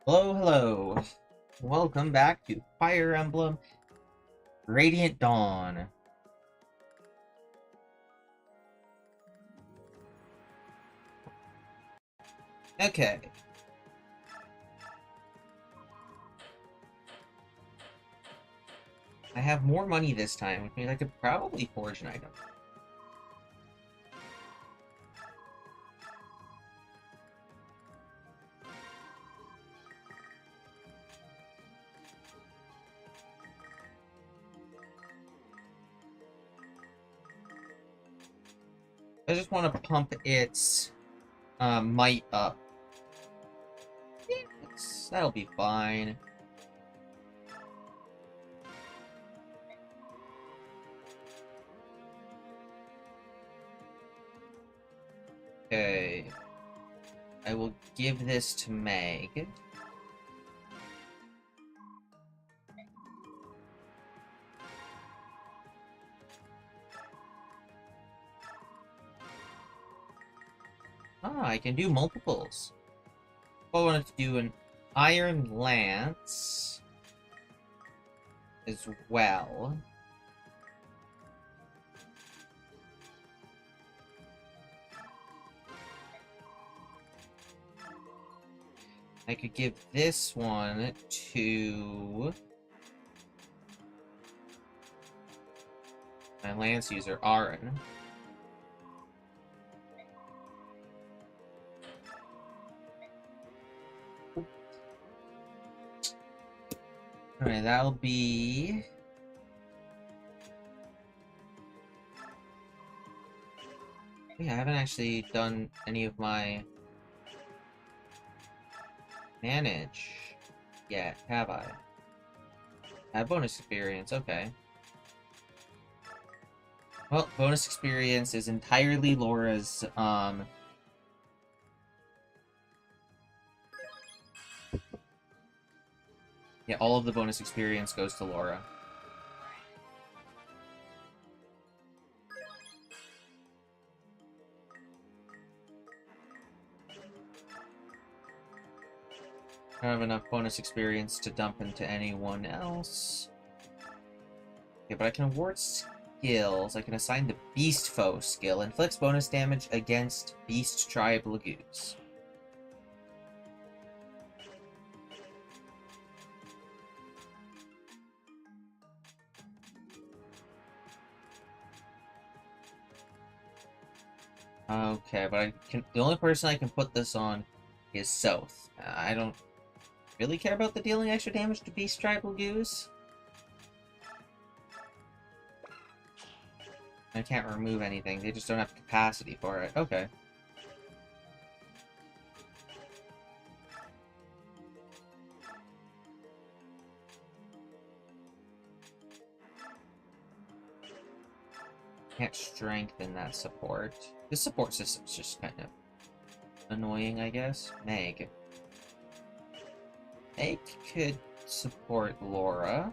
Hello, hello. Welcome back to Fire Emblem Radiant Dawn. Okay. I have more money this time, which means I could probably forge an item. I just want to pump its might up. That'll be fine. Okay. I will give this to Meg. I can do multiples. I wanted to do an Iron Lance as well. I could give this one to my Lance user, Aaron. Alright, that'll be... Yeah, I haven't actually done any of my manage yet, have I? I have bonus experience, okay. Well, bonus experience is entirely Laura's, yeah, all of the bonus experience goes to Laura. I don't have enough bonus experience to dump into anyone else. Okay, but I can award skills. I can assign the Beast Foe skill. Inflicts bonus damage against Beast Tribe Lagoons. Okay, but the only person I can put this on is South. I don't really care about the dealing extra damage to Beast Tribe Lagoons. I can't remove anything. They just don't have capacity for it. Okay. Can't strengthen that support. The support system's just kind of annoying, I guess. Meg. Meg could support Laura.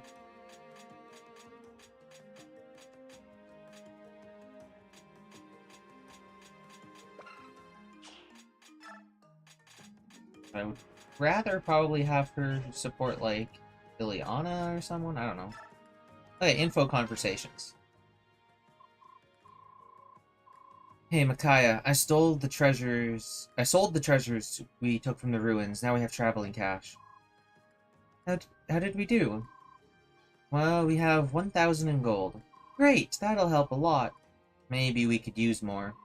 I would rather probably have her support, like, Ileana or someone? I don't know. Okay, info conversations. Hey, Micaiah, I sold the treasures we took from the ruins. Now we have traveling cash. How did we do? Well, we have 1,000 in gold. Great, that'll help a lot. Maybe we could use more.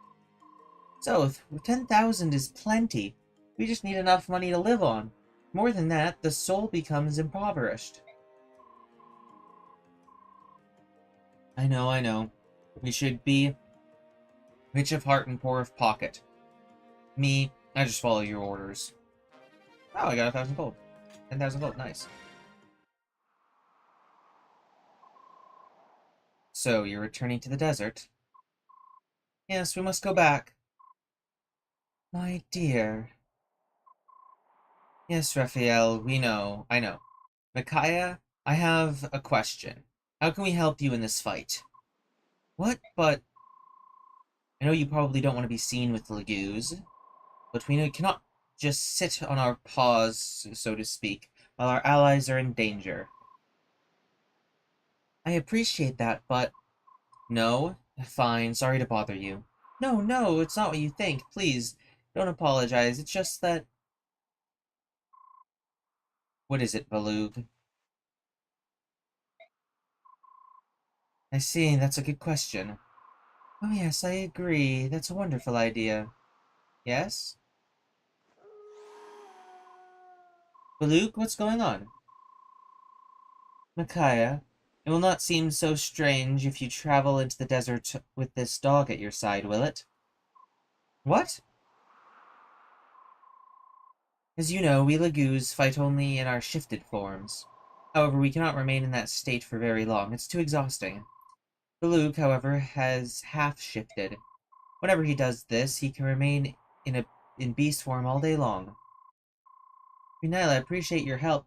So, 10,000 is plenty. We just need enough money to live on. More than that, the soul becomes impoverished. I know. We should be rich of heart and poor of pocket. Me, I just follow your orders. Oh, I got 1,000 gold. 10,000 gold, nice. So, you're returning to the desert? Yes, we must go back. My dear. Yes, Raphael, we know. I know. Micaiah, I have a question. How can we help you in this fight? What? But I know you probably don't want to be seen with the Lagoos, but we cannot just sit on our paws, so to speak, while our allies are in danger. I appreciate that, but... No? Fine, sorry to bother you. No, no, it's not what you think. Please, don't apologize. It's just that... What is it, Balug? I see, that's a good question. Oh yes, I agree. That's a wonderful idea. Yes? Balug, what's going on? Micaiah, it will not seem so strange if you travel into the desert with this dog at your side, will it? What? As you know, we Lagoos fight only in our shifted forms. However, we cannot remain in that state for very long. It's too exhausting. Balug, however, has half-shifted. Whenever he does this, he can remain in beast form all day long. Brunella, I appreciate your help.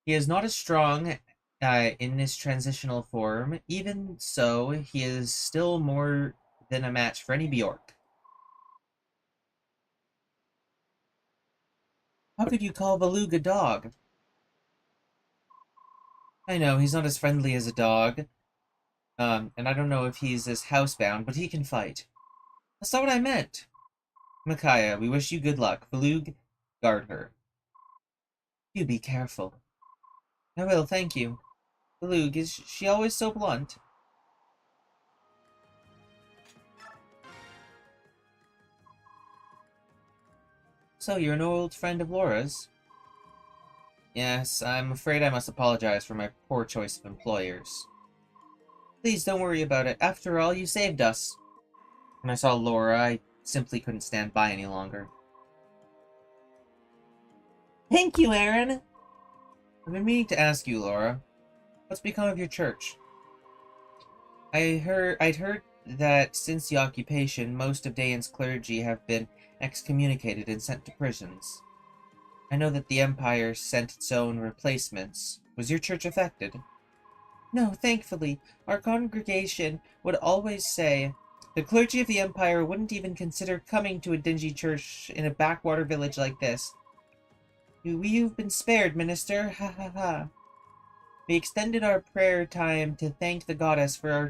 He is not as strong in this transitional form. Even so, he is still more than a match for any Bjork. How could you call Balug a dog? I know, he's not as friendly as a dog. And I don't know if he's as housebound, but he can fight. That's not what I meant. Micaiah, we wish you good luck. Balug, guard her. You be careful. I will, thank you. Balug, is she always so blunt? So, you're an old friend of Laura's? Yes, I'm afraid I must apologize for my poor choice of employers. Please don't worry about it. After all, you saved us. When I saw Laura, I simply couldn't stand by any longer. Thank you, Aaron! I've been meaning to ask you, Laura. What's become of your church? I'd heard that since the occupation, most of Dayan's clergy have been excommunicated and sent to prisons. I know that the Empire sent its own replacements. Was your church affected? No, thankfully. Our congregation would always say, the clergy of the Empire wouldn't even consider coming to a dingy church in a backwater village like this. You've been spared, minister. Ha ha ha. We extended our prayer time to thank the goddess for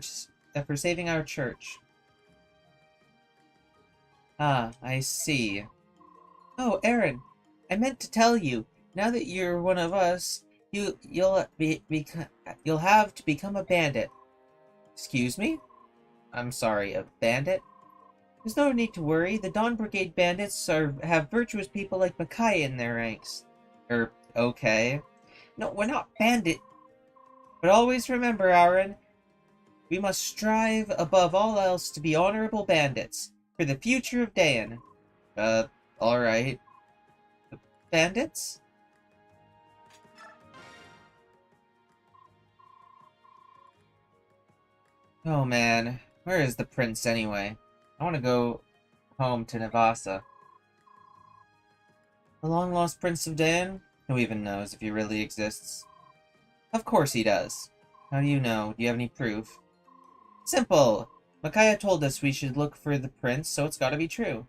saving our church. Ah, I see. Oh, Aaron, I meant to tell you. Now that you're one of us, you'll have to become a bandit. Excuse me? I'm sorry, a bandit? There's no need to worry. The Dawn Brigade bandits have virtuous people like Micaiah in their ranks. Okay. No, we're not bandit. But always remember, Aaron, we must strive above all else to be honorable bandits for the future of Dayan. Alright. Bandits? Oh man, where is the prince anyway? I want to go home to Navasa. The long-lost Prince of Dan? Who even knows if he really exists? Of course he does. How do you know? Do you have any proof? Simple! Micaiah told us we should look for the prince, so it's gotta be true.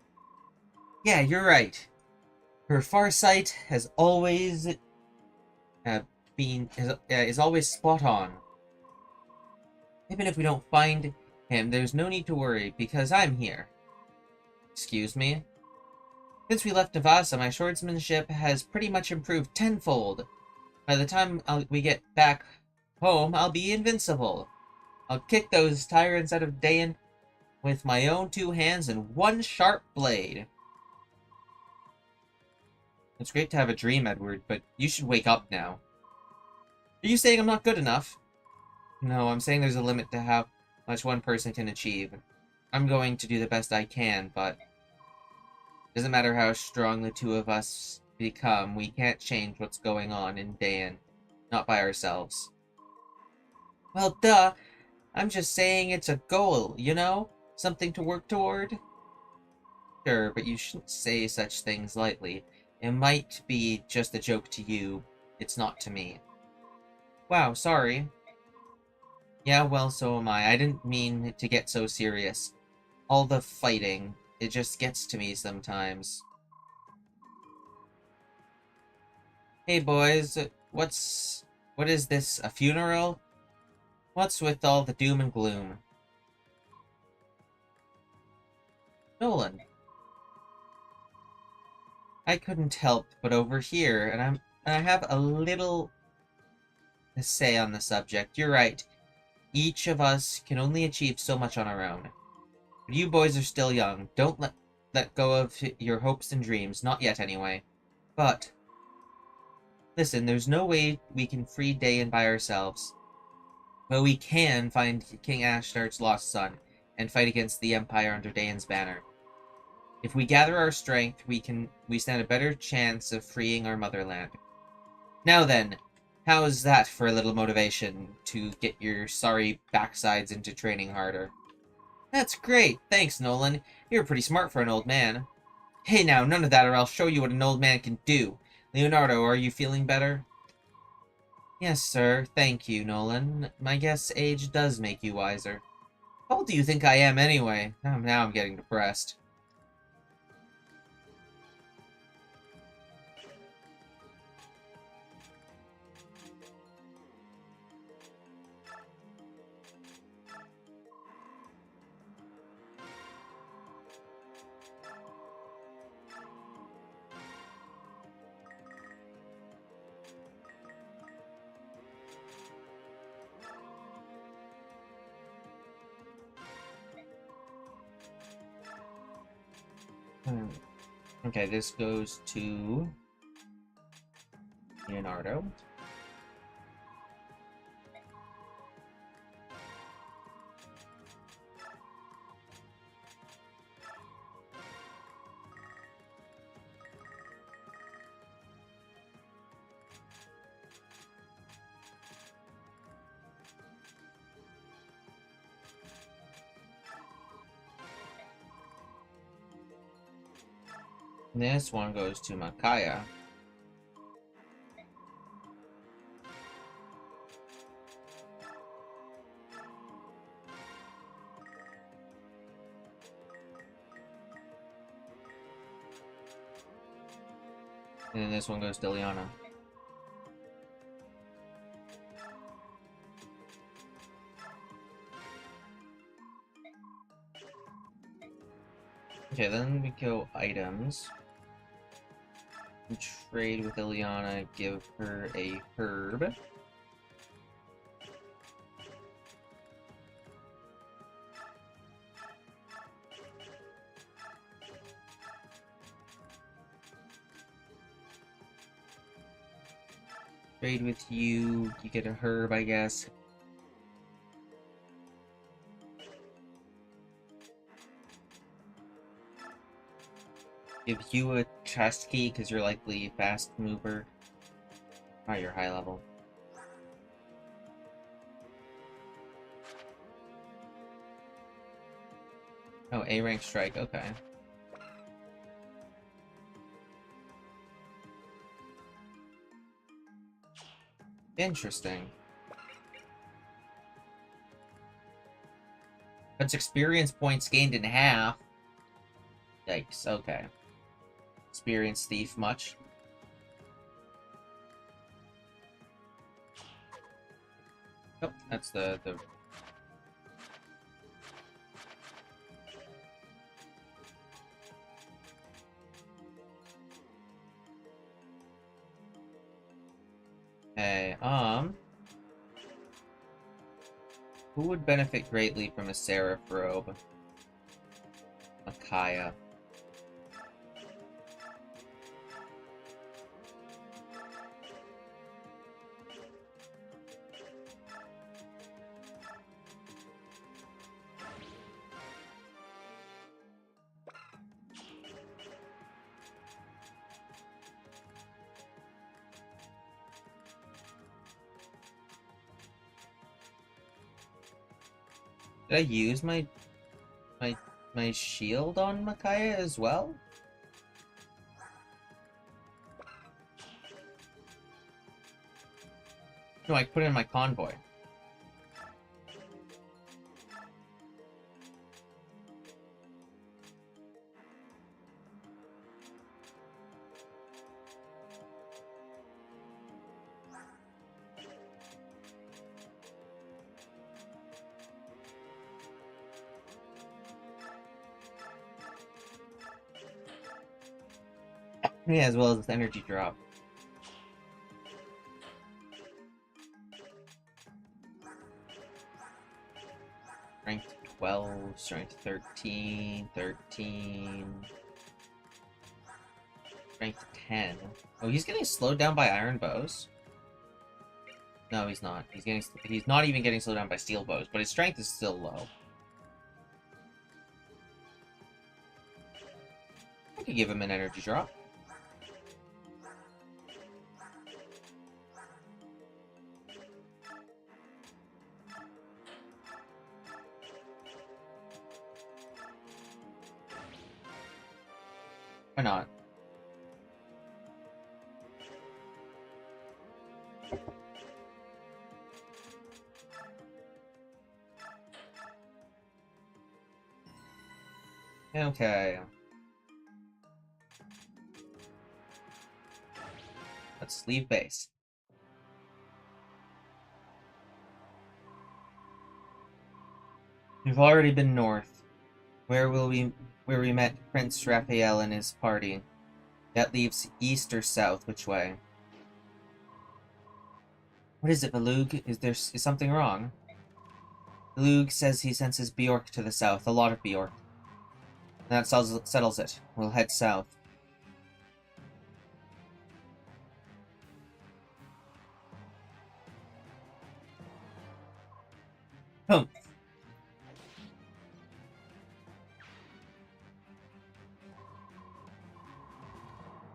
Yeah, you're right. Her farsight has always is always spot on. Even if we don't find him, there's no need to worry, because I'm here. Excuse me? Since we left Navasa, my swordsmanship has pretty much improved tenfold. By the time we get back home, I'll be invincible. I'll kick those tyrants out of Dayan with my own two hands and one sharp blade. It's great to have a dream, Edward, but you should wake up now. Are you saying I'm not good enough? No, I'm saying there's a limit to how much one person can achieve. I'm going to do the best I can, but it doesn't matter how strong the two of us become, we can't change what's going on in Dayan. Not by ourselves. Well, duh. I'm just saying it's a goal, you know? Something to work toward? Sure, but you shouldn't say such things lightly. It might be just a joke to you. It's not to me. Wow, sorry. Yeah, well, so am I. I didn't mean to get so serious. All the fighting, it just gets to me sometimes. Hey boys, what is this, a funeral? What's with all the doom and gloom? Nolan, I couldn't help but overhear, and I have a little to say on the subject. You're right. Each of us can only achieve so much on our own. But you boys are still young. Don't let go of your hopes and dreams. Not yet, anyway. But, listen, there's no way we can free Dayan by ourselves. But we can find King Ashtart's lost son, and fight against the Empire under Dayan's banner. If we gather our strength, we stand a better chance of freeing our motherland. Now then, how's that for a little motivation to get your sorry backsides into training harder? That's great! Thanks, Nolan. You're pretty smart for an old man. Hey now, none of that or I'll show you what an old man can do. Leonardo, are you feeling better? Yes, sir. Thank you, Nolan. My guess age does make you wiser. How old do you think I am, anyway? Now I'm getting depressed. Okay, this goes to Leonardo. This one goes to Makaya. And then this one goes to Liana. Okay, then we go items. We trade with Ileana, give her a herb. Trade with you, you get a herb, I guess. Give you a chest key, because you're likely a fast mover. Oh, you're high level. Oh, A rank strike, okay. Interesting. That's experience points gained in half. Yikes, okay. Experience thief much? Oh, that's the... Hey, who would benefit greatly from a Seraph robe? Makaya. Did I use my shield on Makaya as well? No, I put it in my convoy. Yeah, as well as this energy drop. Strength 12, strength 13, 13. Strength 10. Oh, he's getting slowed down by iron bows? No, he's not. He's not even getting slowed down by steel bows, but his strength is still low. I could give him an energy drop. Why not? Okay. Let's leave base. We've already been north. Where we met Prince Raphael and his party. That leaves east or south, which way? What is it, Belug? Is something wrong? Belug says he senses Bjork to the south, a lot of Bjork. That settles it. We'll head south. Boom.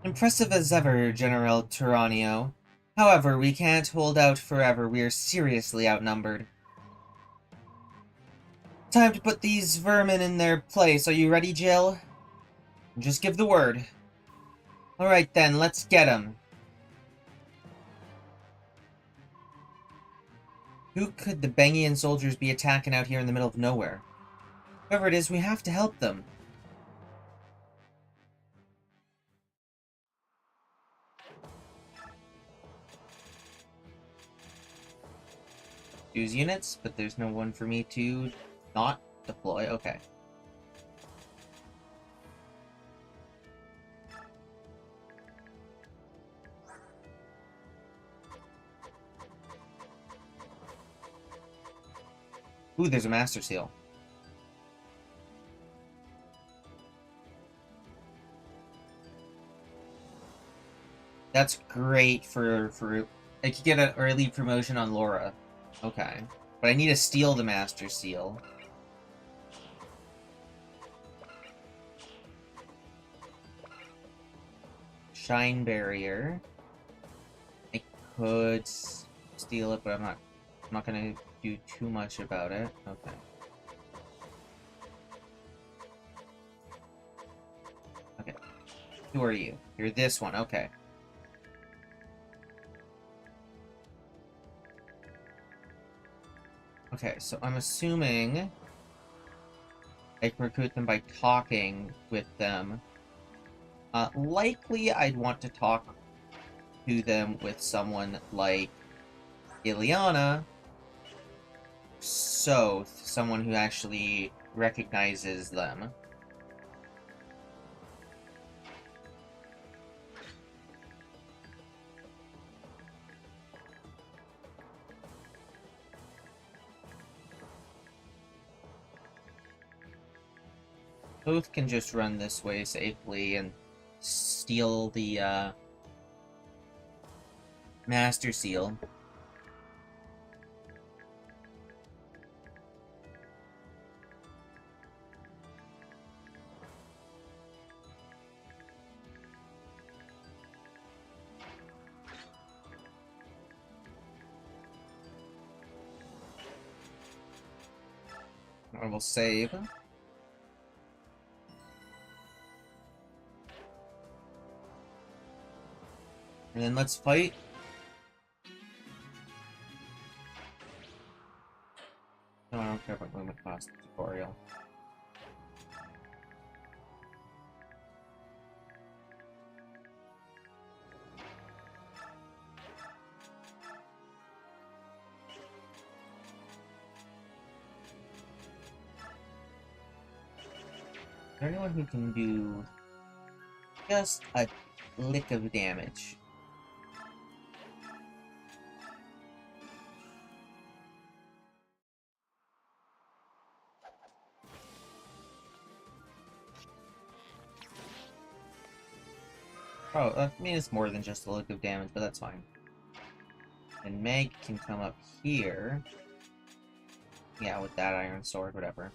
Impressive as ever, General Turanio. However, we can't hold out forever. We are seriously outnumbered. Time to put these vermin in their place. Are you ready, Jill? Just give the word. Alright then, let's get 'em. Who could the Bengian soldiers be attacking out here in the middle of nowhere? Whoever it is, we have to help them. Use units, but there's no one for me to not deploy. Okay. Ooh, there's a Master Seal. That's great for I could get an early promotion on Laura. Okay. But I need to steal the Master Seal. Shine Barrier. I could steal it, but I'm not gonna do too much about it. Okay. Okay. Who are you? You're this one, okay. Okay, so I'm assuming I can recruit them by talking with them. Likely I'd want to talk to them with someone like Ileana, so someone who actually recognizes them. Both can just run this way safely and steal the Master Seal. I will save. And then let's fight. No, I don't care about movement class tutorial. Is there anyone who can do Just a lick of damage. Oh, I mean, it's more than just a lick of damage, but that's fine. And Meg can come up here. Yeah, with that iron sword, whatever.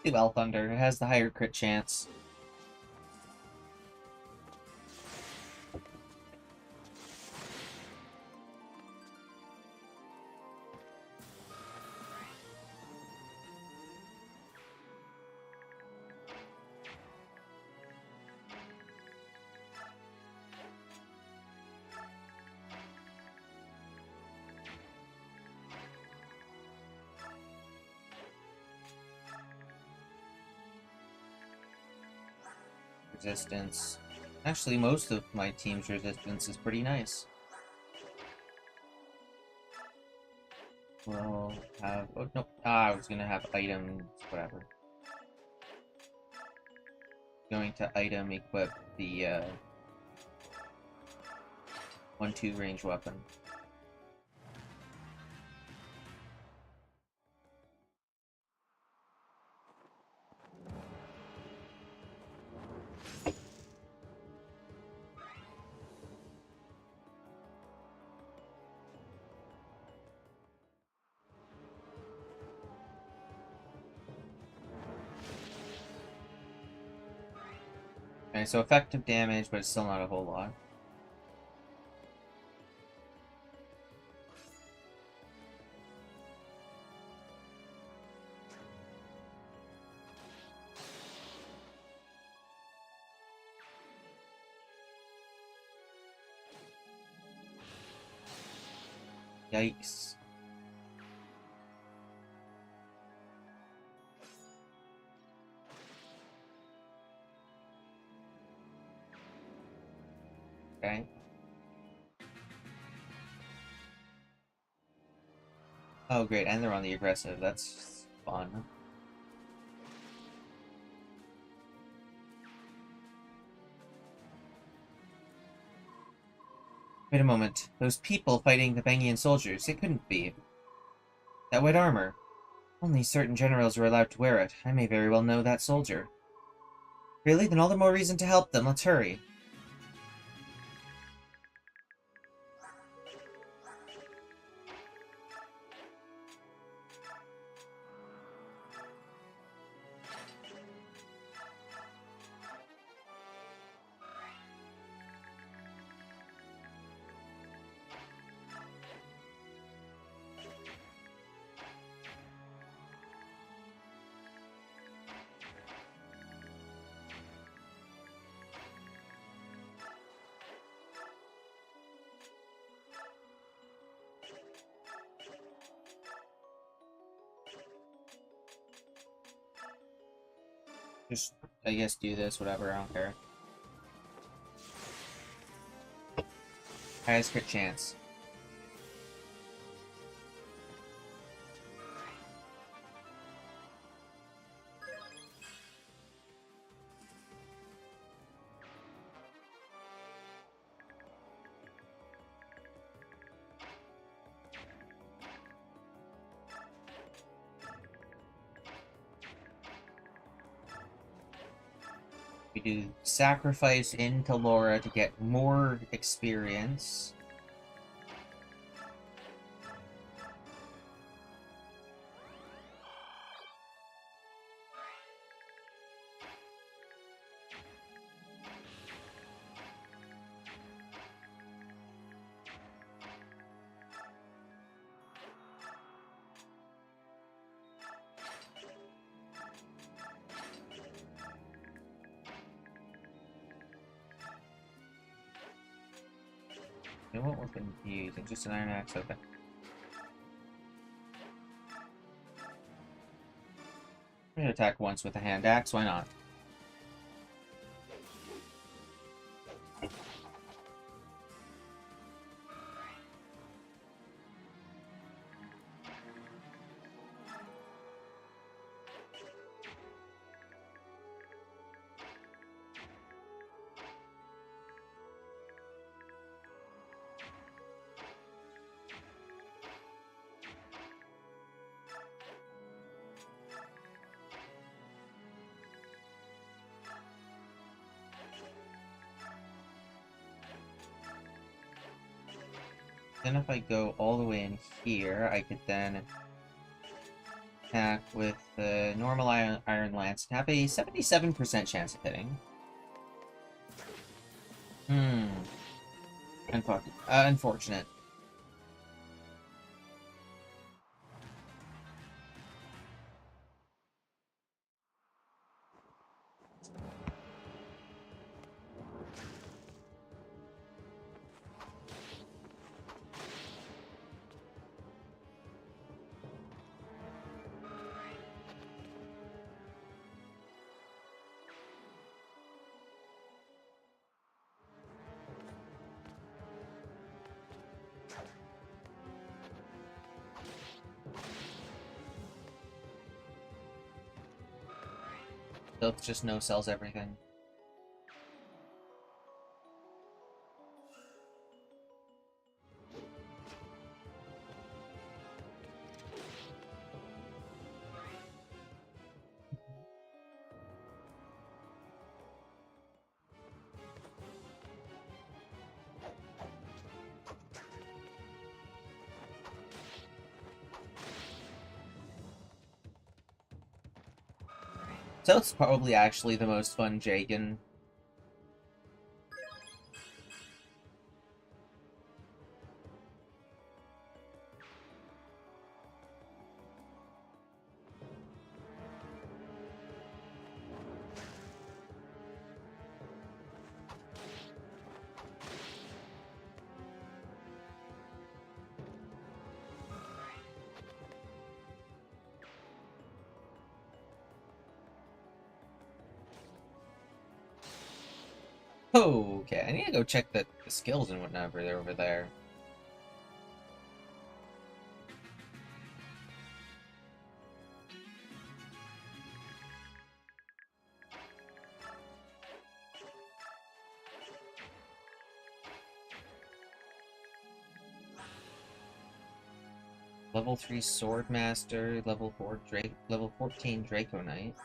Do well, Thunder. It has the higher crit chance. Resistance. Actually, most of my team's resistance is pretty nice. We'll have... Oh, no. I was gonna have items, whatever. Going to item equip the 1-2 range weapon. Okay, so effective damage, but it's still not a whole lot. Yikes. Okay. Oh, great, and they're on the aggressive. That's fun. Wait a moment. Those people fighting the Bangian soldiers, it couldn't be. That white armor. Only certain generals were allowed to wear it. I may very well know that soldier. Really? Then all the more reason to help them. Let's hurry. Just, I guess, do this, whatever, I don't care. Highest crit chance. We do sacrifice into Laura to get more experience. And what weapon are you using? Just an iron axe? Okay. I'm gonna attack once with a hand axe, why not? Then if I go all the way in here, I could then attack with the normal Iron Lance and have a 77% chance of hitting. Unfortunate. Stealth just no-sells everything. Stealth's probably actually the most fun Jagan. Okay, I need to go check the skills and whatnot they're over there. Level 3 Swordmaster, level 4 level 14 Draco Knight.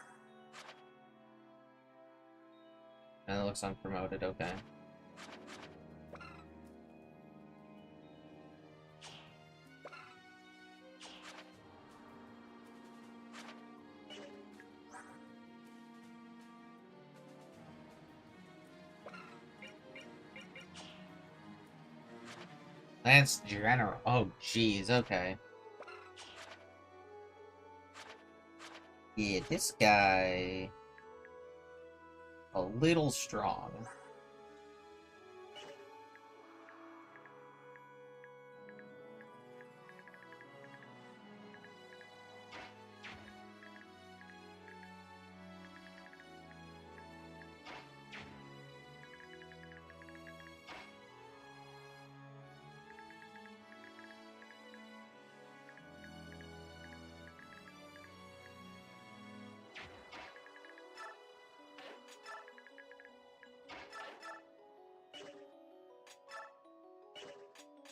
And it looks unpromoted, okay. Lance General. Oh, jeez, okay. Yeah, this guy... a little strong.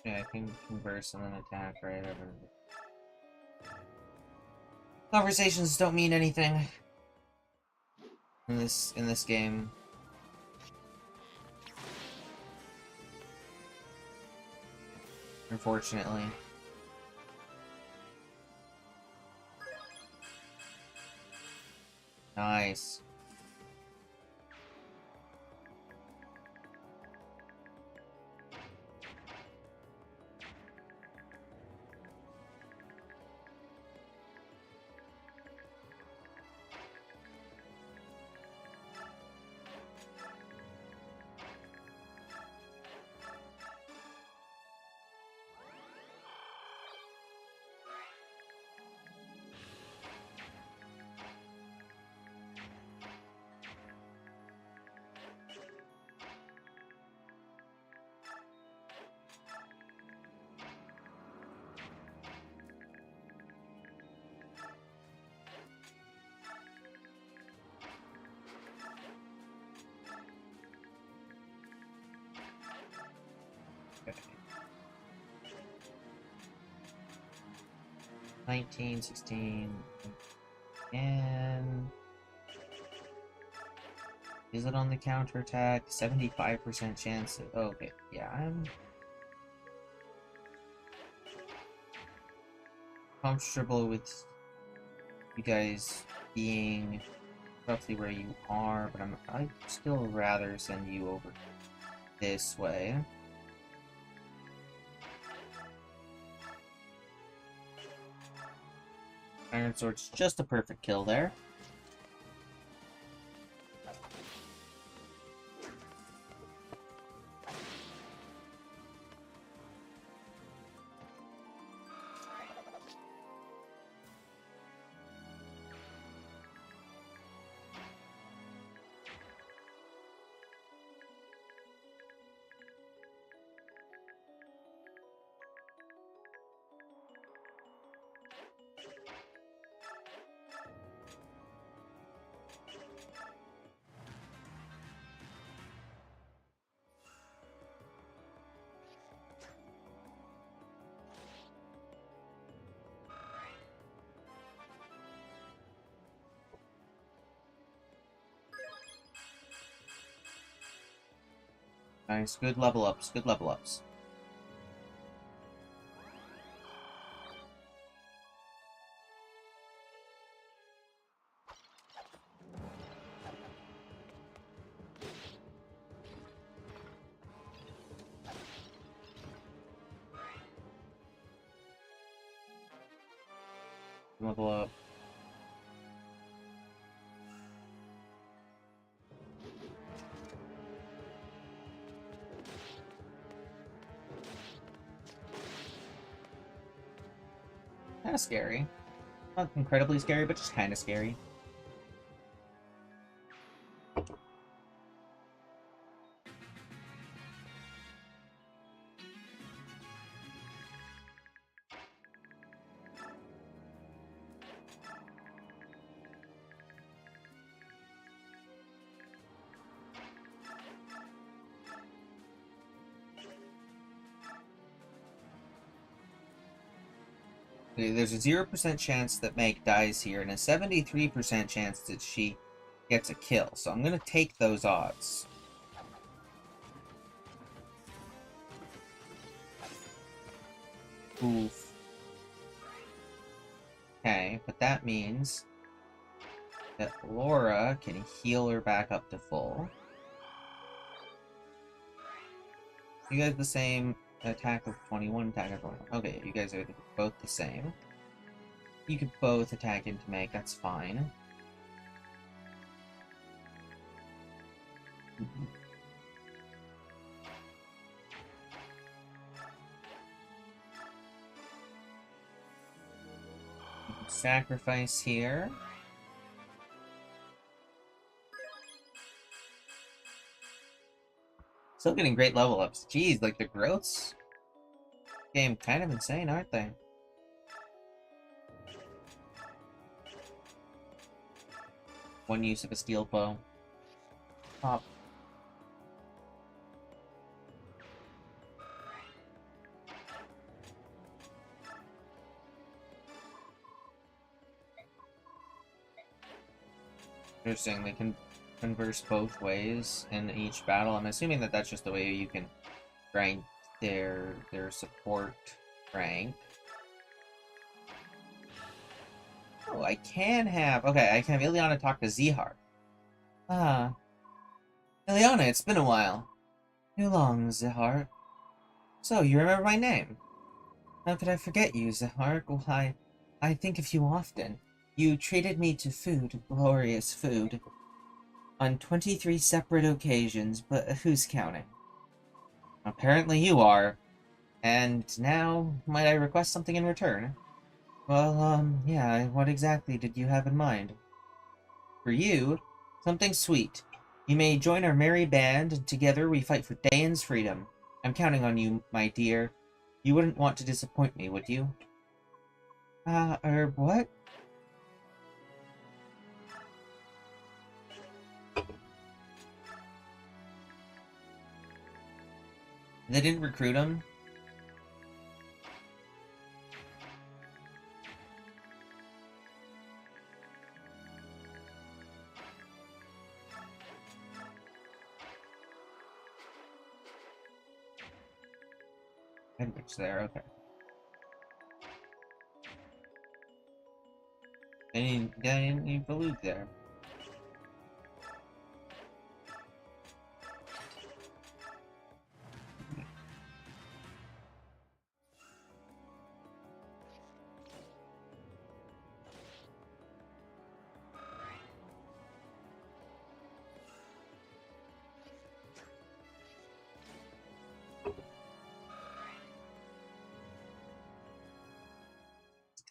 Yeah, I can converse and then attack, right? Conversations don't mean anything in this game. Unfortunately. Nice. Okay. 19, 16, and is it on the counterattack? 75% chance. Oh, okay, yeah, I'm comfortable with you guys being roughly where you are, but I'd still rather send you over this way. Iron Sword's just a perfect kill there. Nice, good level ups, good level ups. Level up. Kind of scary. Not incredibly scary, but just kind of scary. There's a 0% chance that Meg dies here, and a 73% chance that she gets a kill. So I'm gonna take those odds. Oof. Okay, but that means that Laura can heal her back up to full. You guys the same attack of 21, attack of 21. Okay, you guys are both the same. You could both attack into Meg, that's fine. Sacrifice here. Still getting great level ups. Jeez, like the growths game kind of insane, aren't they? One use of a steel bow. Pop. Interesting, they can converse both ways in each battle. I'm assuming that that's just the way you can rank their support rank. Oh, I can have... Okay, I can have Ileana talk to Zihar. Ah. Ileana, it's been a while. Too long, Zihar. So, you remember my name? How could I forget you, Zihar? Why, I think of you often. You treated me to food, glorious food. On 23 separate occasions, but who's counting? Apparently you are. And now, might I request something in return? Well, yeah, what exactly did you have in mind? For you, something sweet. You may join our merry band, and together we fight for Dayan's freedom. I'm counting on you, my dear. You wouldn't want to disappoint me, would you? What? They didn't recruit him? Edward's there, okay. They didn't need Baloo there.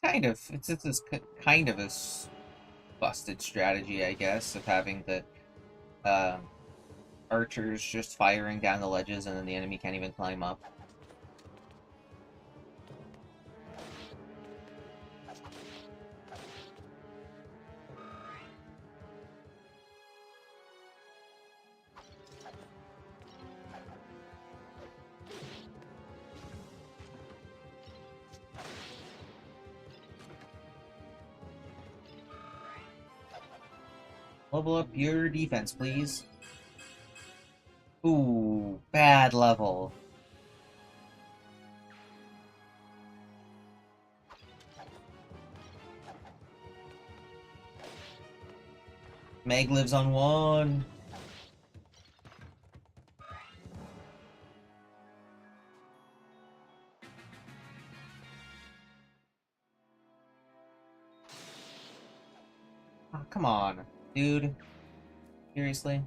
Kind of. It's this kind of a busted strategy, I guess, of having the uh, archers just firing down the ledges and then the enemy can't even climb up. Level up your defense, please. Ooh, bad level. Meg lives on one. Oh, come on, dude. Seriously?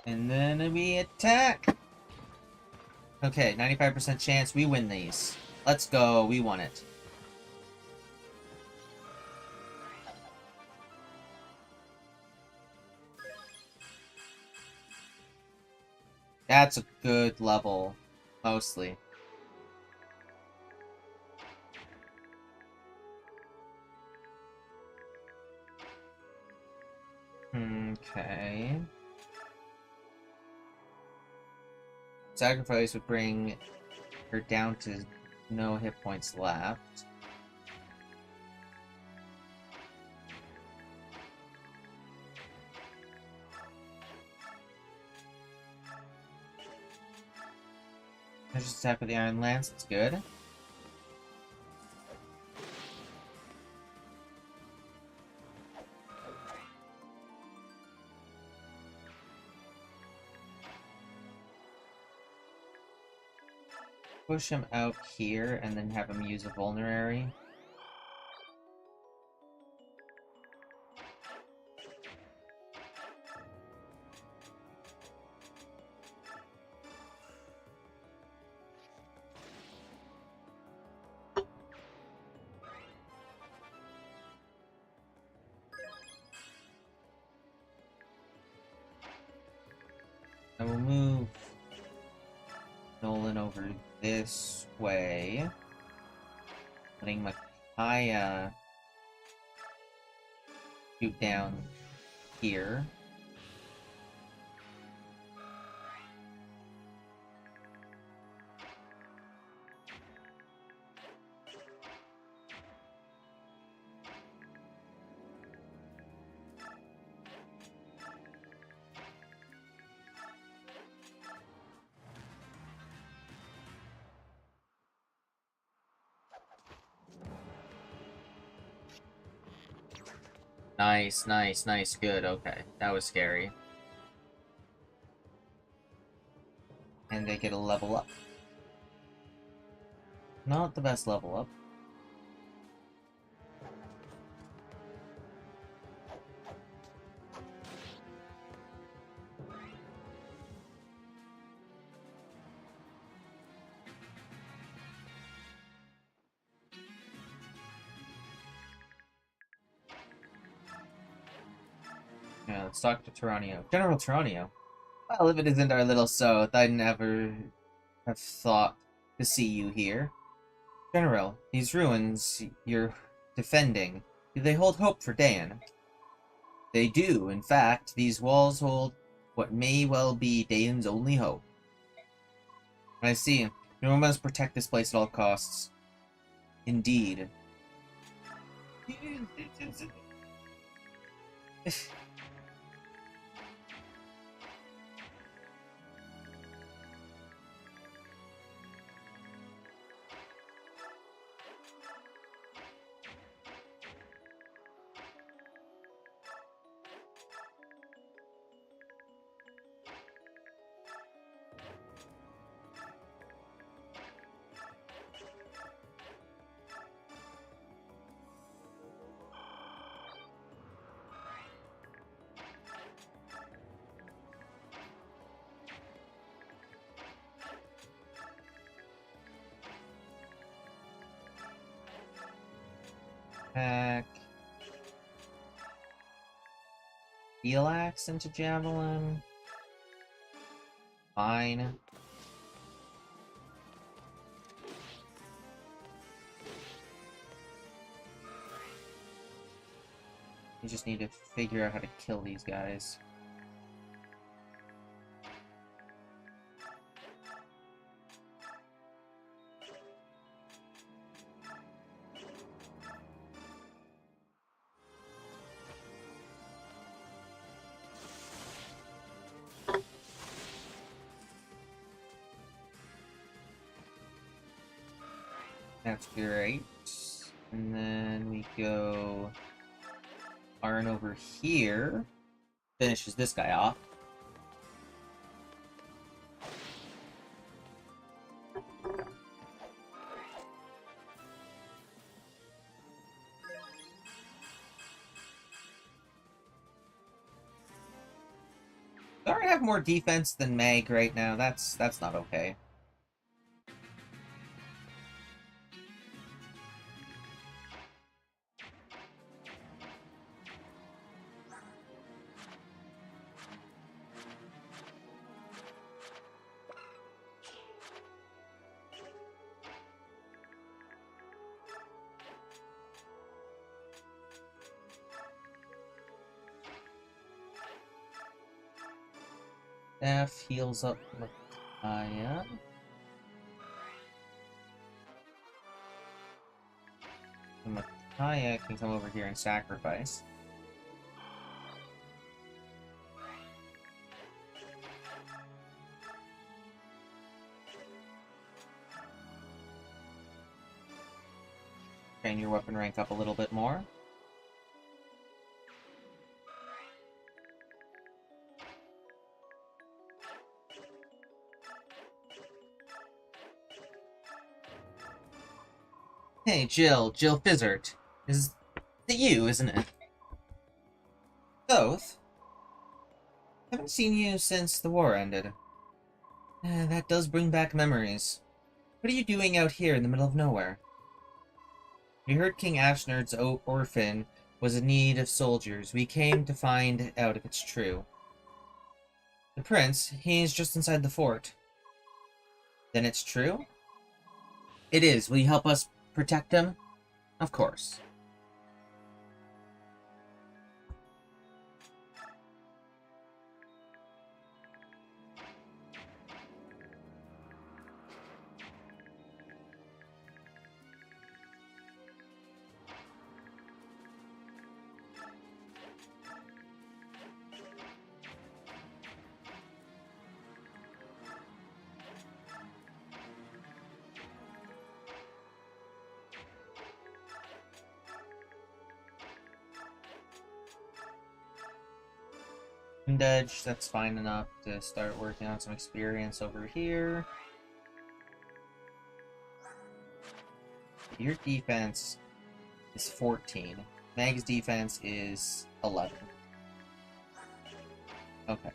And then we attack! Okay, 95% chance we win these. Let's go, we won it. That's a good level, mostly. Okay. Sacrifice would bring her down to no hit points left. I just attack with the Iron Lance, that's good. Push him out here and then have him use a vulnerary. I will move Nolan over this way, letting Micaiah shoot down here. Nice, nice, nice, good, okay. That was scary. And they get a level up. Not the best level up. Yeah, let's talk to Tyranio. General Tyranio. Well, if it isn't our little Soth, I'd never have thought to see you here. General, these ruins you're defending, do they hold hope for Dan? They do. In fact, these walls hold what may well be Dane's only hope. I see. We must protect this place at all costs. Indeed. Pack. Steel axe into javelin. Fine. You just need to figure out how to kill these guys. That's great. And then we go Arn over here. Finishes this guy off. Sorry, I have more defense than Meg right now. That's not okay. Staff heals up Micaiah. And Micaiah can come over here and sacrifice. Train your weapon rank up a little bit more. Hey, Jill Fizzert. Is it you, isn't it? Both? Haven't seen you since the war ended. That does bring back memories. What are you doing out here in the middle of nowhere? We heard King Ashnard's orphan was in need of soldiers. We came to find out if it's true. The prince, he's just inside the fort. Then it's true? It is. Will you help us protect him? Of course. Edge, that's fine enough to start working on some experience over here. Your defense is 14. Meg's defense is 11. Okay.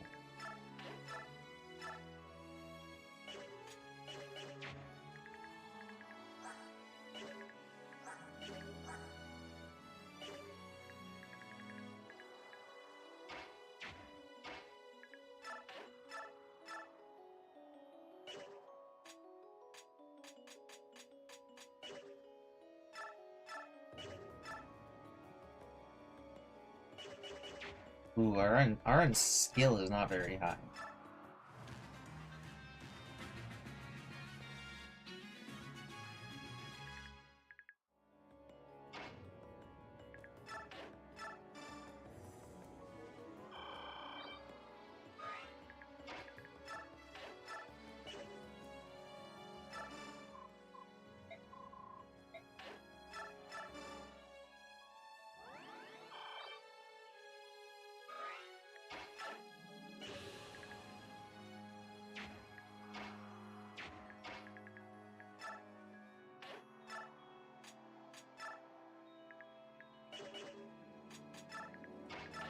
Ooh, our skill is not very high.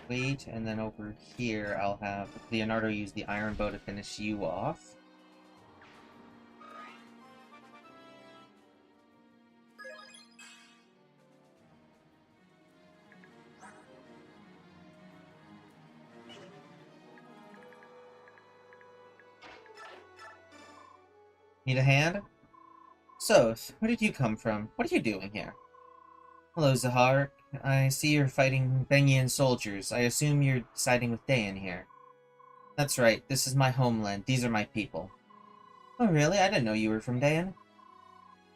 Wait, and then over here I'll have Leonardo use the Iron Bow to finish you off. Need a hand? So, where did you come from? What are you doing here? Hello, Zahar. I see you're fighting Bengian soldiers. I assume you're siding with Dayan here. That's right, this is my homeland. These are my people. Oh, really? I didn't know you were from Dayan.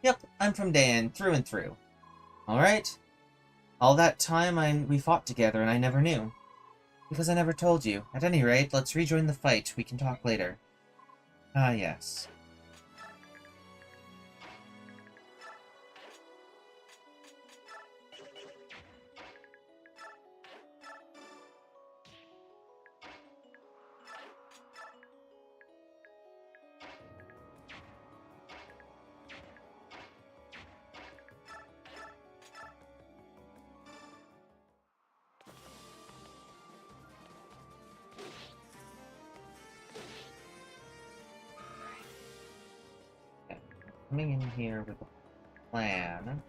Yep, I'm from Dayan, through and through. Alright. All that time we fought together and I never knew. Because I never told you. At any rate, let's rejoin the fight. We can talk later. Ah, yes. Okay. Coming in here with a plan.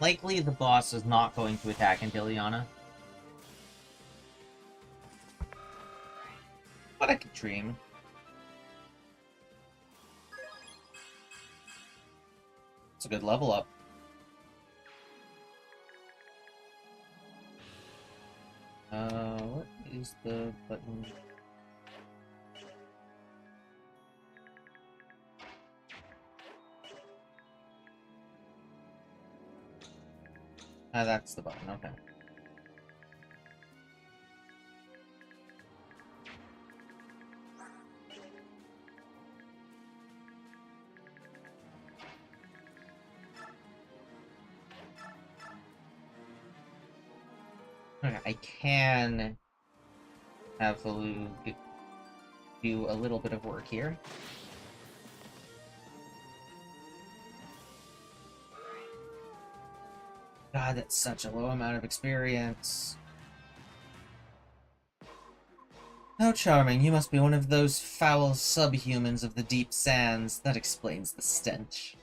Likely the boss is not going to attack until Ilyana. But I could dream. It's a good level up. What is the button? Ah, that's the button, okay. Okay, I can have Falu do a little bit of work here. God, that's such a low amount of experience. How charming. You must be one of those foul subhumans of the deep sands. That explains the stench.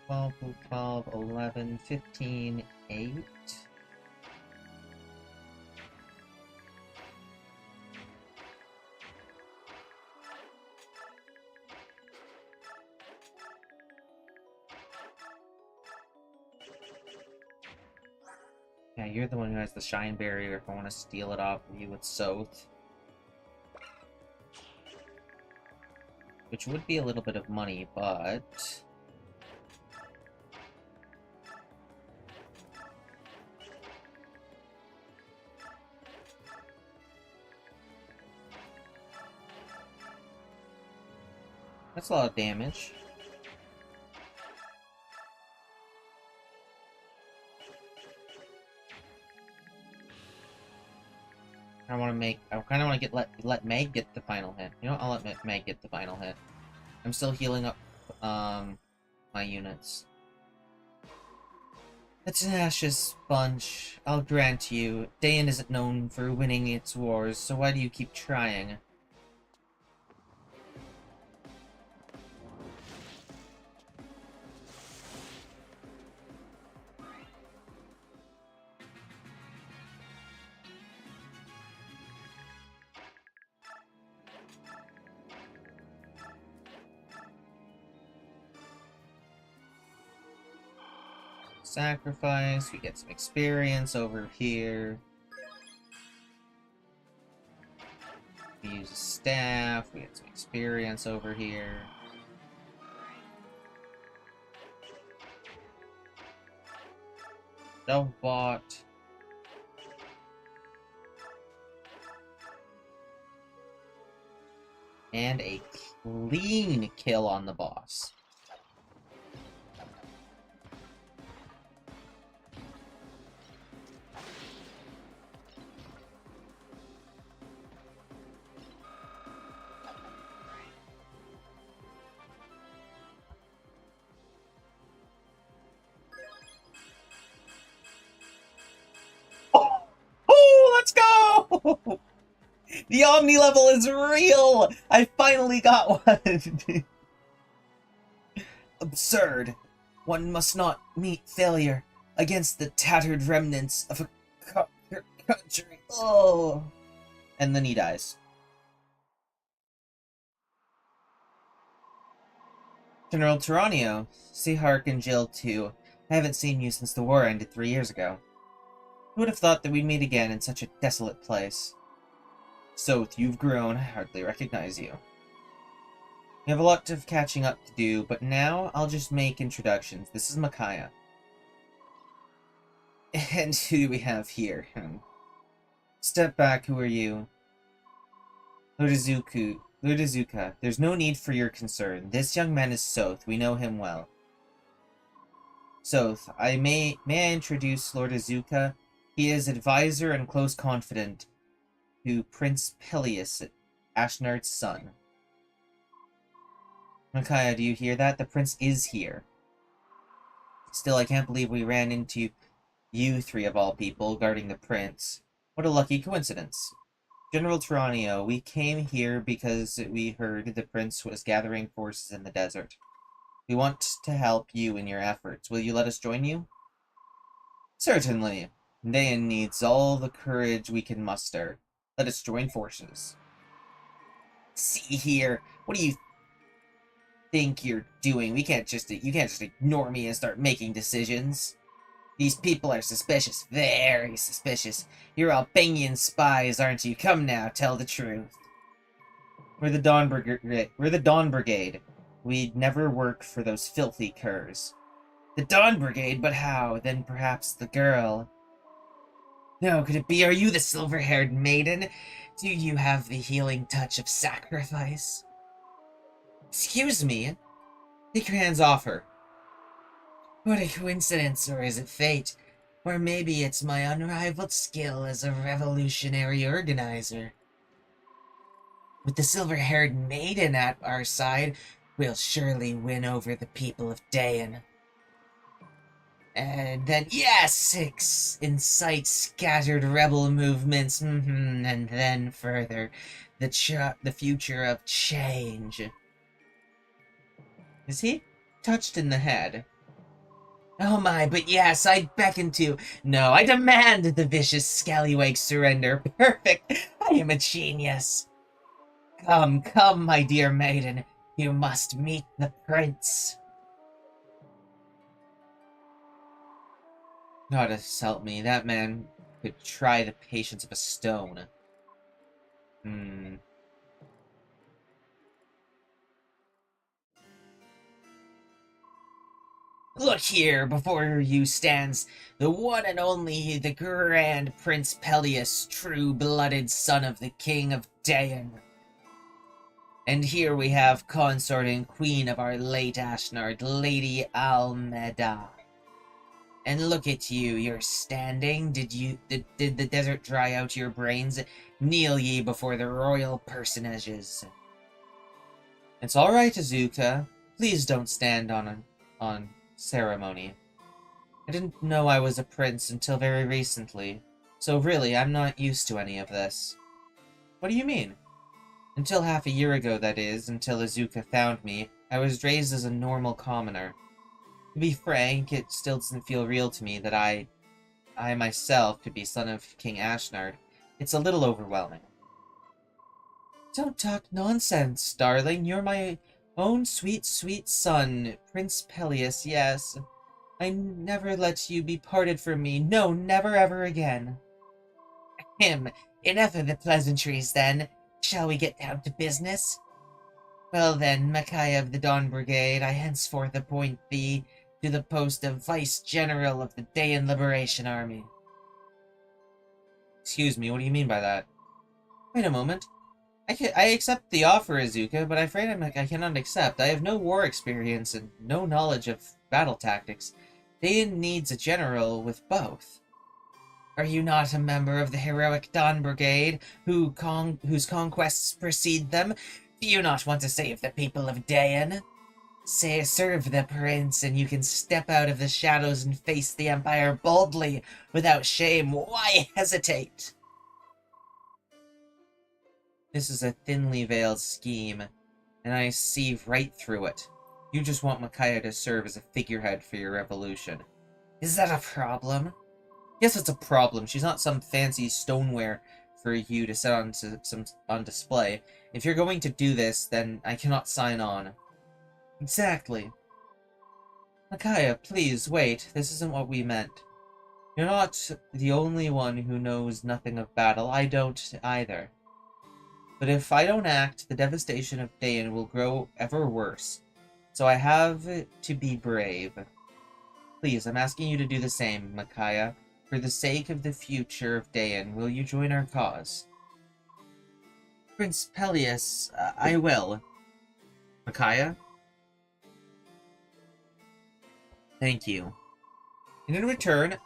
Twelve, 12, 11, 15, 8. Yeah, you're the one who has the shine barrier if I want to steal it off of you with Soth. Which would be a little bit of money, but... that's a lot of damage. I kind of want to let Meg get the final hit. You know what? I'll let Meg get the final hit. I'm still healing up, my units. A tenacious bunch, I'll grant you. Dayan isn't known for winning its wars, so why do you keep trying? Sacrifice, we get some experience over here. We use a staff, we get some experience over here. Self-bot. And a clean kill on the boss. Oh, let's go! The Omni level is real! I finally got one! Absurd. One must not meet failure against the tattered remnants of a country. Oh! And then he dies. General Tyranio, Sehark and Jill too. I haven't seen you since the war ended 3 years ago. Who would have thought that we'd meet again in such a desolate place? Soth, you've grown. I hardly recognize you. We have a lot of catching up to do, but now I'll just make introductions. This is Micaiah. And who do we have here? Step back, who are you? Lurdazuka, there's no need for your concern. This young man is Soth. We know him well. Soth, may I introduce Lurdazuka? He is advisor and close confidant to Prince Peleus, Ashnard's son. Micaiah, do you hear that? The prince is here. Still, I can't believe we ran into you three of all people, guarding the prince. What a lucky coincidence. General Tyranio, we came here because we heard the prince was gathering forces in the desert. We want to help you in your efforts. Will you let us join you? Certainly. Dayan needs all the courage we can muster. Let us join forces. See here, what do you think you're doing? You can't just ignore me and start making decisions. These people are suspicious, very suspicious. You're Albanian spies, aren't you? Come now, tell the truth. We're the Dawn Brigade. We'd never work for those filthy curs. The Dawn Brigade? But how? Then perhaps the girl. No, could it be? Are you the silver-haired maiden? Do you have the healing touch of sacrifice? Excuse me? Take your hands off her. What a coincidence, or is it fate? Or maybe it's my unrivaled skill as a revolutionary organizer. With the silver-haired maiden at our side, we'll surely win over the people of Dayan. And then, yes, incite scattered rebel movements, and then further, the future of change. Is he touched in the head? Oh my, but yes, I beckon to. No, I demand the vicious scallywag surrender. Perfect. I am a genius. Come, come, my dear maiden. You must meet the prince. God help me, that man could try the patience of a stone. Look here, before you stands the one and only, the grand Prince Peleus, true-blooded son of the King of Dayan. And here we have consort and queen of our late Ashnard, Lady Almeda. And look at you, you're standing. Did the desert dry out your brains? Kneel ye before the royal personages. It's all right, Azuka. Please don't stand on ceremony. I didn't know I was a prince until very recently, so really, I'm not used to any of this. What do you mean? Until half a year ago, that is, until Azuka found me, I was raised as a normal commoner. To be frank, it still doesn't feel real to me that I myself could be son of King Ashnard. It's a little overwhelming. Don't talk nonsense, darling. You're my own sweet, sweet son, Prince Peleus, yes. I never let you be parted from me. No, never ever again. Enough of the pleasantries, then. Shall we get down to business? Well then, Micaiah of the Dawn Brigade, I henceforth appoint thee to the post of Vice General of the Dayan Liberation Army. Excuse me, what do you mean by that? Wait a moment. I accept the offer, Azuka, but I'm afraid I cannot accept. I have no war experience and no knowledge of battle tactics. Dayan needs a general with both. Are you not a member of the heroic Dawn Brigade, whose conquests precede them? Do you not want to save the people of Dayan? Serve the prince, and you can step out of the shadows and face the Empire boldly, without shame. Why hesitate? This is a thinly veiled scheme, and I see right through it. You just want Micaiah to serve as a figurehead for your revolution. Is that a problem? Yes, it's a problem. She's not some fancy stoneware for you to set on display. If you're going to do this, then I cannot sign on. Exactly. Micaiah, please, wait. This isn't what we meant. You're not the only one who knows nothing of battle. I don't either. But if I don't act, the devastation of Dayan will grow ever worse. So I have to be brave. Please, I'm asking you to do the same, Micaiah. For the sake of the future of Dayan, will you join our cause? Prince Peleus, I will. Micaiah? Thank you. And in return,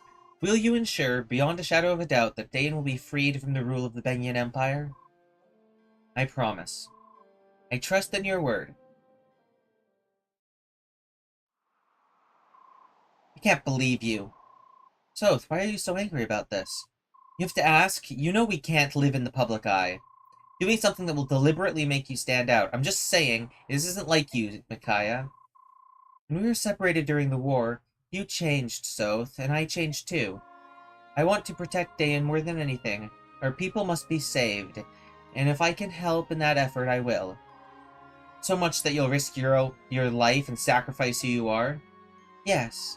will you ensure, beyond a shadow of a doubt, that Dayan will be freed from the rule of the Benyan Empire? I promise. I trust in your word. I can't believe you. Soth, why are you so angry about this? You have to ask. You know we can't live in the public eye. Doing something that will deliberately make you stand out. I'm just saying, this isn't like you, Micaiah. When we were separated during the war, you changed, Soth, and I changed too. I want to protect Dayan more than anything. Our people must be saved, and if I can help in that effort, I will. So much that you'll risk your life and sacrifice who you are? Yes.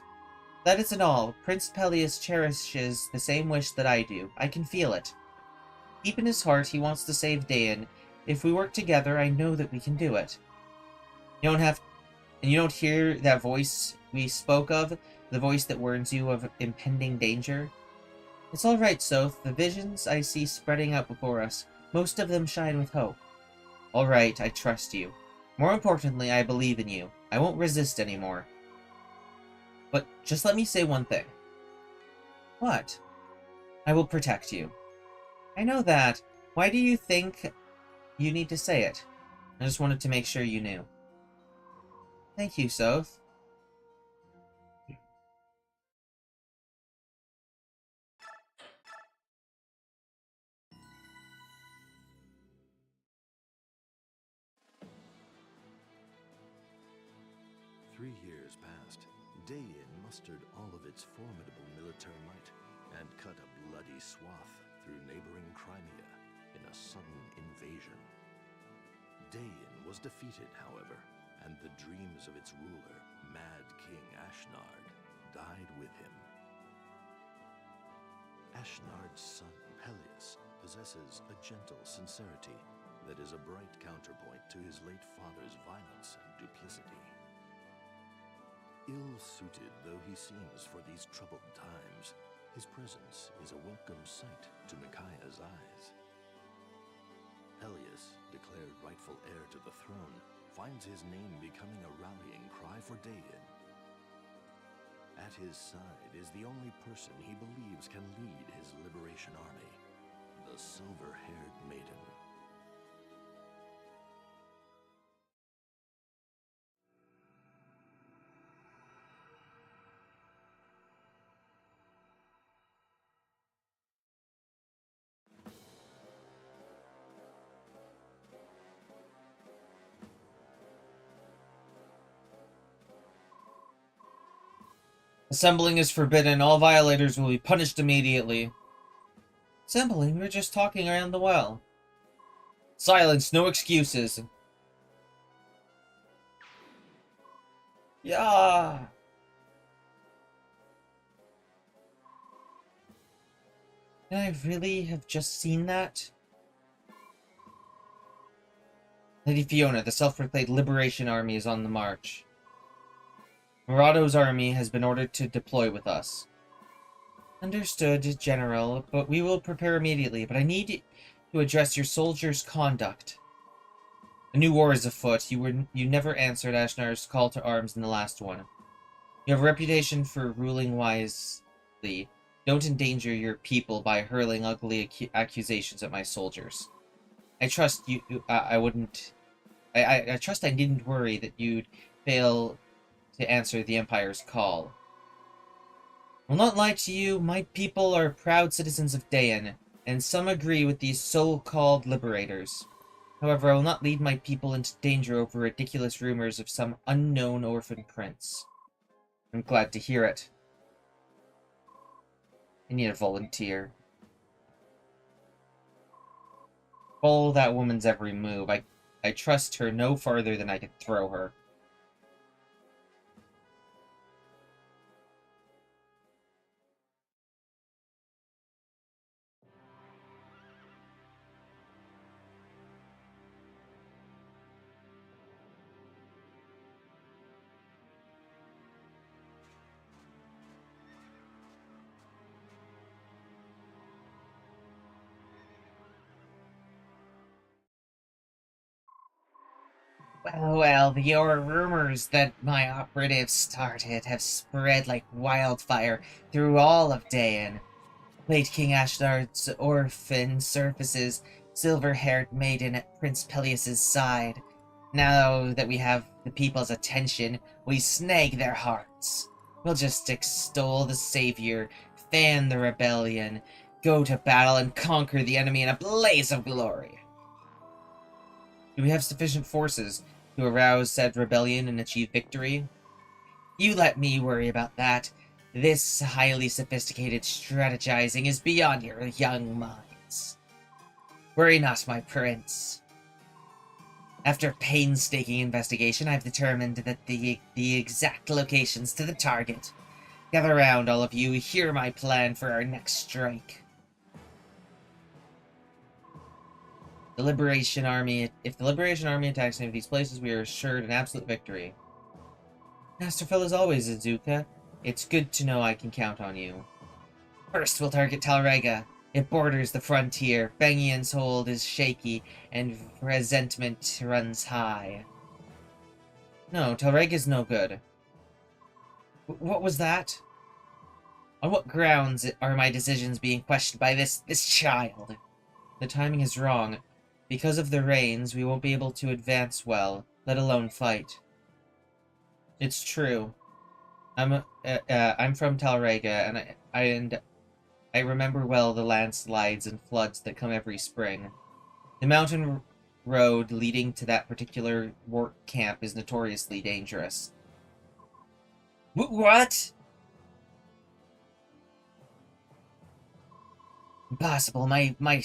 That isn't all. Prince Peleus cherishes the same wish that I do. I can feel it. Deep in his heart, he wants to save Dayan. If we work together, I know that we can do it. You don't hear that voice we spoke of, the voice that warns you of impending danger? It's all right, Soth. The visions I see spreading out before us, most of them shine with hope. All right, I trust you. More importantly, I believe in you. I won't resist anymore. But just let me say one thing. What? I will protect you. I know that. Why do you think you need to say it? I just wanted to make sure you knew. Thank you, Soth. Years passed. Dayan mustered all of its formidable military might and cut a bloody swath through neighboring Crimea in a sudden invasion. Dayan was defeated, however, and the dreams of its ruler, Mad King Ashnard, died with him. Ashnard's son, Peleus, possesses a gentle sincerity that is a bright counterpoint to his late father's violence and duplicity. Ill-suited though he seems for these troubled times, his presence is a welcome sight to Micaiah's eyes. Peleus, declared rightful heir to the throne, finds his name becoming a rallying cry for Dayan. At his side is the only person he believes can lead his liberation army, the silver-haired maiden. Assembling is forbidden. All violators will be punished immediately. Assembling? We're just talking around the well. Silence, no excuses. Yeah. Can I really have just seen that? Lady Fiona, the self-proclaimed Liberation Army is on the march. Murado's army has been ordered to deploy with us. Understood, General, but we will prepare immediately. But I need to address your soldiers' conduct. A new war is afoot. You never answered Ashnar's call to arms in the last one. You have a reputation for ruling wisely. Don't endanger your people by hurling ugly accusations at my soldiers. I trust you. I wouldn't. I trust I didn't worry that you'd fail to answer the Empire's call. I'll not lie to you. My people are proud citizens of Dayan, and some agree with these so-called liberators. However, I will not lead my people into danger over ridiculous rumors of some unknown orphan prince. I'm glad to hear it. I need a volunteer. Follow that woman's every move. I trust her no farther than I can throw her. Well, your rumors that my operatives started have spread like wildfire through all of Dayan. Late King Ashnar's orphan surfaces, silver-haired maiden at Prince Peleus's side. Now that we have the people's attention, we snag their hearts. We'll just extol the savior, fan the rebellion, go to battle and conquer the enemy in a blaze of glory. Do we have sufficient forces to arouse said rebellion and achieve victory? You let me worry about that. This highly sophisticated strategizing is beyond your young minds. Worry not, my prince. After painstaking investigation, I've determined that the exact locations to the target. Gather round, all of you. Hear my plan for our next strike. The Liberation Army. If the Liberation Army attacks any of these places, we are assured an absolute victory. Masterful as always, Izuka. It's good to know I can count on you. First, we'll target Talrega. It borders the frontier. Bangian's hold is shaky, and resentment runs high. No, Talrega's no good. What was that? On what grounds are my decisions being questioned by this child? The timing is wrong. Because of the rains, we won't be able to advance well, let alone fight. It's true. I'm from Talrega, and I remember well the landslides and floods that come every spring. The mountain road leading to that particular work camp is notoriously dangerous. What? Impossible. My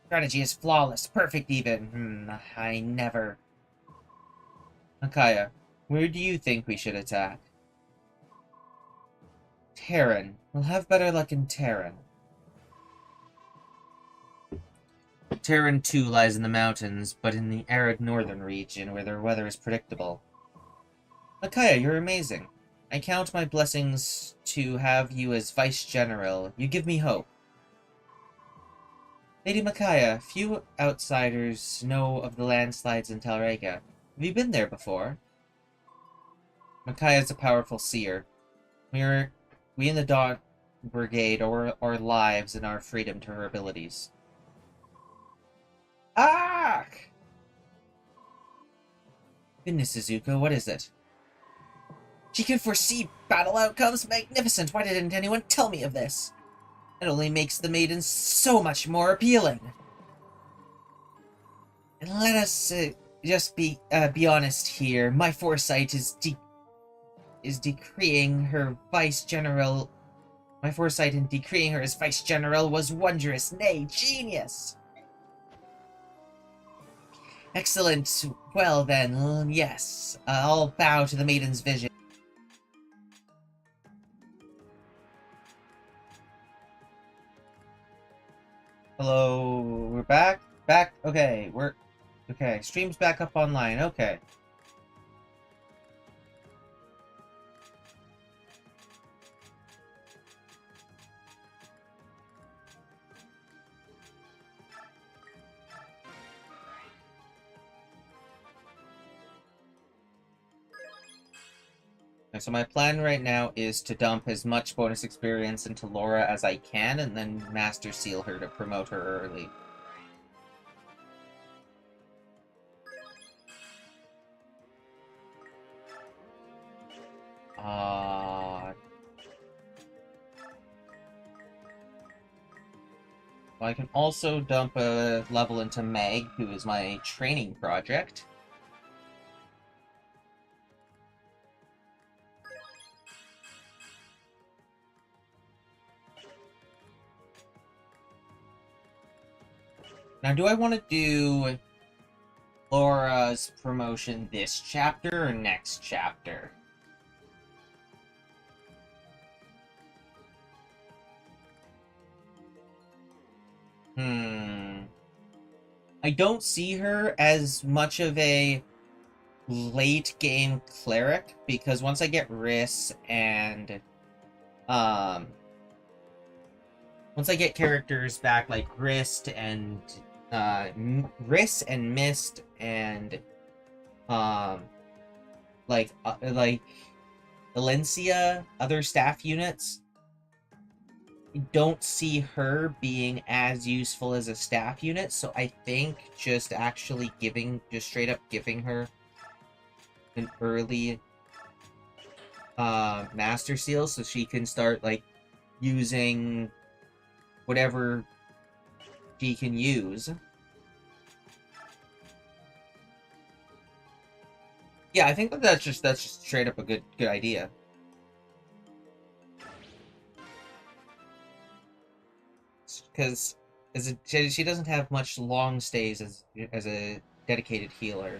strategy is flawless, perfect even. I never. Akaya, where do you think we should attack? Terran. We'll have better luck in Terran. Terran too lies in the mountains, but in the arid northern region where their weather is predictable. Akaya, you're amazing. I count my blessings to have you as Vice General. You give me hope. Lady Micaiah, few outsiders know of the landslides in Talrega. Have you been there before? Micaiah is a powerful seer. We in the Dawn Brigade owe our lives and our freedom to her abilities. Ah! Goodness, Izuku, what is it? She can foresee battle outcomes? Magnificent! Why didn't anyone tell me of this? It only makes the maiden so much more appealing. And let us just be honest here. My foresight is decreeing her vice general. My foresight in decreeing her as vice general was wondrous, nay, genius. Excellent. Well then, yes, I'll bow to the maiden's vision. Hello, we're back? Back? Okay, okay, stream's back up online, okay. So my plan right now is to dump as much bonus experience into Laura as I can, and then Master Seal her to promote her early. Well, I can also dump a level into Meg, who is my training project. Now, do I want to do Laura's promotion this chapter or next chapter? I don't see her as much of a late game cleric, because once I get Riss and once I get characters back like Riss and Mist and like Valencia, other staff units, I don't see her being as useful as a staff unit, so I think just actually straight up giving her an early Master Seal so she can start, like, using whatever she can use. Yeah, I think that's just straight up a good idea. Because she doesn't have much long stays as a dedicated healer.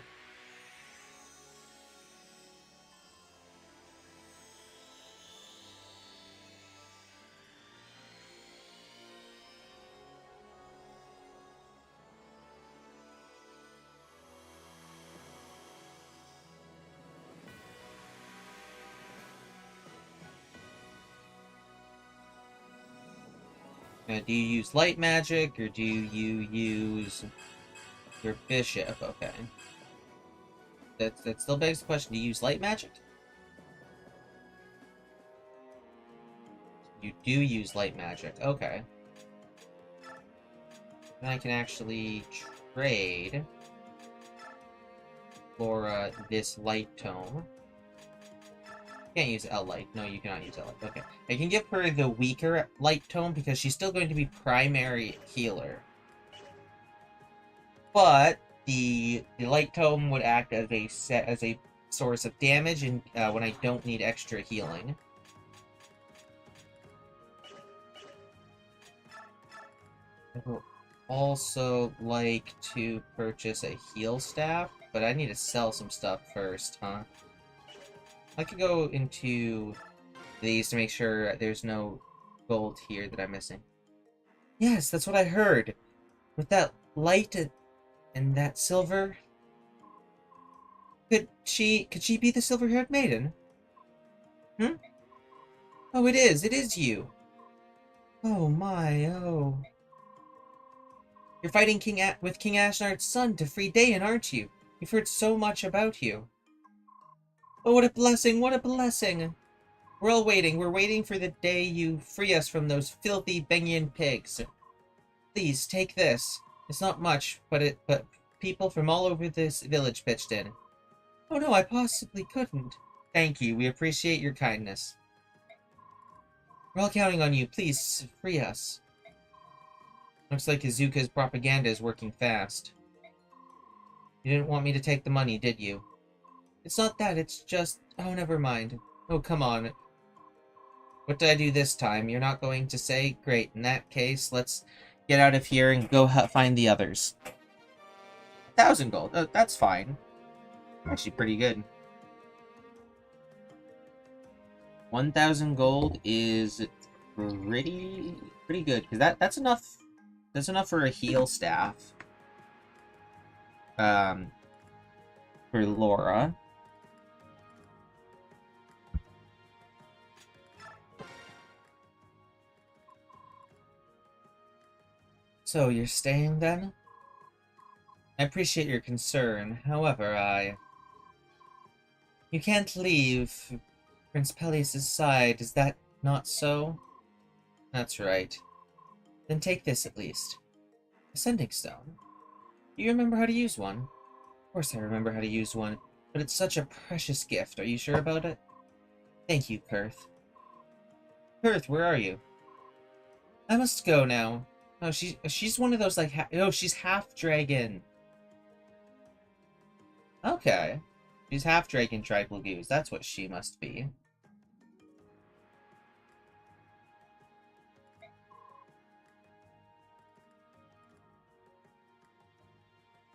Do you use light magic, or do you use your bishop? Okay. That still begs the question, do you use light magic? You do use light magic, okay. Then I can actually trade for this light tome. Can't use L-Light. No, you cannot use L-Light. Okay. I can give her the weaker light tome because she's still going to be primary healer. But the light tome would act as a source of damage and when I don't need extra healing. I would also like to purchase a heal staff, but I need to sell some stuff first, huh? I could go into these to make sure there's no gold here that I'm missing. Yes, that's what I heard. With that light and that silver... Could she be the silver-haired maiden? Hmm? Oh, it is you. Oh my, oh. You're fighting with King Ashnard's son to free Dayan, aren't you? We've heard so much about you. Oh, what a blessing, what a blessing! We're all waiting. We're waiting for the day you free us from those filthy Bengian pigs. Please, take this. It's not much, but people from all over this village pitched in. Oh no, I possibly couldn't. Thank you. We appreciate your kindness. We're all counting on you. Please, free us. Looks like Izuka's propaganda is working fast. You didn't want me to take the money, did you? It's not that, it's just... Oh, never mind. Oh, come on. What did I do this time? You're not going to say? Great, in that case, let's get out of here and go find the others. 1,000 gold. That's fine. Actually, pretty good. 1,000 gold is pretty good, because that's enough. That's enough for a heal staff. For Laura. So, you're staying then? I appreciate your concern, however, You can't leave Prince Peleus' side, is that not so? That's right. Then take this at least. A sending stone. Do you remember how to use one? Of course I remember how to use one, but it's such a precious gift. Are you sure about it? Thank you, Perth. Perth, where are you? I must go now. Oh, she's one of those, like, oh, she's half dragon. Okay. She's half dragon tribal goose. That's what she must be.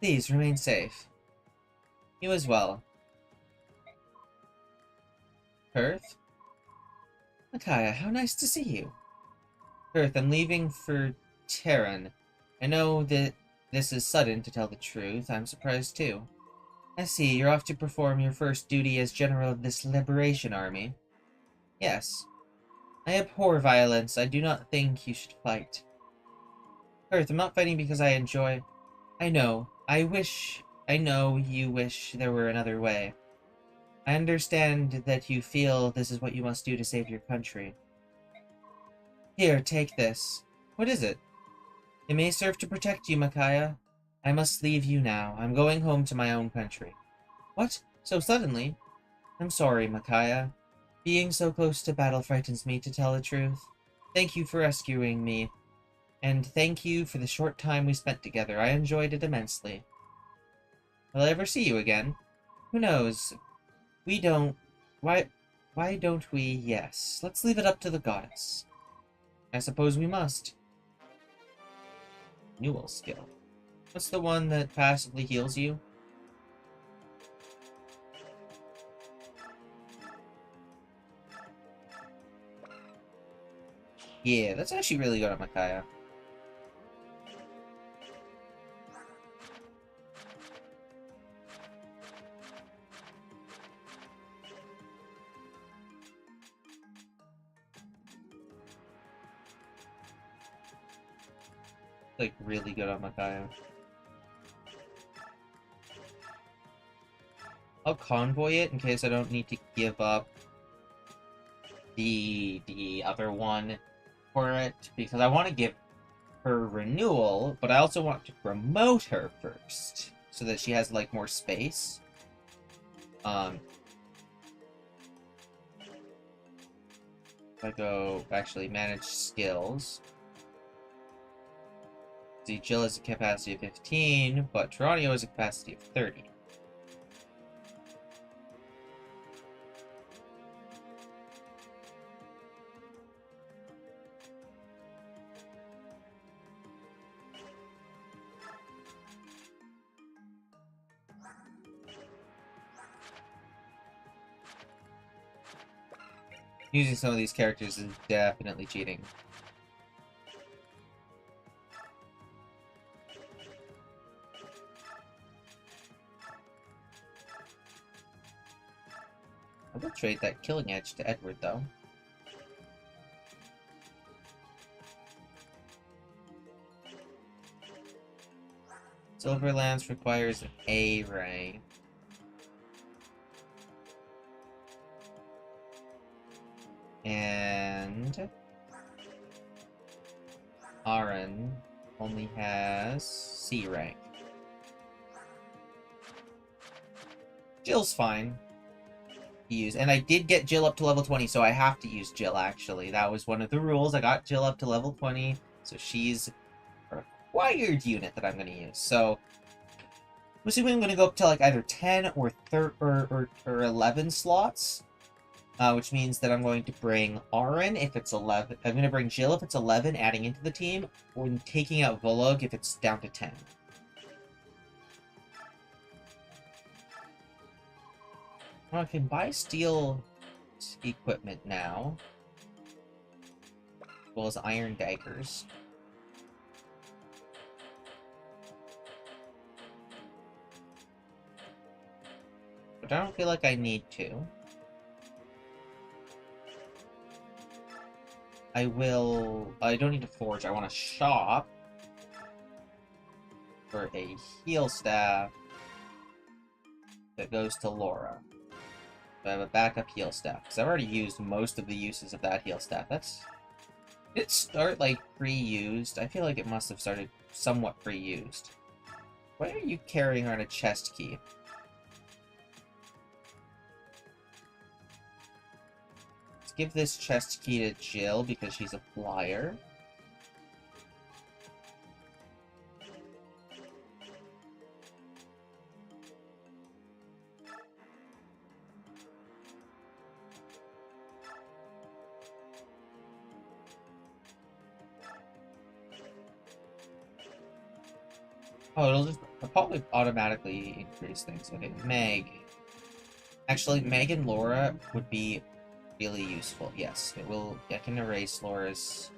Please, remain safe. You as well. Perth? Micaiah, how nice to see you. Perth, I'm leaving for Terran. I know that this is sudden, to tell the truth. I'm surprised too. I see, you're off to perform your first duty as general of this liberation army. Yes. I abhor violence. I do not think you should fight. Perth, I'm not fighting because I enjoy... I know. I know you wish there were another way. I understand that you feel this is what you must do to save your country. Here, take this. What is it? It may serve to protect you, Micaiah. I must leave you now. I'm going home to my own country. What? So suddenly? I'm sorry, Micaiah. Being so close to battle frightens me, to tell the truth. Thank you for rescuing me, and thank you for the short time we spent together. I enjoyed it immensely. Will I ever see you again? Who knows? We don't... Why don't we? Yes. Let's leave it up to the goddess. I suppose we must. Newell skill. What's the one that passively heals you? Yeah, that's actually really good on Micaiah. Like, really good on Micaiah. I'll convoy it in case I don't need to give up the other one for it, because I want to give her renewal, but I also want to promote her first, so that she has, like, more space. If I go, actually, manage skills. See, Jill has a capacity of 15, but Geronio has a capacity of 30. Using some of these characters is definitely cheating. I will trade that Killing Edge to Edward, though. Silverlance requires an A rank. And Aaron only has C rank. Jill's fine. Use, and I did get Jill up to level 20, so I have to use Jill, actually. That was one of the rules. I got Jill up to level 20, so she's a required unit that I'm going to use. So, I'm assuming I'm going to go up to, like, either 10 or 11 slots, which means that I'm going to bring Aaron if it's 11. I'm going to bring Jill if it's 11, adding into the team, or taking out Volog if it's down to 10. Well, I can buy steel equipment now, as well as iron daggers. But I don't feel like I need to. I don't need to forge, I want to shop for a heal staff that goes to Laura. So I have a backup heal staff, because I've already used most of the uses of that heal staff. Did it start, like, pre-used? I feel like it must have started somewhat pre-used. Why are you carrying around a chest key? Let's give this chest key to Jill, because she's a flyer. Oh, it'll probably automatically increase things. Okay, Meg. Actually, Meg and Laura would be really useful. Yes, it will. I can erase Laura's.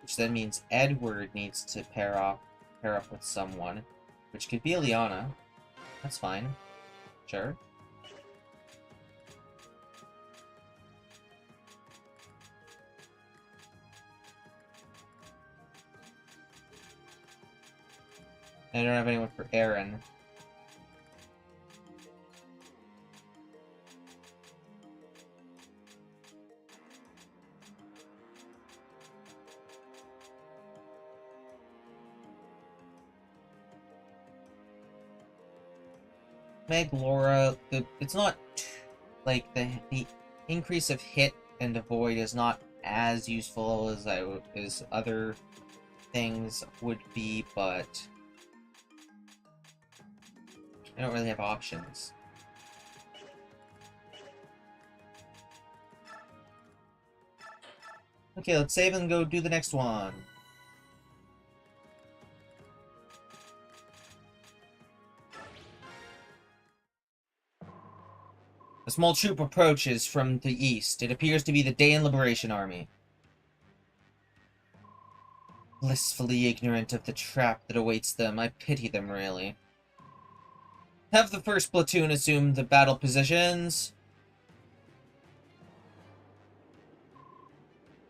Which then means Edward needs to pair up with someone, which could be Eliana. That's fine. Sure. I don't have anyone for Aaron. Meg, Laura, it's not like the increase of hit and avoid is not as useful as other things would be, but I don't really have options. Okay, let's save and go do the next one. A small troop approaches from the east. It appears to be the Dayan Liberation Army. Blissfully ignorant of the trap that awaits them, I pity them, really. Have the first platoon assume the battle positions.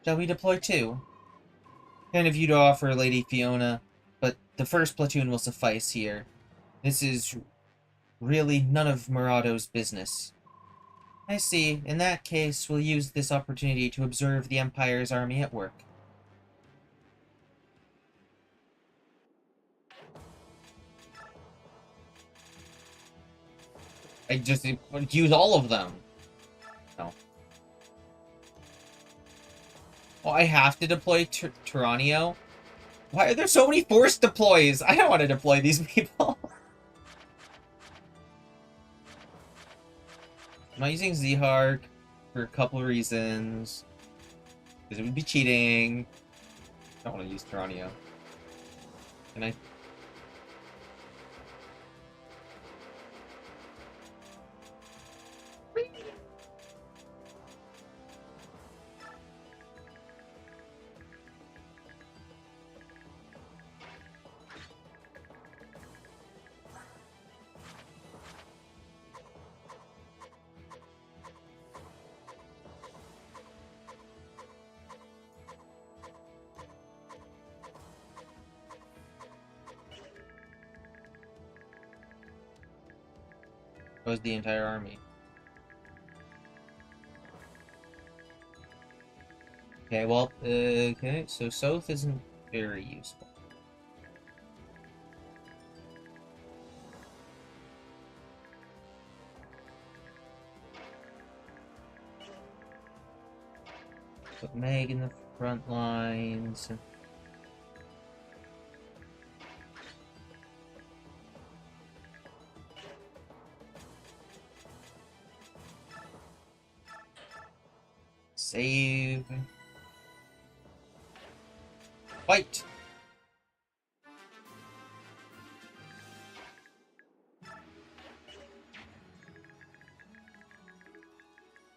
Shall we deploy too? Kind of you to offer, Lady Fiona, but the first platoon will suffice here. This is really none of Murado's business. I see. In that case, we'll use this opportunity to observe the Empire's army at work. I just use all of them. No. Oh, I have to deploy Tyranio? Why are there so many forced deploys? I don't want to deploy these people. I'm not using Zhark for a couple of reasons. Because it would be cheating. I don't want to use Tyranio. Can I? Goes the entire army. Okay, well, okay, so Soth isn't very useful. Put Meg in the front lines. Save. Fight!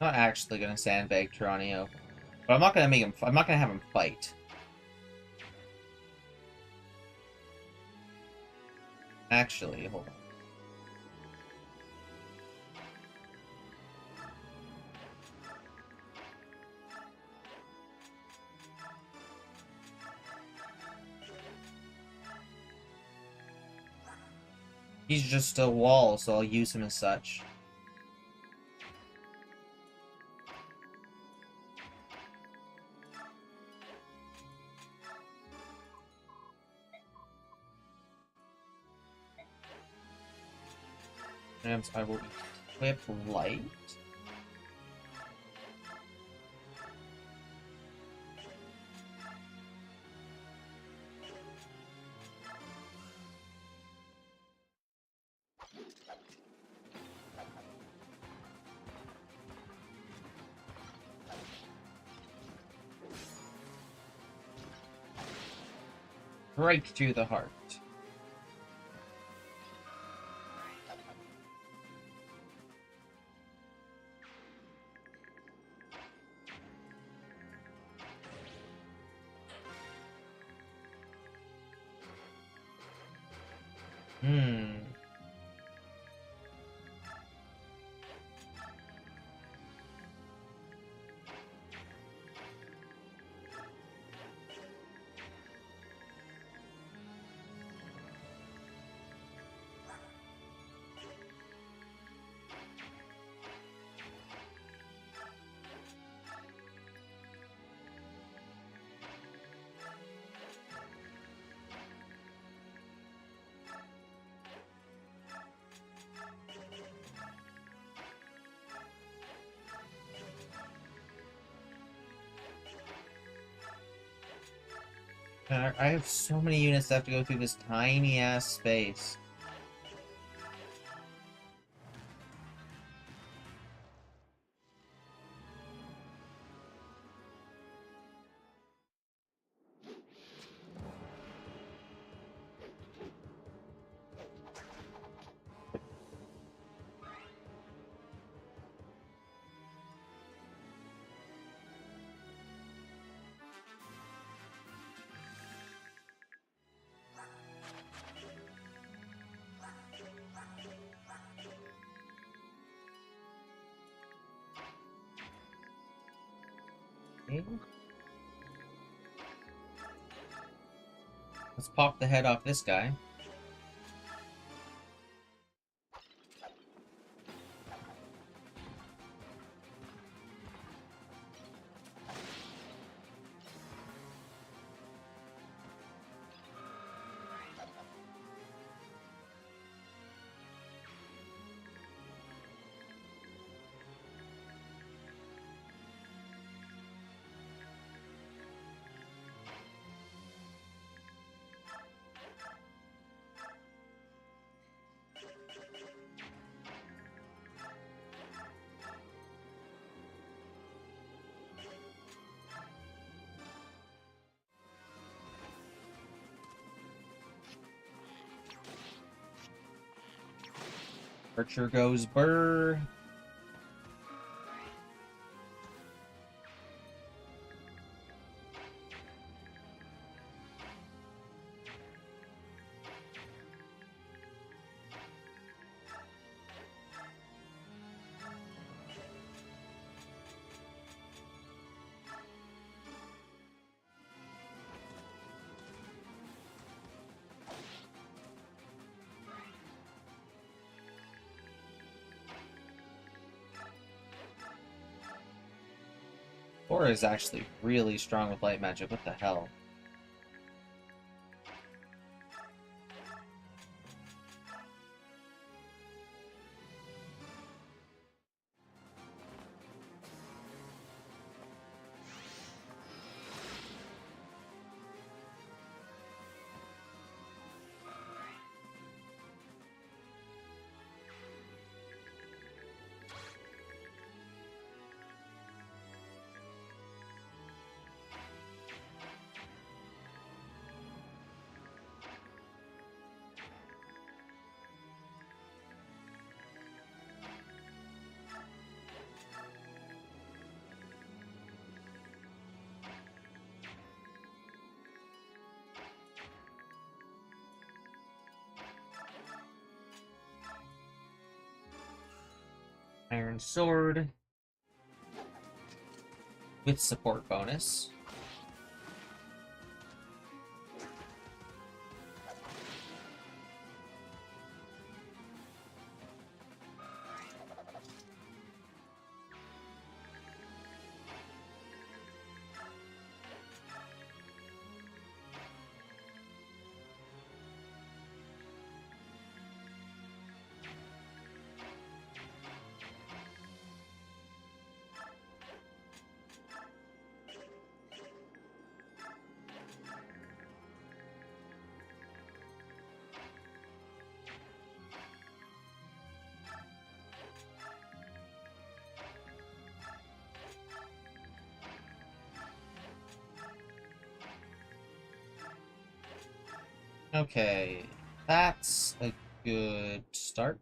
Not actually gonna sandbag Taranio. But I'm not gonna make him. I'm not gonna have him fight. Actually, hold on. He's just a wall, so I'll use him as such. And I will equip light. Right to the heart. Hmm. I have so many units that have to go through this tiny ass space. Okay. Let's pop the head off this guy. Archer goes burr. Aura is actually really strong with light magic. What the hell? Iron Sword with support bonus. Okay, that's a good start.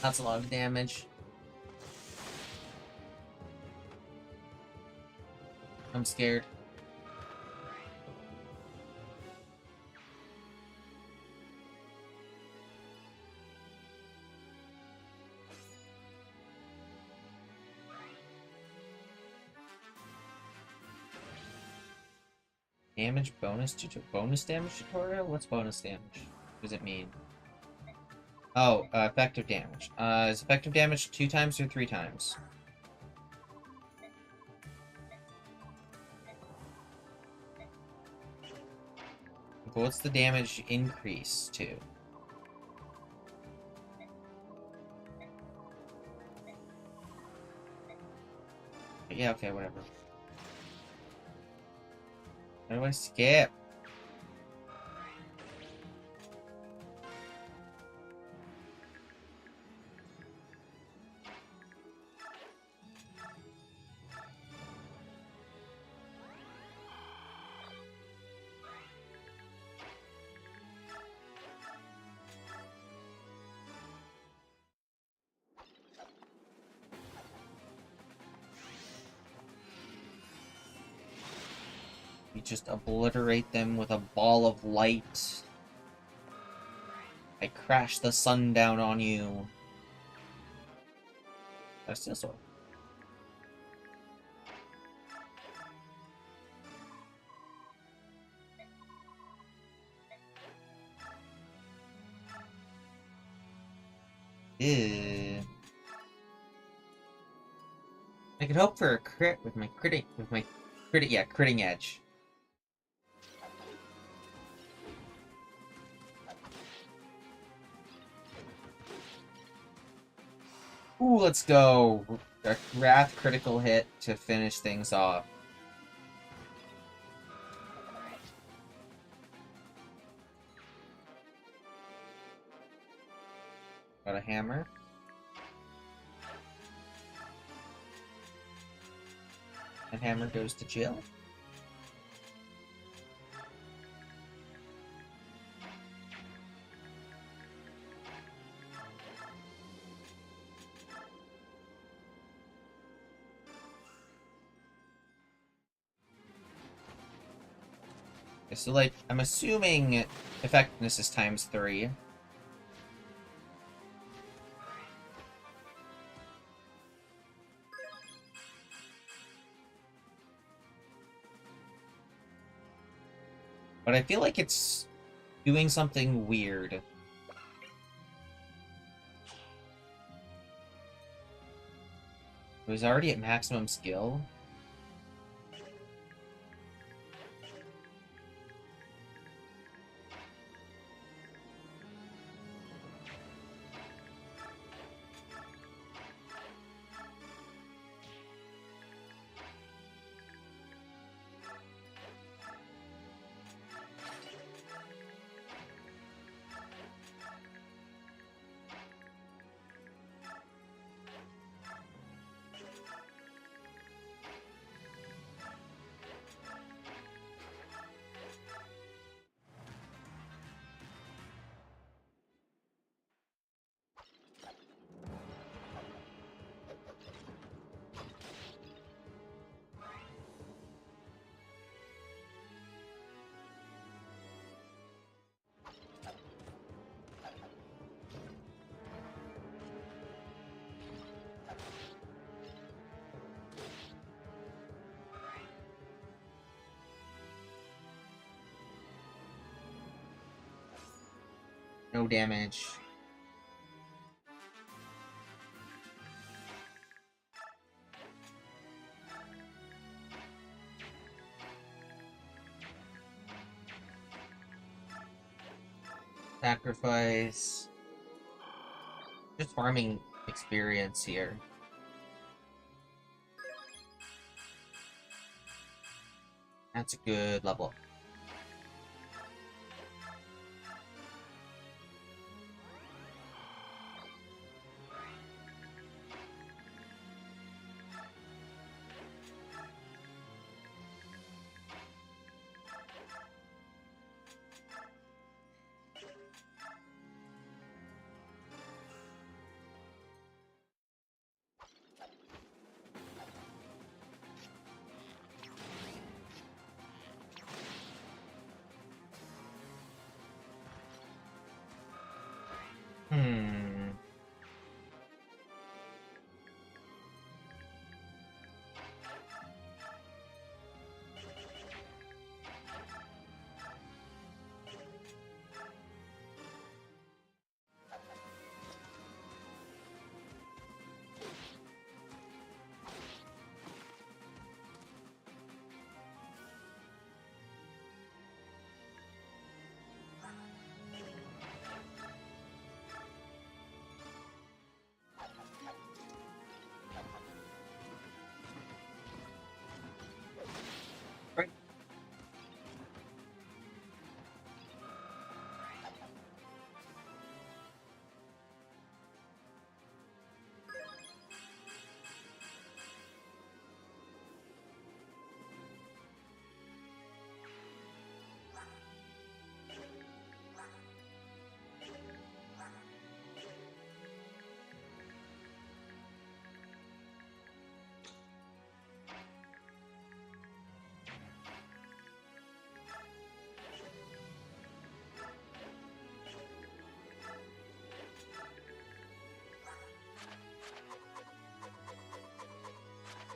That's a lot of damage. I'm scared. Damage bonus bonus damage tutorial? What's bonus damage? What does it mean? Oh, effective damage. Is effective damage 2 times or 3 times? What's the damage increase to? Yeah, okay, whatever. How do I skip? You just obliterate them with a ball of light. I crash the sun down on you. That's still sword. Ew. I could hope for a crit with my critting edge. Ooh, let's go. A Wrath critical hit to finish things off. Got a hammer. And hammer goes to Jill. So, like, I'm assuming effectiveness is ×3. But I feel like it's doing something weird. It was already at maximum skill. No damage. Sacrifice. Just farming experience here. That's a good level. Hmm. Right.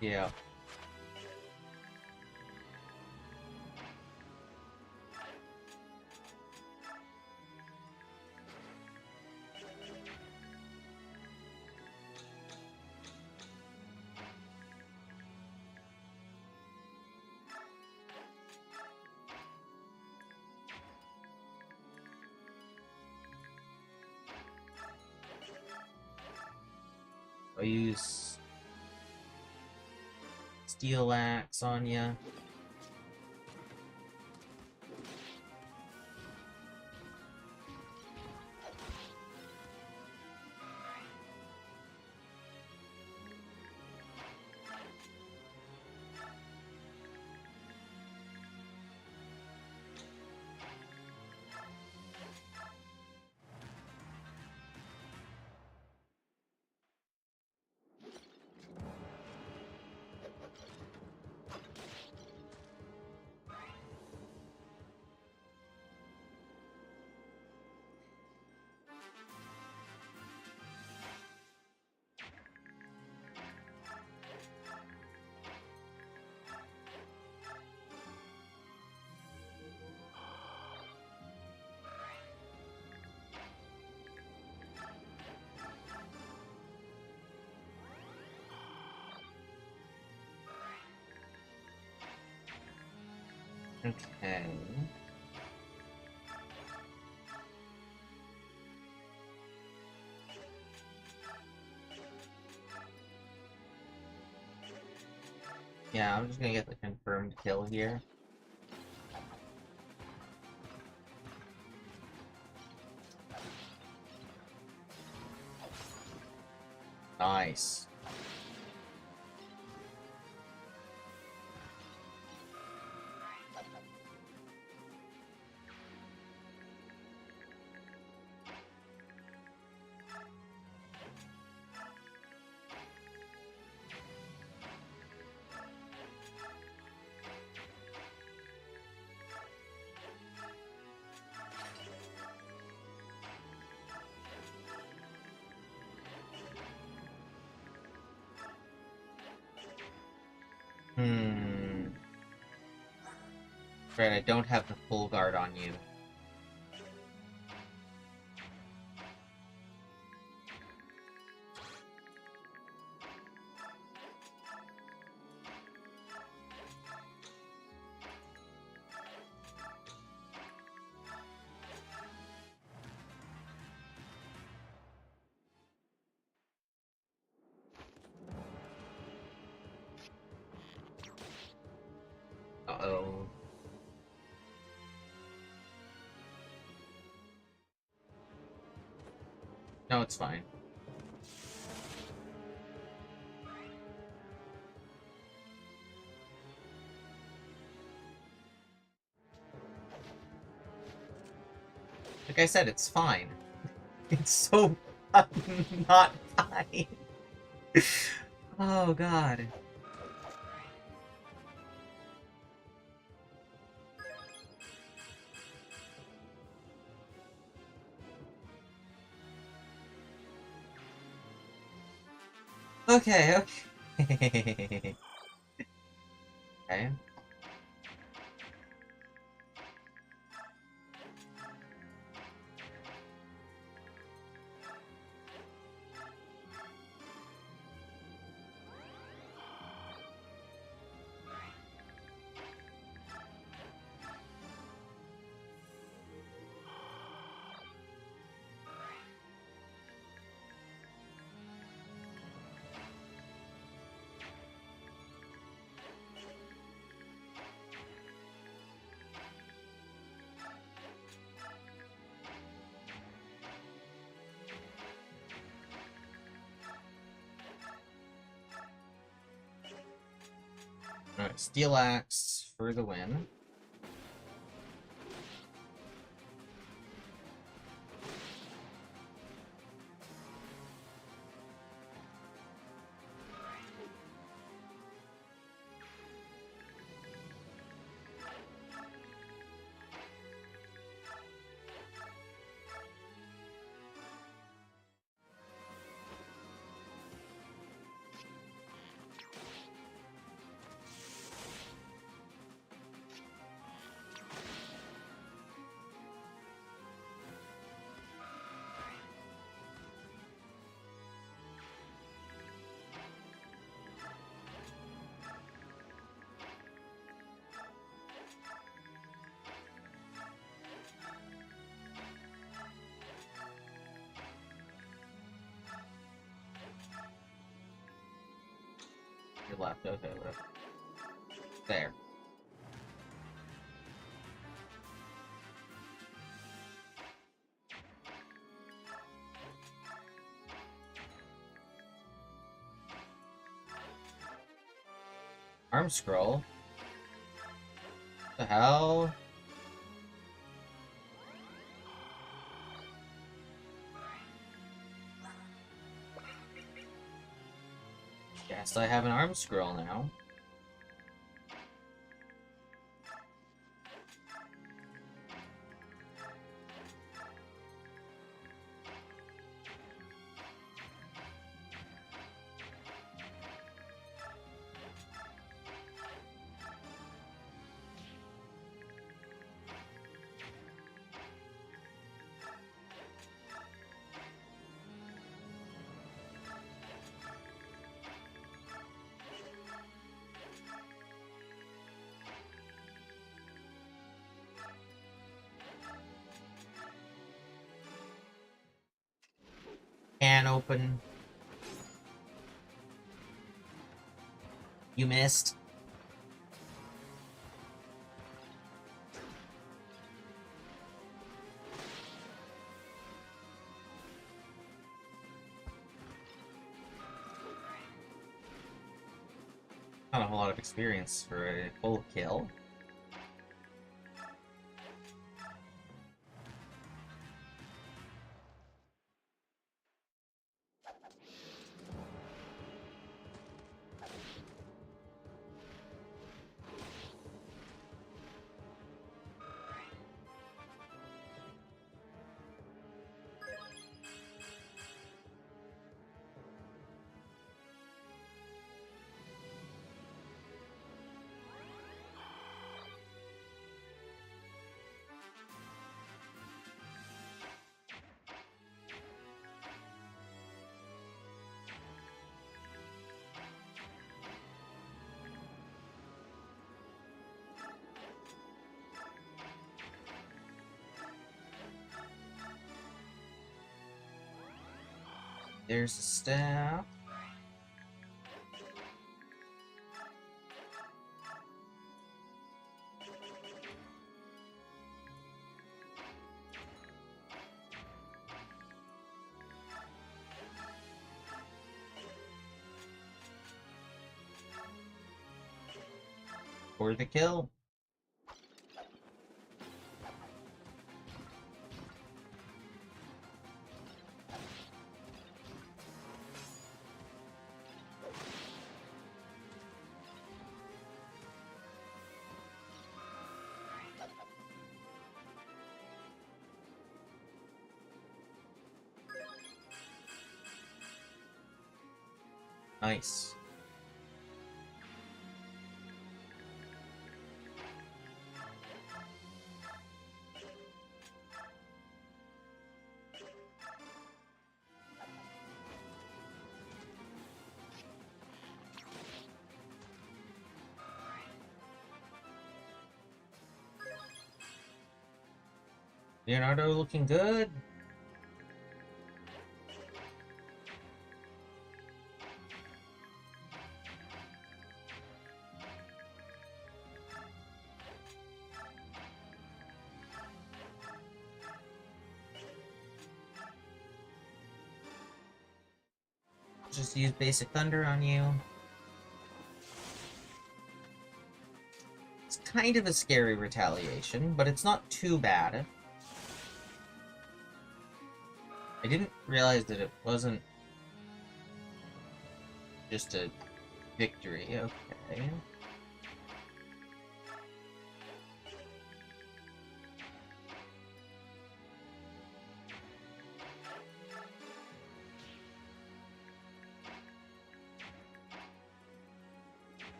Yeah. I'll use Steel Axe on ya. Okay. Yeah, I'm just gonna get the confirmed kill here. Nice. Hmm. Right, I don't have the full guard on you. Uh-oh. No, it's fine. Like I said, it's fine. It's so fucking not fine. Oh, God. Okay, okay. Okay. Alright, Steel Axe for the win. Your left, okay, whatever. There. Arm scroll? What the hell? Guess I have an arm scroll now. can open. You missed. Not a whole lot of experience for a full kill. There's the staff. For the kill. Nice. Leonardo looking good. Just use basic thunder on you. It's kind of a scary retaliation, but it's not too bad. I didn't realize that it wasn't just a victory. Okay.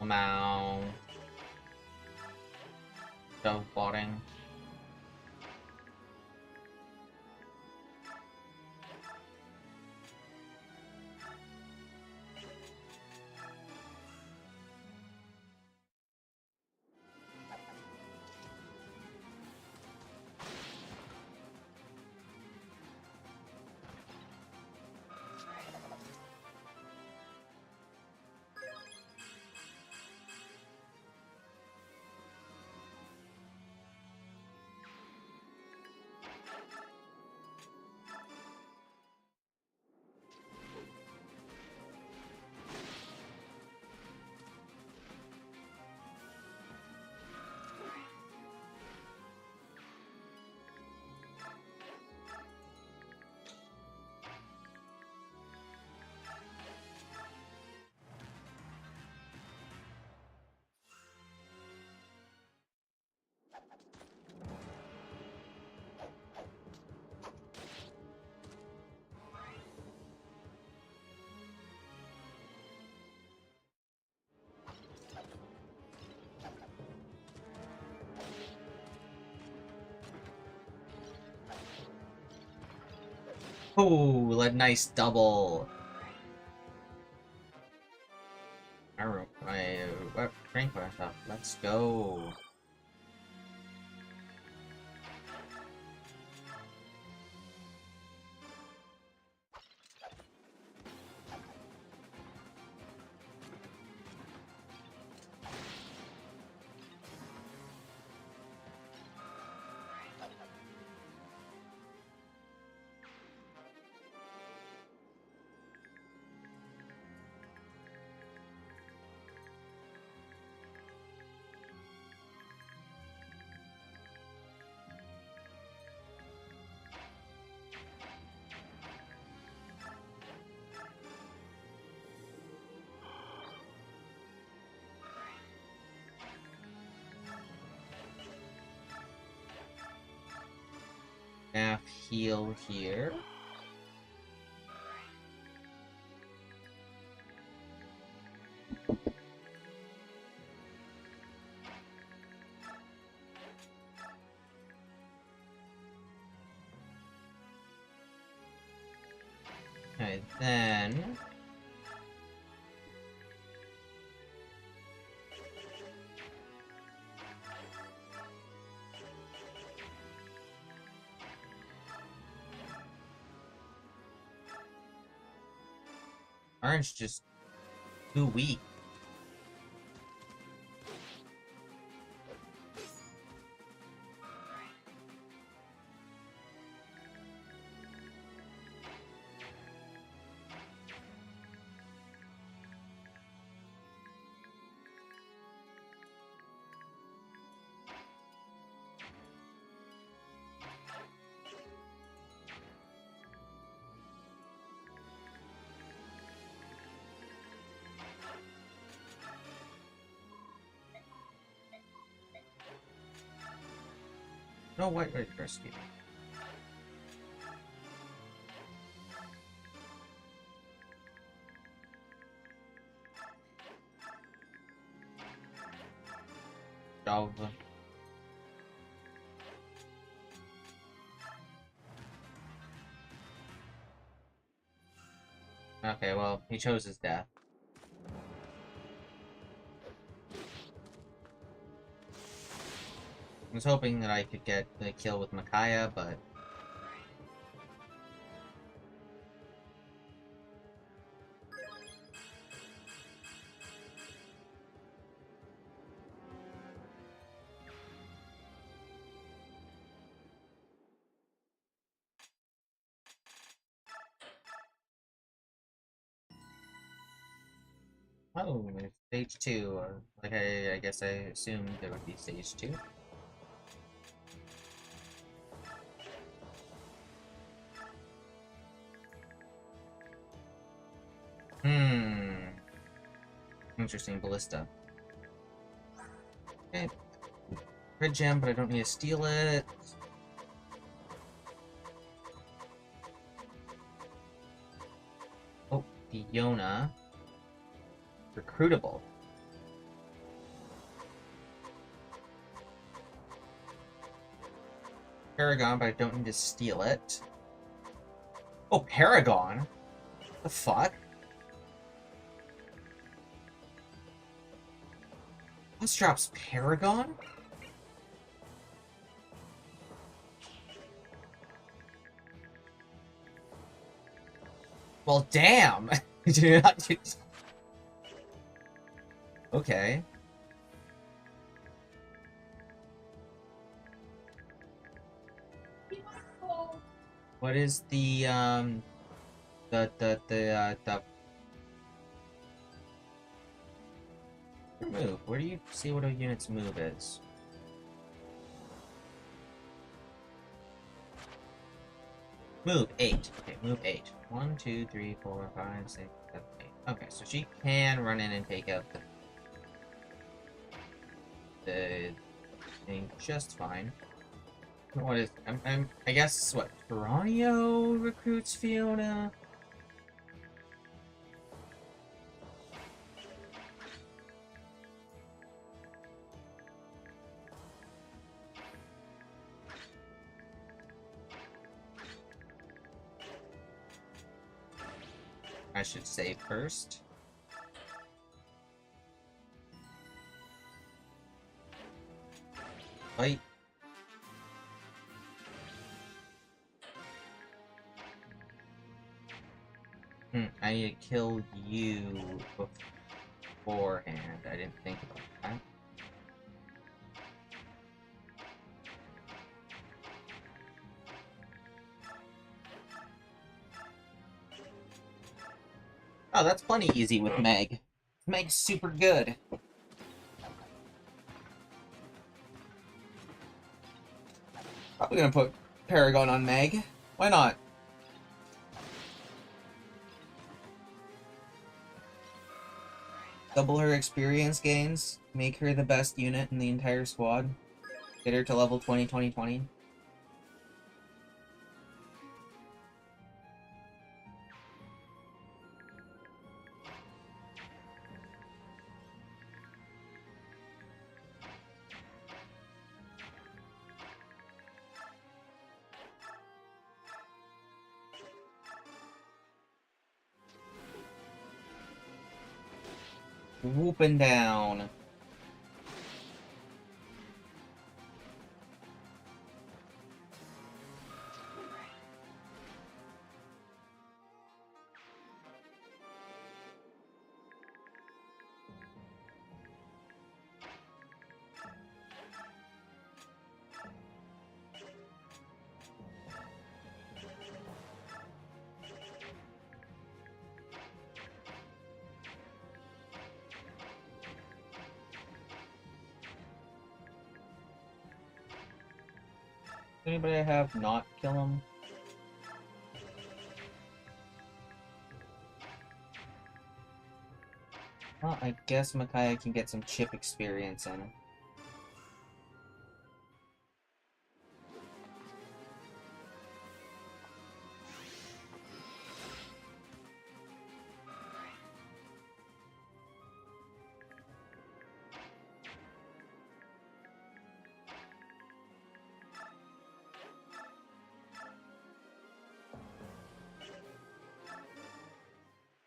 Wow. Dove botting. Oh, a nice double. my rank went up. Let's go. Now heal here. Okay, then... Orange just too weak. No white red rescue. Java. Okay, well, he chose his death. I was hoping that I could get the kill with Micaiah, but... Oh, stage 2, or like I guess I assumed there would be stage 2. Interesting, ballista. Okay. Red gem, but I don't need to steal it. Oh, Fiona. Recruitable. Paragon, but I don't need to steal it. Oh, Paragon? The fuck? This drops Paragon? Well, damn! Okay. What is the move? Where do you see what a unit's move is? Move 8. Okay, move 8. 1, 2, 3, 4, 5, 6, 7, 8. Okay, so she can run in and take out the thing just fine. What is... I guess, what, Peronio recruits Fiona? I should save first. Fight. I need to kill you beforehand. I didn't think about that. Oh, that's plenty easy with Meg. Meg's super good. Probably gonna put Paragon on Meg. Why not? Double her experience gains. Make her the best unit in the entire squad. Get her to level 20, 20, 20. Whooping down. Anybody I have not kill him? Well, I guess Micaiah can get some chip experience in.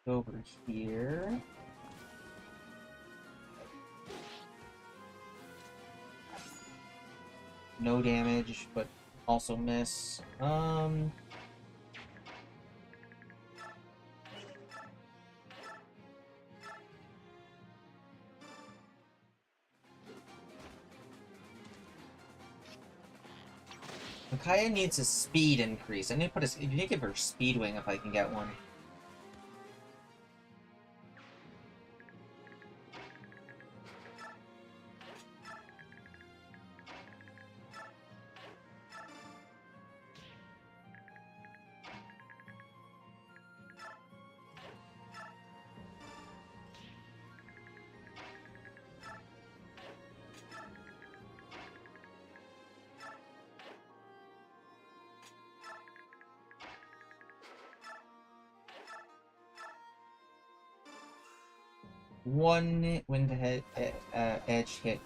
Over here. No damage, but also miss. Micaiah needs a speed increase. I need to put a. You need to give her a speed wing if I can get one. One wind head, edge hit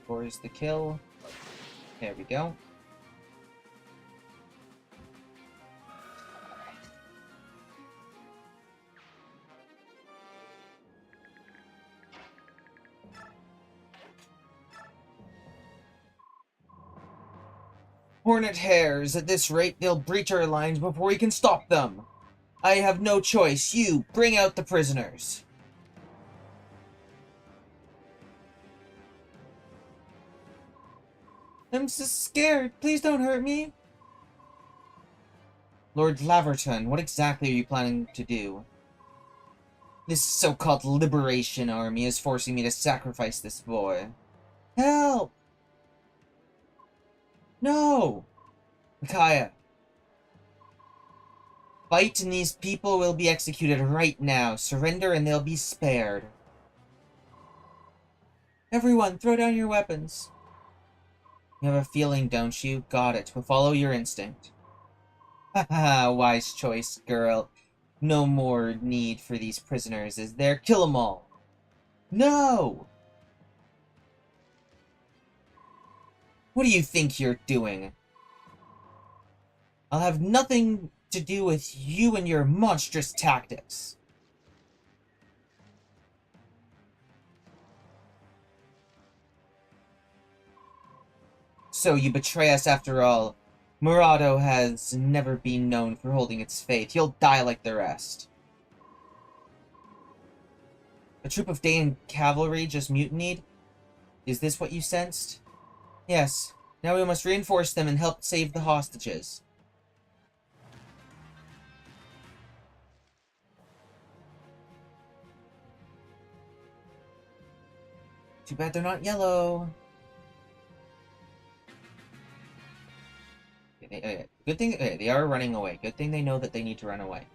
scores the kill. There we go. Hornet hares, at this rate they'll breach our lines before we can stop them. I have no choice. You, bring out the prisoners. I'm so scared. Please don't hurt me. Lord Laverton, what exactly are you planning to do? This so-called Liberation Army is forcing me to sacrifice this boy. Help! No! Micaiah. Fight and these people will be executed right now. Surrender and they'll be spared. Everyone, throw down your weapons. You have a feeling, don't you? Got it. We'll follow your instinct. Haha, wise choice, girl. No more need for these prisoners, is there? Kill them all. No! What do you think you're doing? I'll have nothing to do with you and your monstrous tactics. So you betray us after all. Murado has never been known for holding its faith. He'll die like the rest. A troop of Dayan cavalry just mutinied? Is this what you sensed? Yes. Now we must reinforce them and help save the hostages. Too bad they're not yellow. Good thing they are running away. Good thing they know that they need to run away.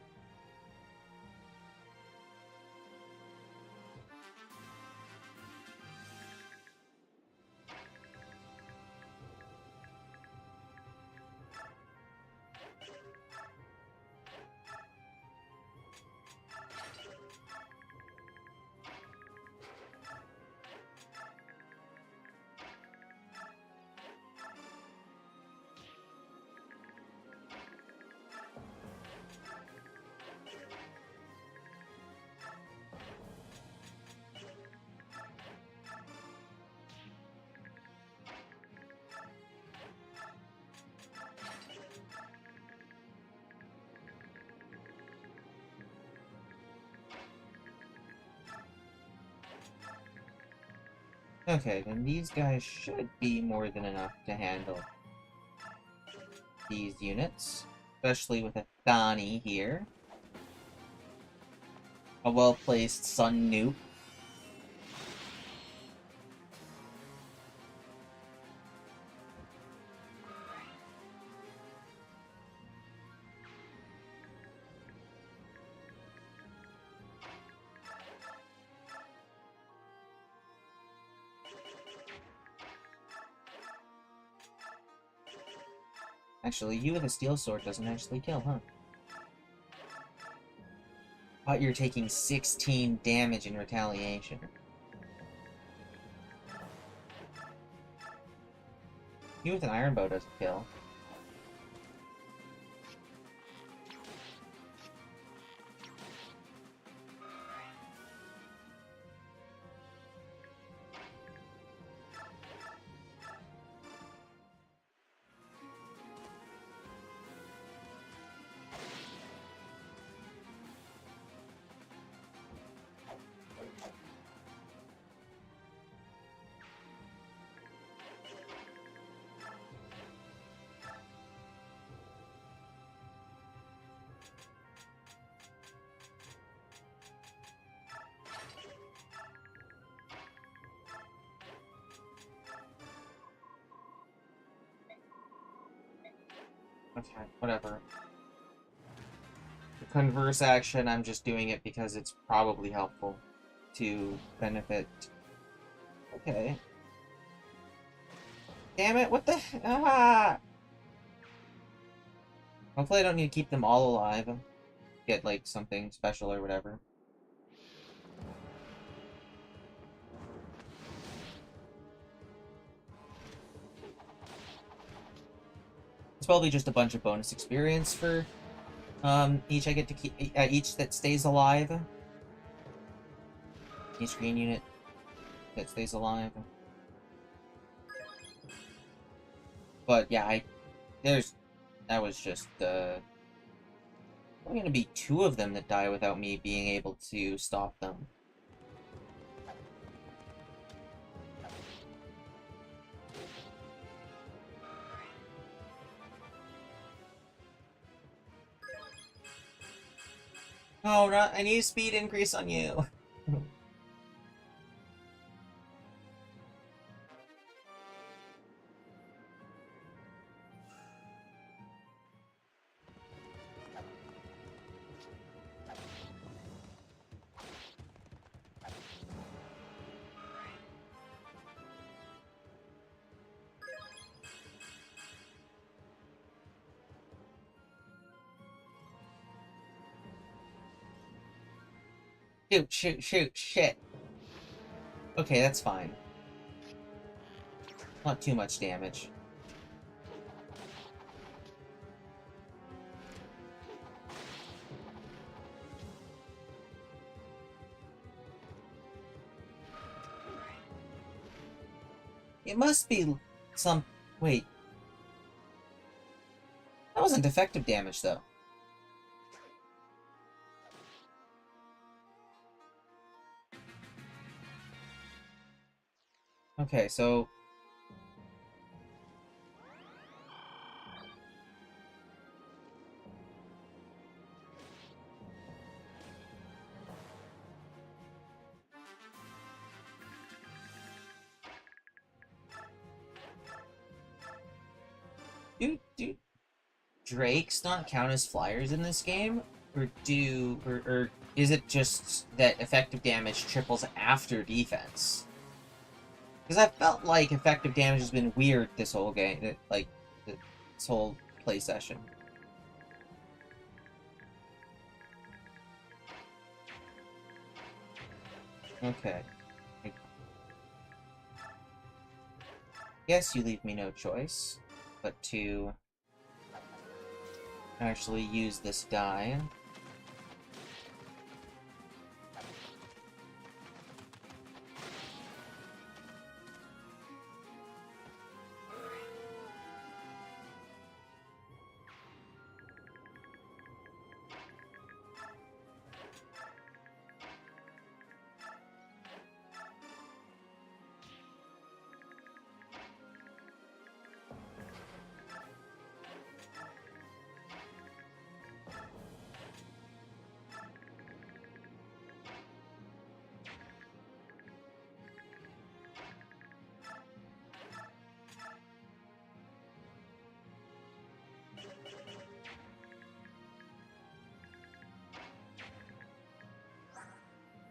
Okay, then these guys should be more than enough to handle these units. Especially with a Thani here. A well-placed Sun Nuke. Actually, you with a steel sword doesn't actually kill, huh? But you're taking 16 damage in retaliation. You with an iron bow doesn't kill. Okay, whatever. The converse action, I'm just doing it because it's probably helpful to benefit. Okay. Damn it, what the? Ah! Hopefully I don't need to keep them all alive. Get, like, something special or whatever. It's probably just a bunch of bonus experience for each I get to keep each that stays alive. Each green unit that stays alive. But yeah, that was just only gonna be 2 of them that die without me being able to stop them. Oh, not, I need a speed increase on you. Shoot, shoot, shoot, shit. Okay, that's fine. Not too much damage. It must be some Wait. That wasn't effective damage, though. Okay, so... Do drakes not count as flyers in this game? Or is it just that effective damage triples after defense? Because I felt like effective damage has been weird this whole game, like, this whole play session. Okay. I guess you leave me no choice but to actually use this die.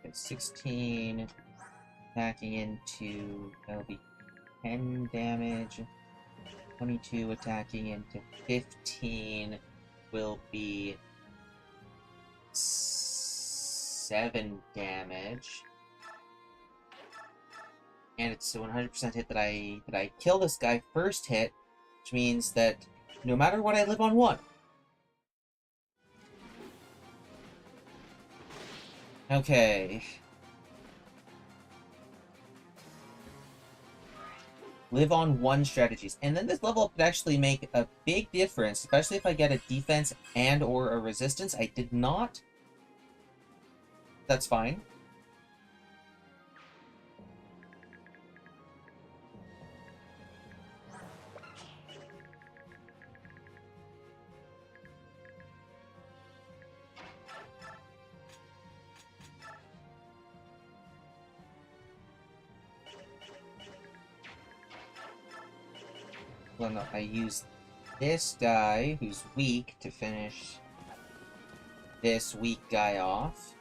It's 16, attacking into, that'll be 10 damage. 22 attacking into 15 will be 7 damage. And it's a 100% hit that I kill this guy first hit, which means that no matter what, I live on 1. Okay. Live on 1 strategies. And then this level up could actually make a big difference, especially if I get a defense and or a resistance. I did not. That's fine. Well, no, I use this guy, who's weak, to finish this weak guy off.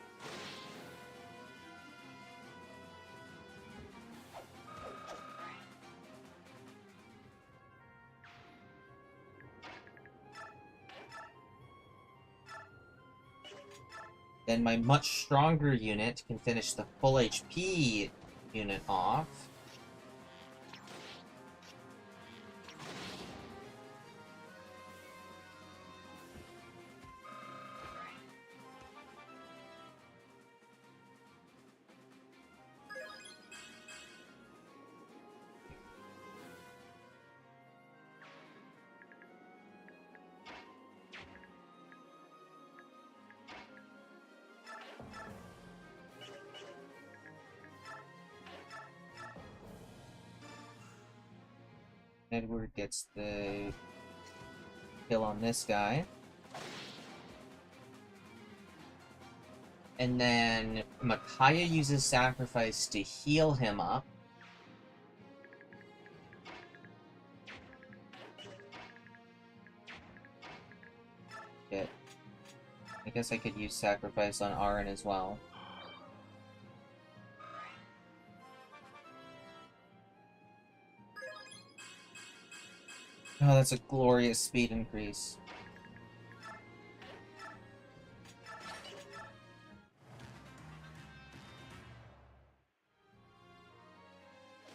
Then my much stronger unit can finish the full HP unit off. Edward gets the kill on this guy. And then Micaiah uses Sacrifice to heal him up. Shit. I guess I could use Sacrifice on Aaron as well. Oh, that's a glorious speed increase.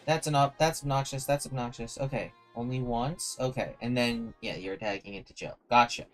That's obnoxious, that's obnoxious. Okay, only once? Okay, and then, yeah, you're attacking into Joe. Gotcha.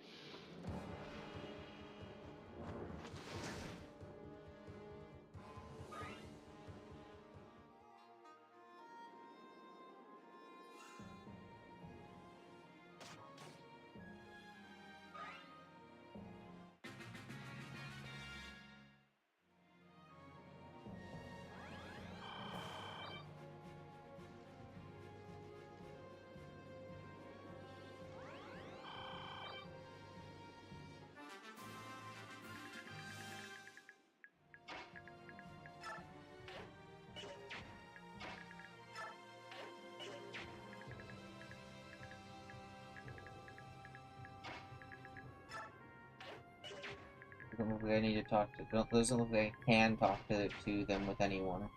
Doesn't look like I need to talk to. Doesn't look like I can talk to them with anyone.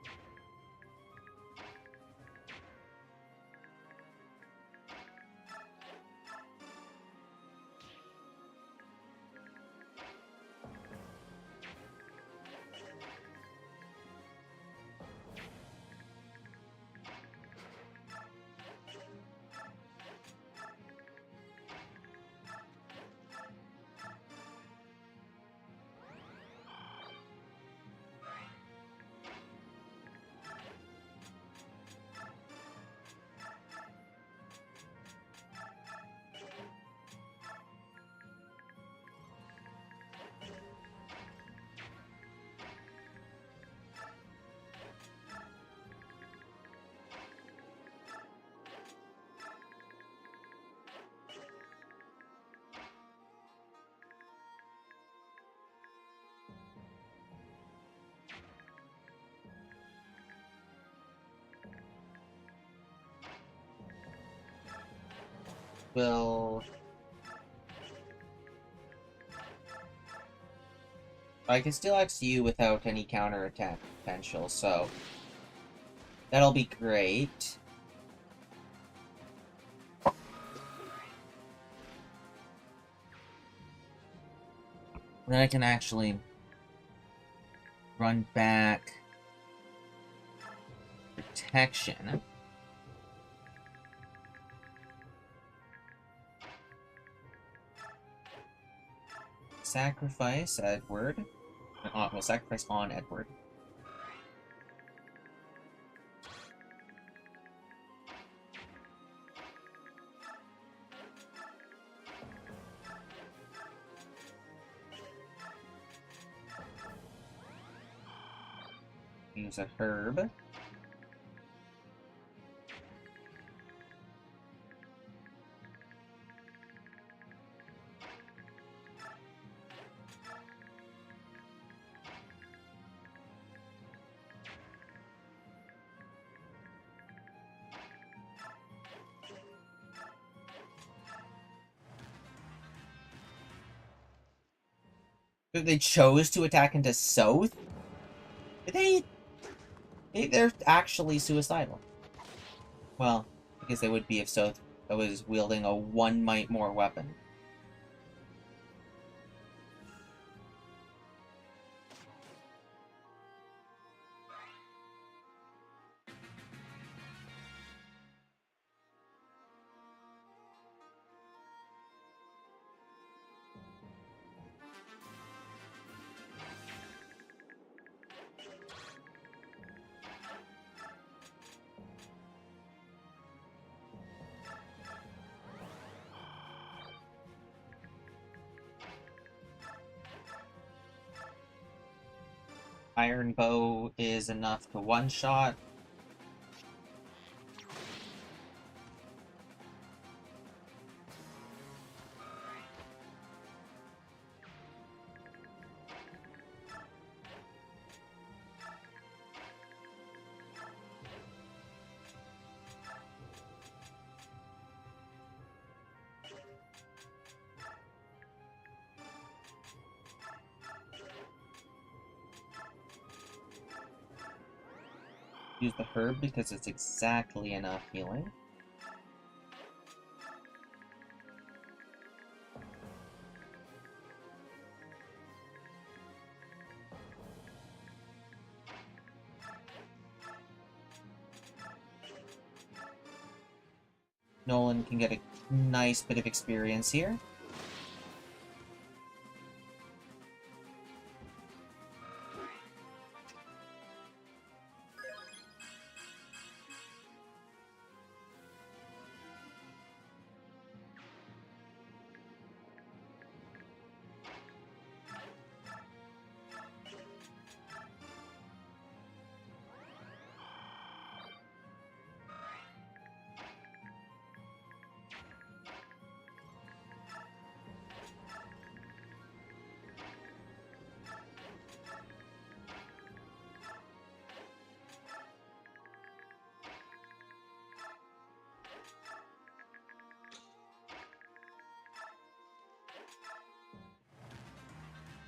Well, I can still X you without any counterattack potential, so that'll be great. Then I can actually run back protection. Sacrifice Edward. Well, sacrifice on Edward. Use a herb. They chose to attack into South? They're actually suicidal. Well, because they would be if South was wielding a 1 might more weapon. Iron Bow is enough to one-shot. Use the herb because it's exactly enough healing. Nolan can get a nice bit of experience here.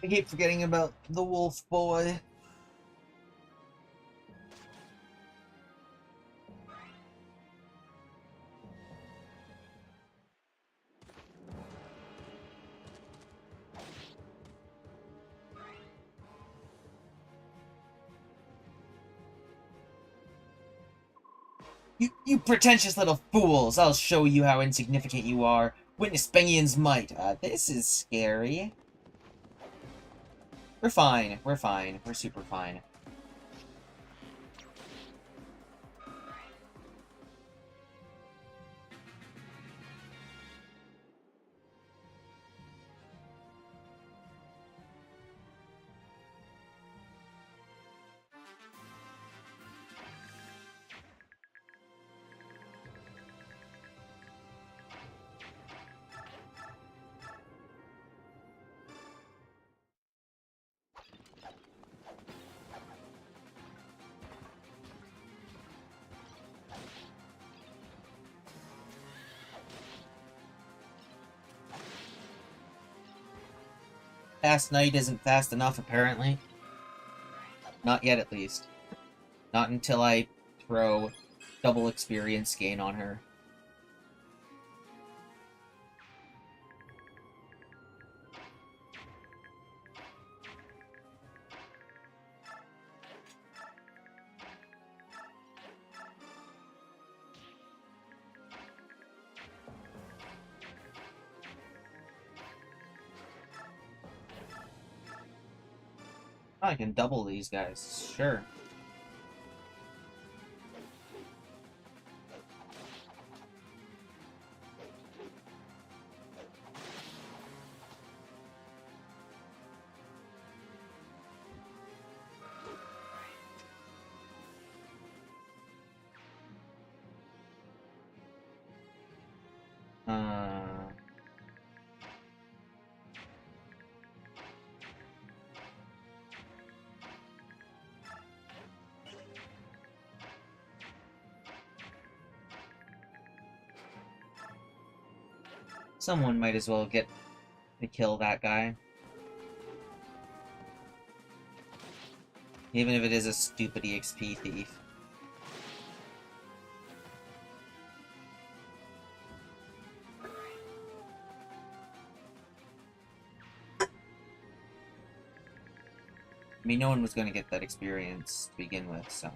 I keep forgetting about the wolf boy. You pretentious little fools! I'll show you how insignificant you are. Witness Bengian's might. This is scary. We're fine. We're fine. We're super fine. Fast Night isn't fast enough, apparently. Not yet, at least. Not until I throw double experience gain on her. I can double these guys, sure. Someone might as well get to kill that guy. Even if it is a stupid EXP thief. I mean, no one was going to get that experience to begin with, so...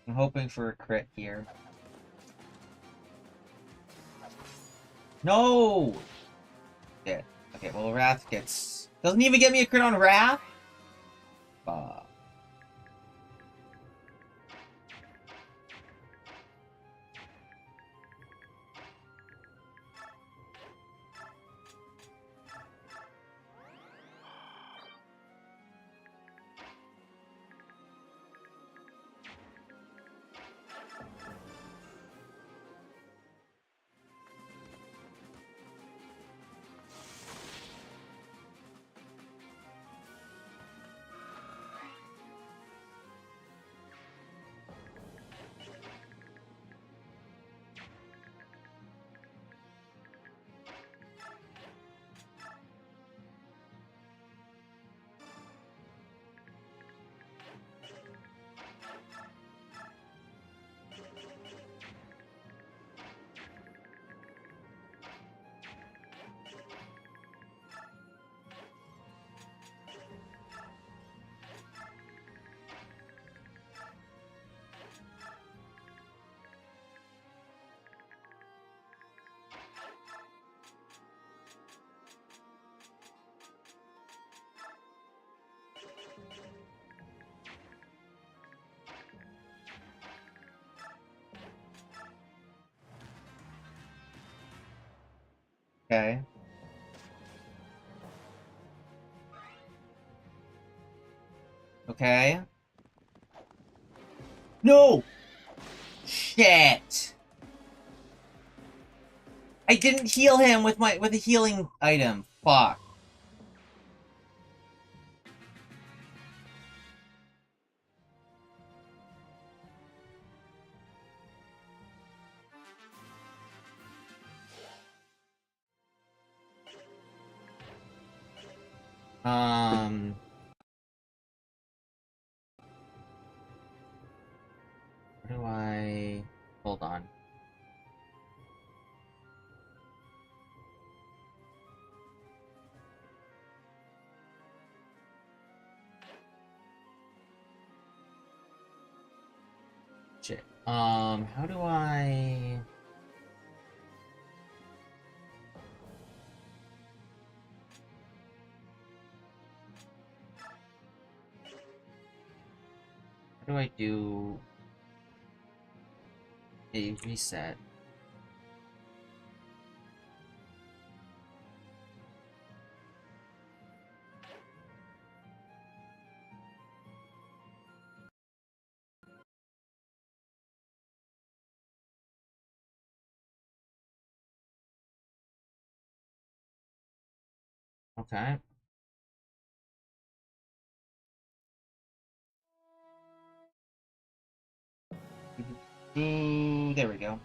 I'm hoping for a crit here. No! Yeah. Okay, well, Wrath gets... Doesn't even get me a crit on Wrath? Okay. Okay. No! Shit! I didn't heal him with a healing item. Fuck. How do I... Hold on. Shit. How do I... How do I do a reset? Okay. Ooh, there we go.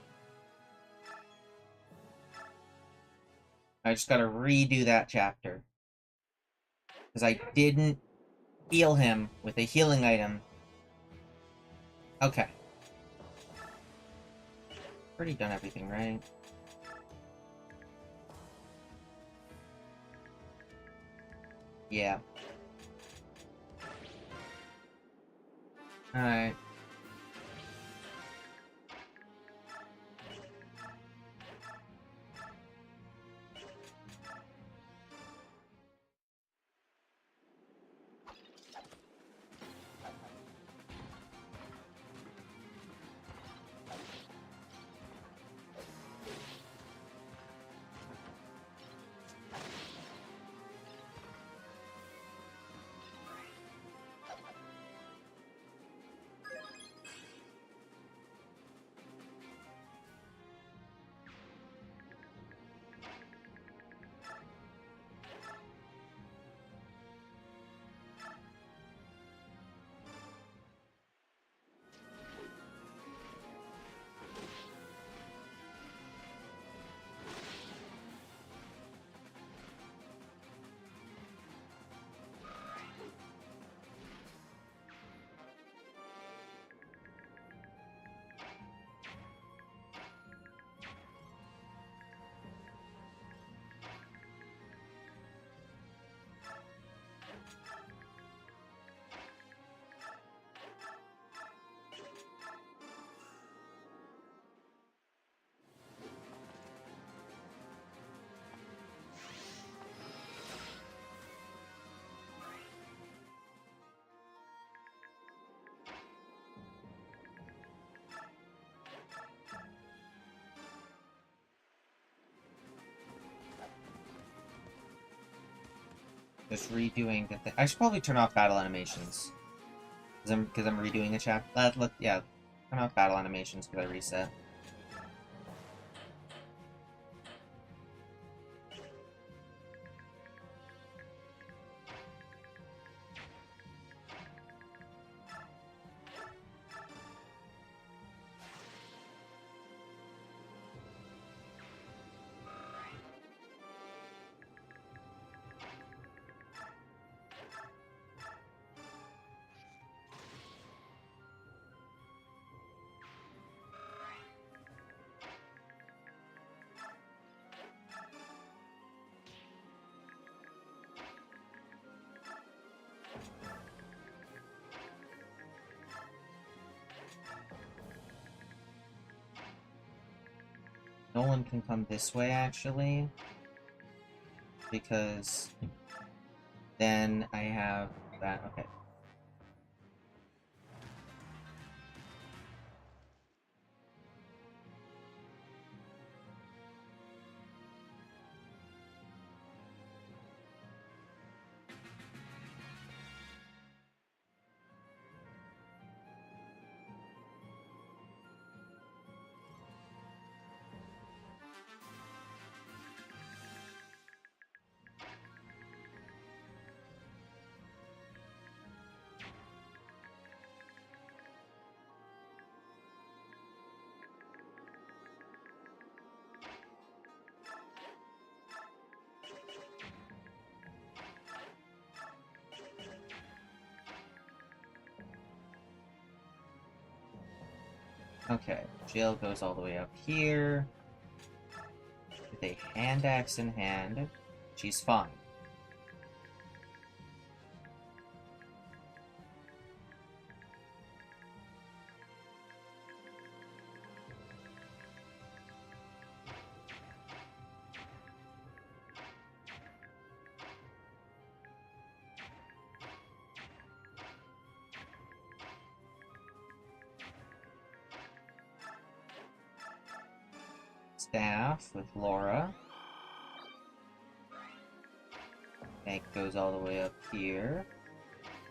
I just gotta redo that chapter. Because I didn't heal him with a healing item. Okay. Already done everything, right? Yeah. Alright. Just redoing the thing. I should probably turn off battle animations. Because I'm redoing a chapter. Yeah. Turn off battle animations because I reset. Nolan can come this way, actually. Because then I have that. Okay. Okay, Jill goes all the way up here with a hand axe in hand. She's fine. Staff with Laura. Meg goes all the way up here.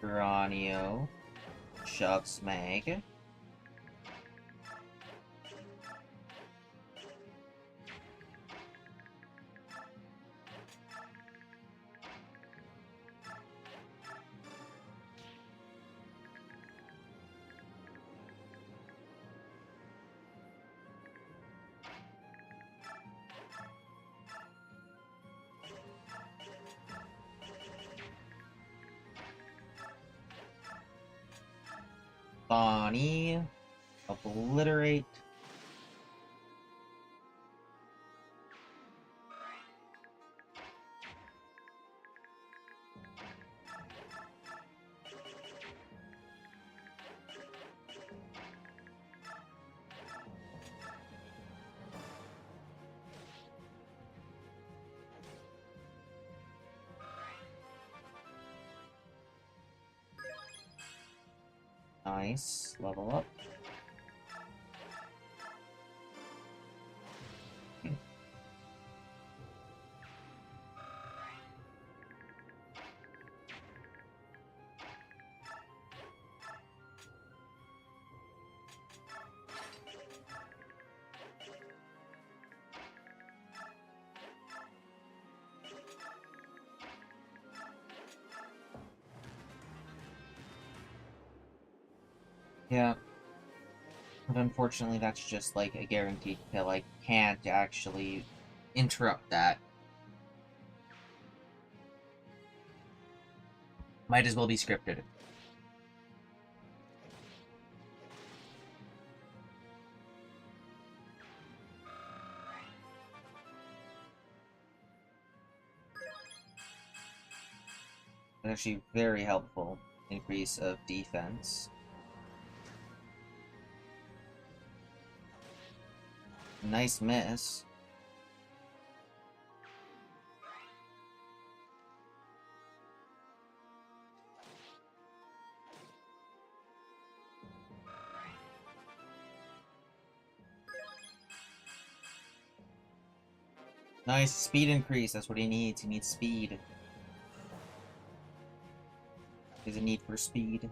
Geronio shoves Meg. Bonnie. Obliterate. Nice. Level up. Yeah. But unfortunately, that's just like a guaranteed kill. I can't actually interrupt that. Might as well be scripted. It's actually very helpful. Increase of defense. Nice miss. Nice speed increase. That's what he needs. He needs speed. There's a need for speed.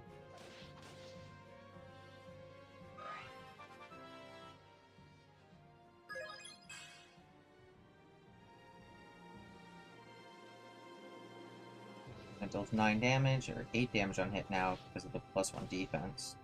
It deals 9 damage, or 8 damage on hit now because of the +1 defense.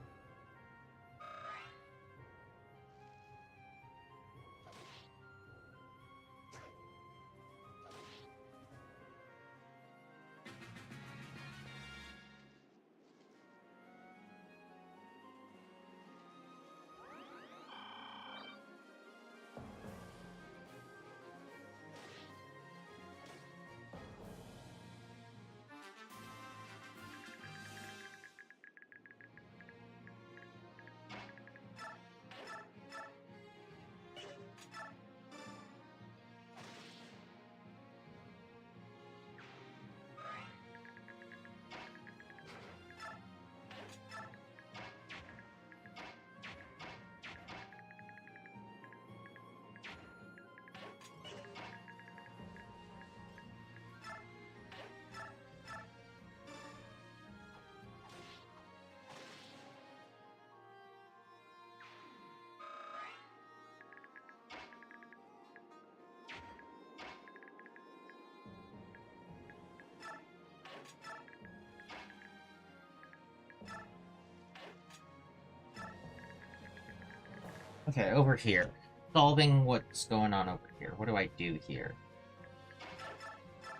Okay, over here. Solving what's going on over here. What do I do here?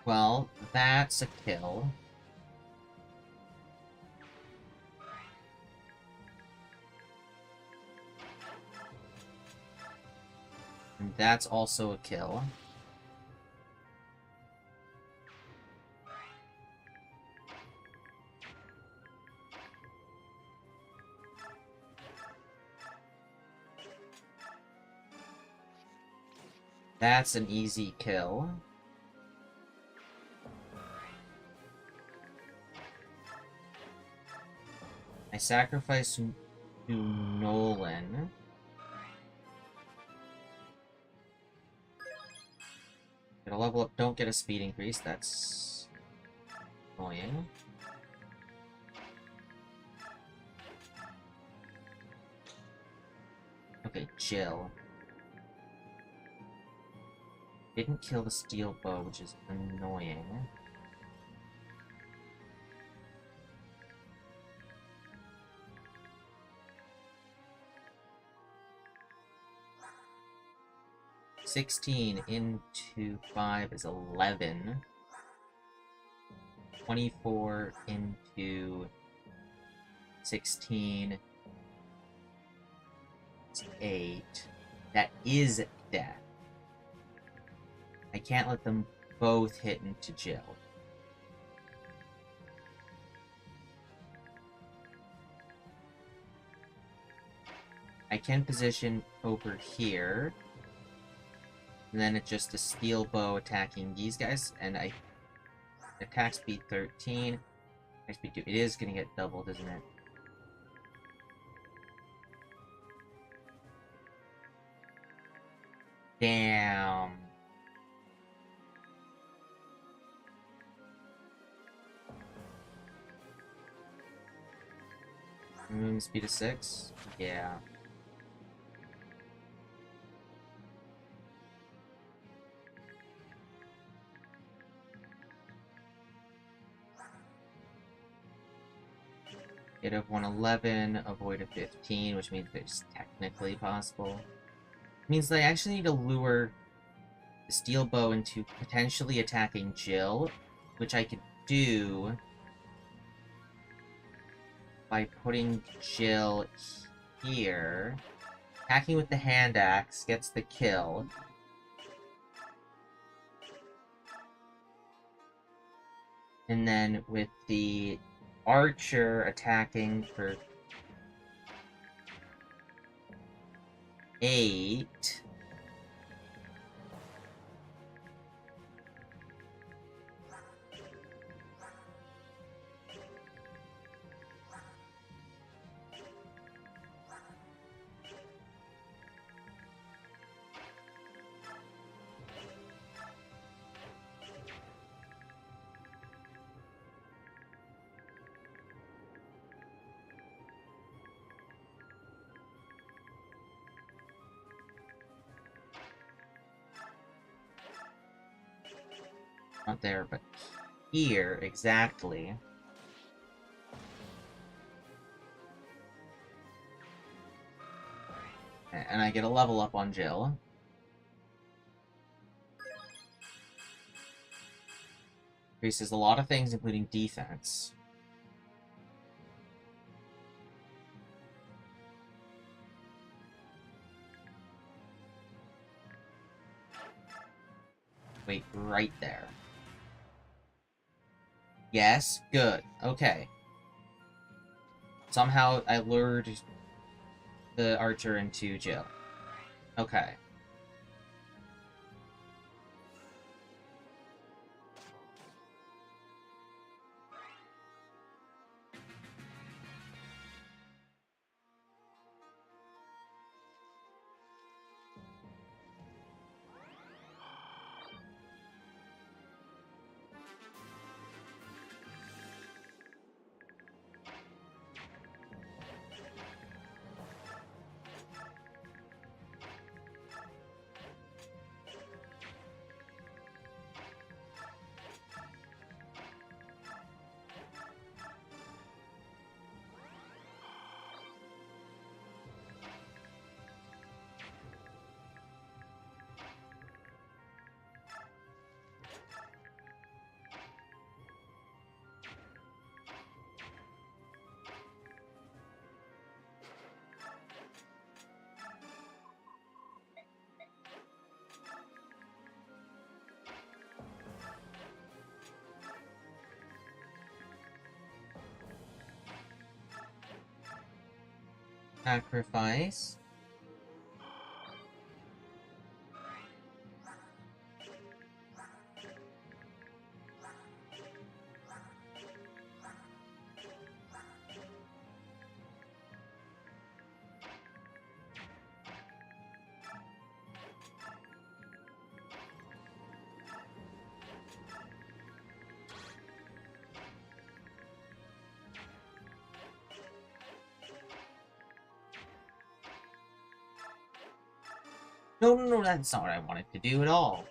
Well, that's a kill. And that's also a kill. That's an easy kill. I sacrifice to Nolan. Get a level up, don't get a speed increase, that's annoying. Okay, Jill. Didn't kill the steel bow, which is annoying. $16 into 5 is 11. 24 into 16 is 8. That is death. I can't let them both hit into Jill. I can position over here. And then it's just a steel bow attacking these guys. And I attack speed 13. Attack speed 2. It is gonna get doubled, isn't it? Damn. Movement speed of 6? Yeah. Hit of 111, avoid of 15, which means it's technically possible. It means that I actually need to lure the steel bow into potentially attacking Jill, which I could do by putting Jill here. Attacking with the hand axe gets the kill. And then with the archer attacking for 8. Not there, but here, exactly. And I get a level up on Jill. Increases a lot of things, including defense. Wait, right there. Yes, good. Okay. Somehow I lured the archer into Jill. Okay. Sacrifice. No, no, no, that's not what I wanted to do at all.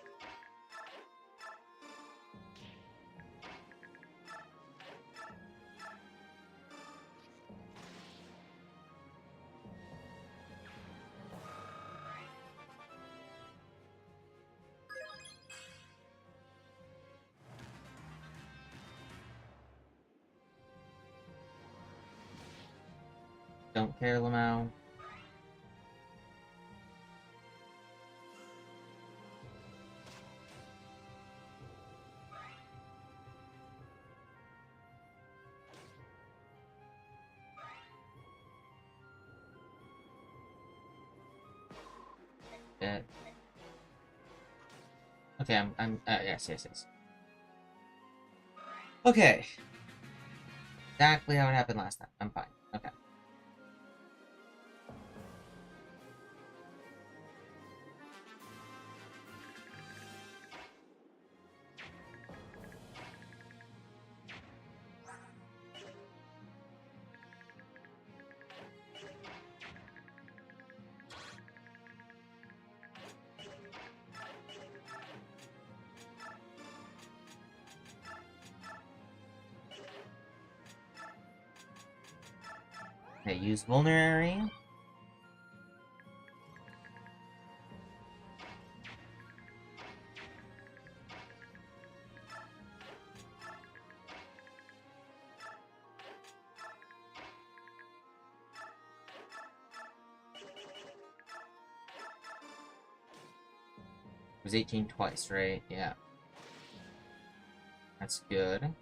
Don't care, Lamau. Dead. Okay, yes, yes, yes. Okay. Exactly how it happened last time. I'm fine. Okay. Okay, use Vulnerary. It was 18 twice, right? Yeah. That's good.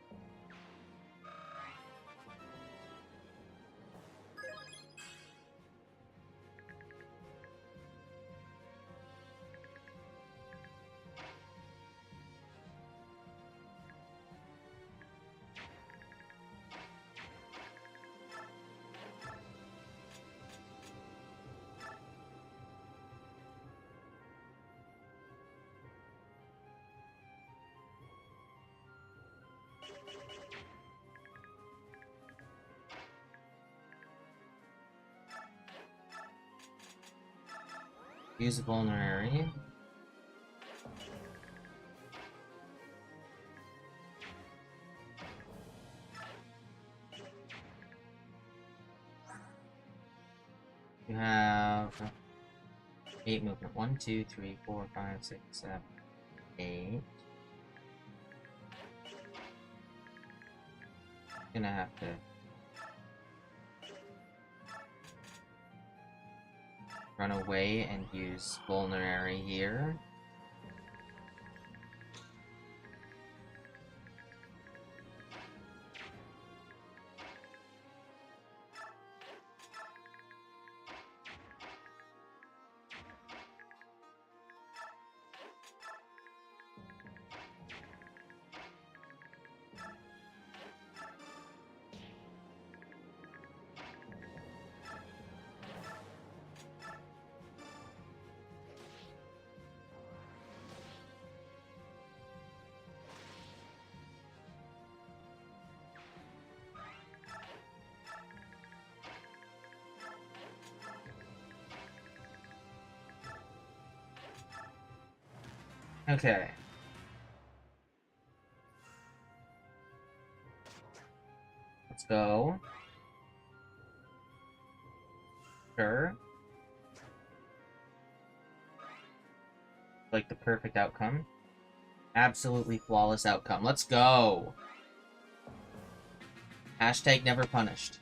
Use Vulnerary. You have 8 movement. 1, 2, 3, 4, 5, 6, 7, 8. Gonna have to run away and use Vulnerary here. Okay. Let's go. Sure. Like the perfect outcome. Absolutely flawless outcome. Let's go! Hashtag never punished.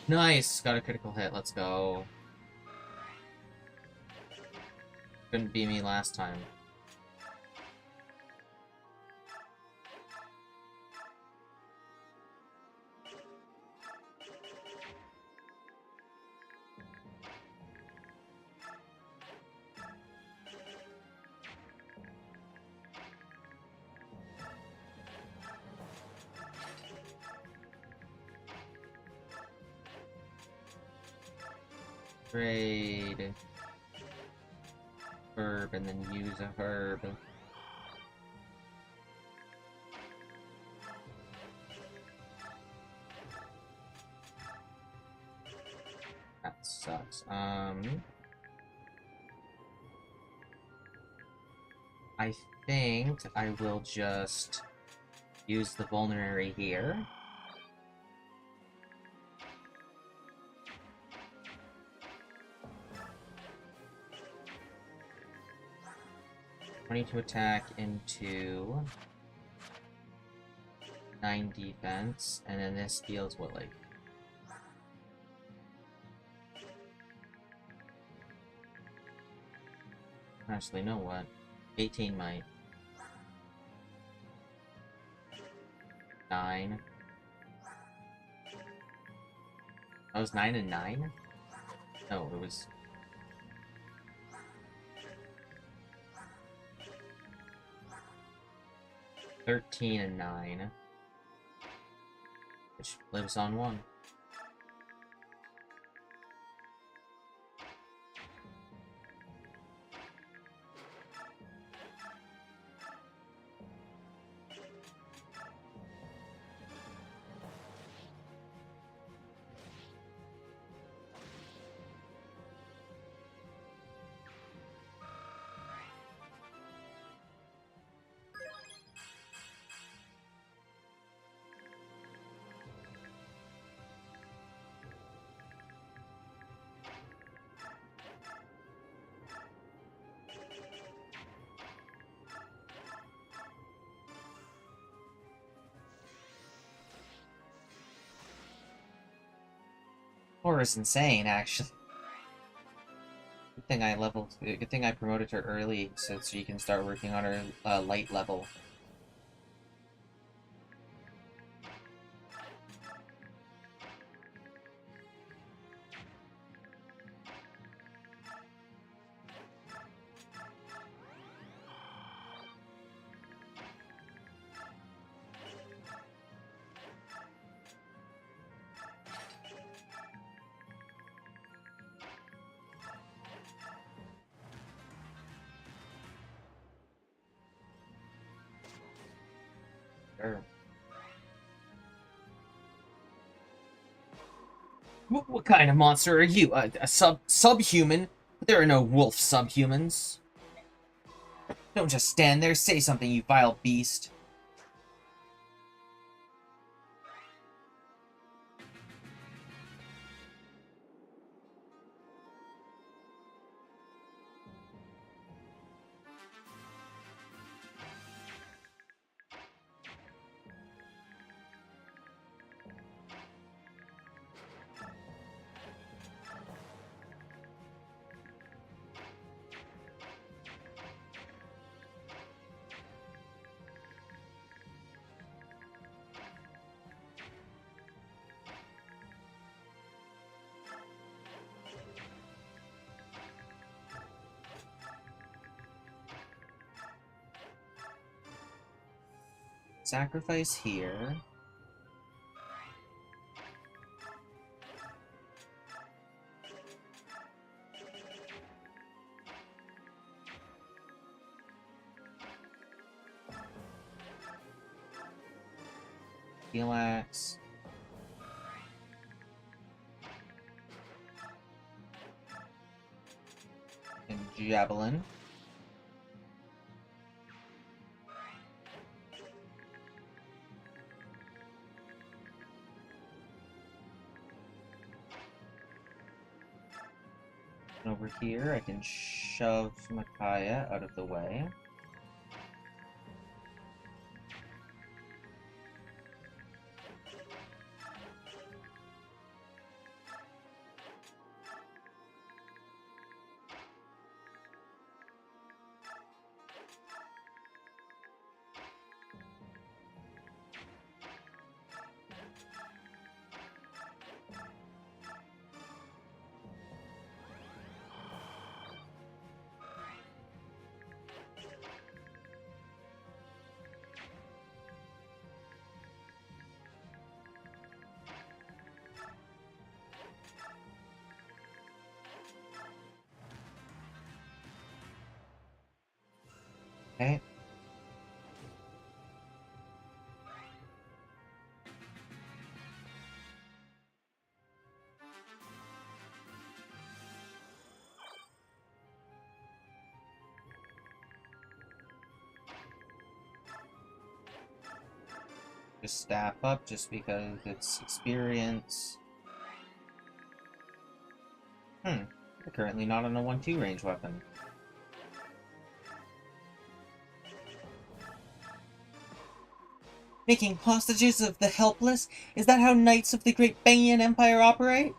Nice! Got a critical hit, let's go. Couldn't beat me last time. Trade herb and then use a herb. That sucks. I think I will just use the vulnerary here. To attack into 9 defense, and then this deals what, like, actually, know what? 18 might. 9. That was 9 and 9? No, it was 13 and 9, which lives on 1. Or is insane, actually. Good thing I leveled. Good thing I promoted her early, so she can start working on her light level. Sure. What kind of monster are you? A subhuman? There are no wolf subhumans. Don't just stand there. Say something, you vile beast. Sacrifice here. Heal axe. And javelin. Over here, I can shove Micaiah out of the way. the staff up just because it's experience. We're currently not on a 1-2 range weapon. Making hostages of the helpless? Is that how knights of the Great Banyan Empire operate?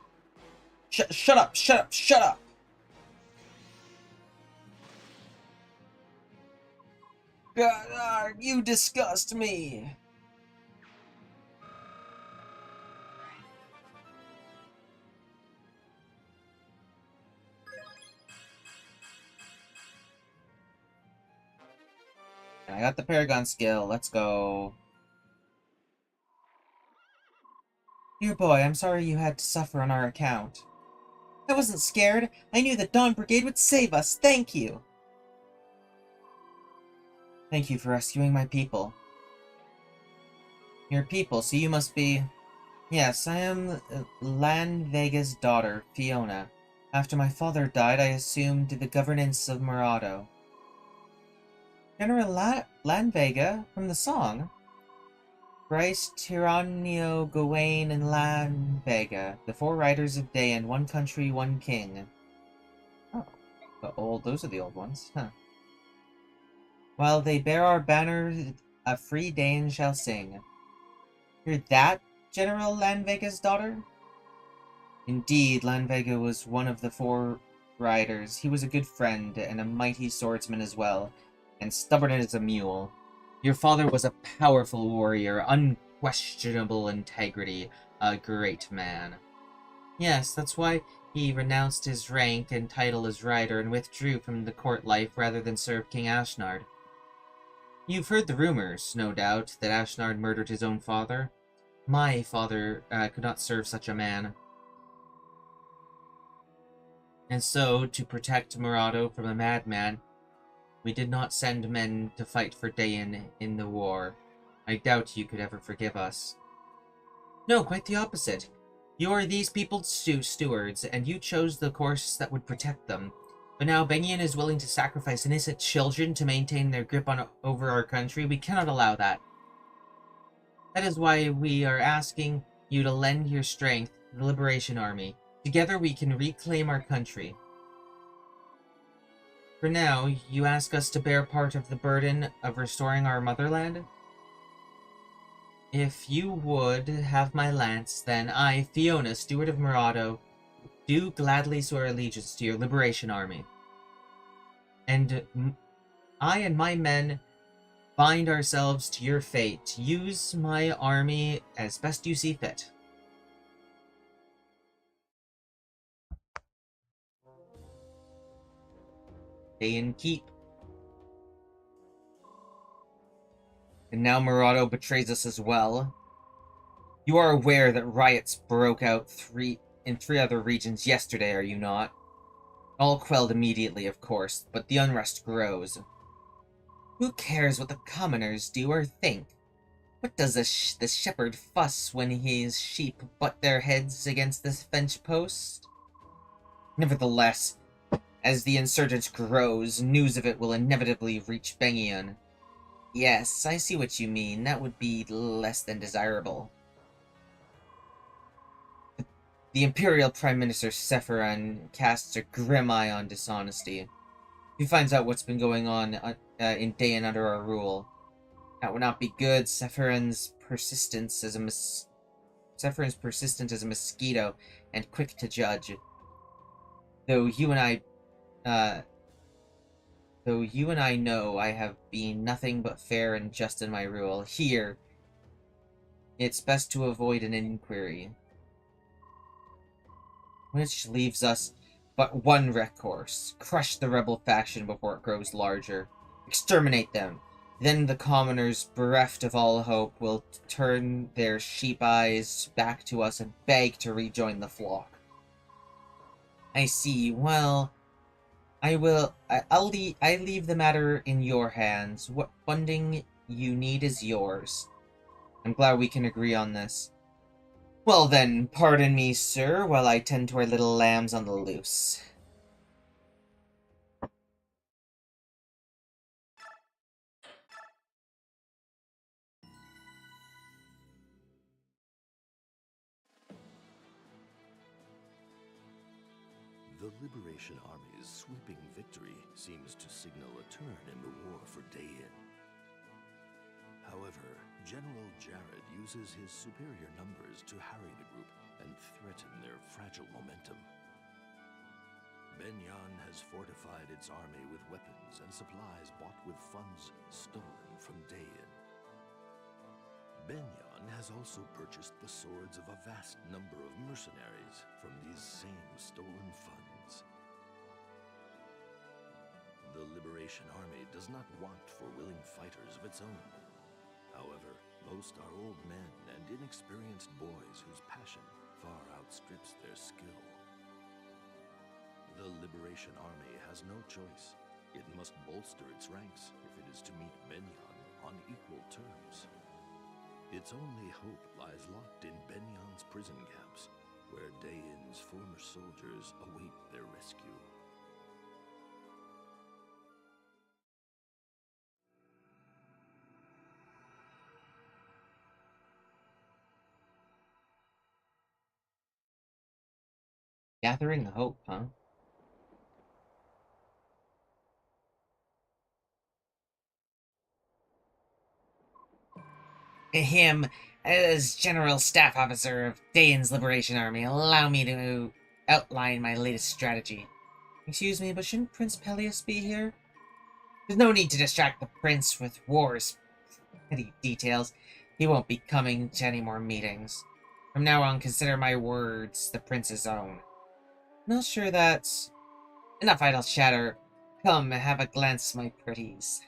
Shut up! Shut up! Shut up! God, you disgust me! I got the Paragon skill. Let's go. Dear boy, I'm sorry you had to suffer on our account. I wasn't scared. I knew the Dawn Brigade would save us. Thank you. Thank you for rescuing my people. Your people, so you must be... Yes, I am Lan Vega's daughter, Fiona. After my father died, I assumed the governance of Murado. General Lan Vega, from the song? Bryce, Tyrannio, Gawain, and Lan Vega, the 4 riders of Dayan, 1 country, 1 king. Oh, those are the old ones, huh? While they bear our banner, a free Dayan shall sing. You're that General Lan Vega's daughter? Indeed, Lan Vega was one of the 4 riders. He was a good friend, and a mighty swordsman as well, and stubborn as a mule. Your father was a powerful warrior, unquestionable integrity, a great man. Yes, that's why he renounced his rank and title as rider and withdrew from the court life rather than serve King Ashnard. You've heard the rumors, no doubt, that Ashnard murdered his own father. My father could not serve such a man. And so, to protect Murado from a madman, we did not send men to fight for Dayan in the war. I doubt you could ever forgive us. No, quite the opposite. You are these people's stewards, and you chose the course that would protect them. But now Banyan is willing to sacrifice innocent children to maintain their grip over our country. We cannot allow that. That is why we are asking you to lend your strength to the Liberation Army. Together we can reclaim our country. For now, you ask us to bear part of the burden of restoring our motherland? If you would have my lance, then I, Fiona, Steward of Murado, do gladly swear allegiance to your Liberation Army. And I and my men bind ourselves to your fate. Use my army as best you see fit. Dayan Keep. And now Murado betrays us as well. You are aware that riots broke out in 3 other regions yesterday, are you not? All quelled immediately, of course, but the unrest grows. Who cares what the commoners do or think? What does the shepherd fuss when his sheep butt their heads against this fence post? Nevertheless, as the insurgence grows, news of it will inevitably reach Banyan. Yes, I see what you mean. That would be less than desirable. The Imperial Prime Minister Sephiron casts a grim eye on dishonesty. He finds out what's been going on in Dayan under our rule. That would not be good. Sephiron's persistent as a mosquito and quick to judge. Though you and I know I have been nothing but fair and just in my rule, here, it's best to avoid an inquiry. Which leaves us but one recourse. Crush the rebel faction before it grows larger. Exterminate them. Then the commoners, bereft of all hope, will turn their sheep eyes back to us and beg to rejoin the flock. I see. Well, I leave the matter in your hands. What funding you need is yours. I'm glad we can agree on this. Well then, pardon me, sir, while I tend to our little lambs on the loose. The Liberation Army's sweeping victory seems to signal a turn in the war for Dayin. However, General Jared uses his superior numbers to harry the group and threaten their fragile momentum. Benyan has fortified its army with weapons and supplies bought with funds stolen from Dayin. Benyan has also purchased the swords of a vast number of mercenaries from these same stolen funds. The Liberation Army does not want for willing fighters of its own. However, most are old men and inexperienced boys whose passion far outstrips their skill. The Liberation Army has no choice. It must bolster its ranks if it is to meet Benyan on equal terms. Its only hope lies locked in Benyan's prison camps, where Dayin's former soldiers await their rescue. Gathering hope, huh? Him, as General Staff Officer of Dayan's Liberation Army, allow me to outline my latest strategy. Excuse me, but shouldn't Prince Peleus be here? There's no need to distract the Prince with war's petty details. He won't be coming to any more meetings. From now on, consider my words the Prince's own. Not sure that's... Enough idle chatter. Come, have a glance, my pretties.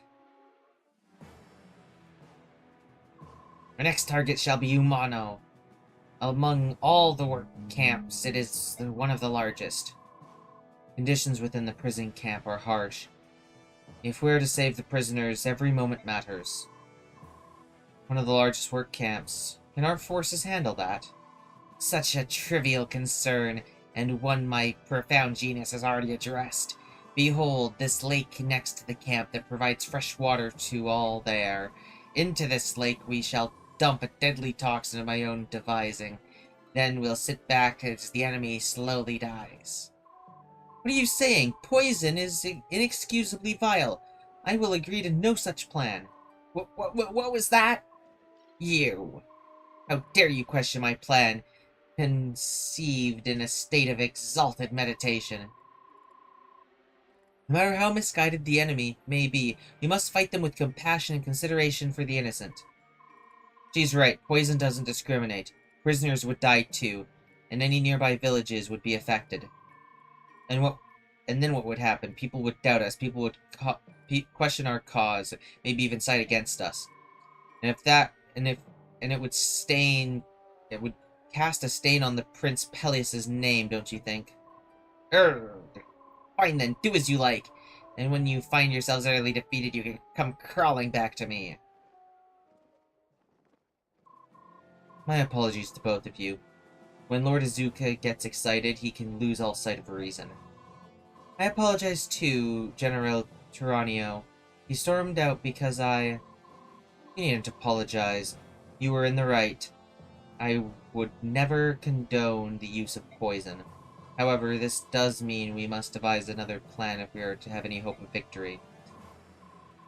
Our next target shall be Umano. Among all the work camps, it is one of the largest. Conditions within the prison camp are harsh. If we're to save the prisoners, every moment matters. One of the largest work camps. Can our forces handle that? Such a trivial concern, and one my profound genius has already addressed. Behold, this lake next to the camp that provides fresh water to all there. Into this lake we shall dump a deadly toxin of my own devising. Then we'll sit back as the enemy slowly dies. What are you saying? Poison is inexcusably vile. I will agree to no such plan. What was that? You. How dare you question my plan, conceived in a state of exalted meditation. No matter how misguided the enemy may be, we must fight them with compassion and consideration for the innocent. She's right. Poison doesn't discriminate. Prisoners would die too, and any nearby villages would be affected. And then what would happen? People would doubt us. People would question our cause, maybe even side against us. And it would cast a stain on the Prince Peleus's name, don't you think? Fine then, do as you like. And when you find yourselves utterly defeated, you can come crawling back to me. My apologies to both of you. When Lord Azuka gets excited, he can lose all sight of reason. I apologize too, General Turanio. He stormed out because You needn't apologize. You were in the right. I would never condone the use of poison. However, this does mean we must devise another plan if we are to have any hope of victory.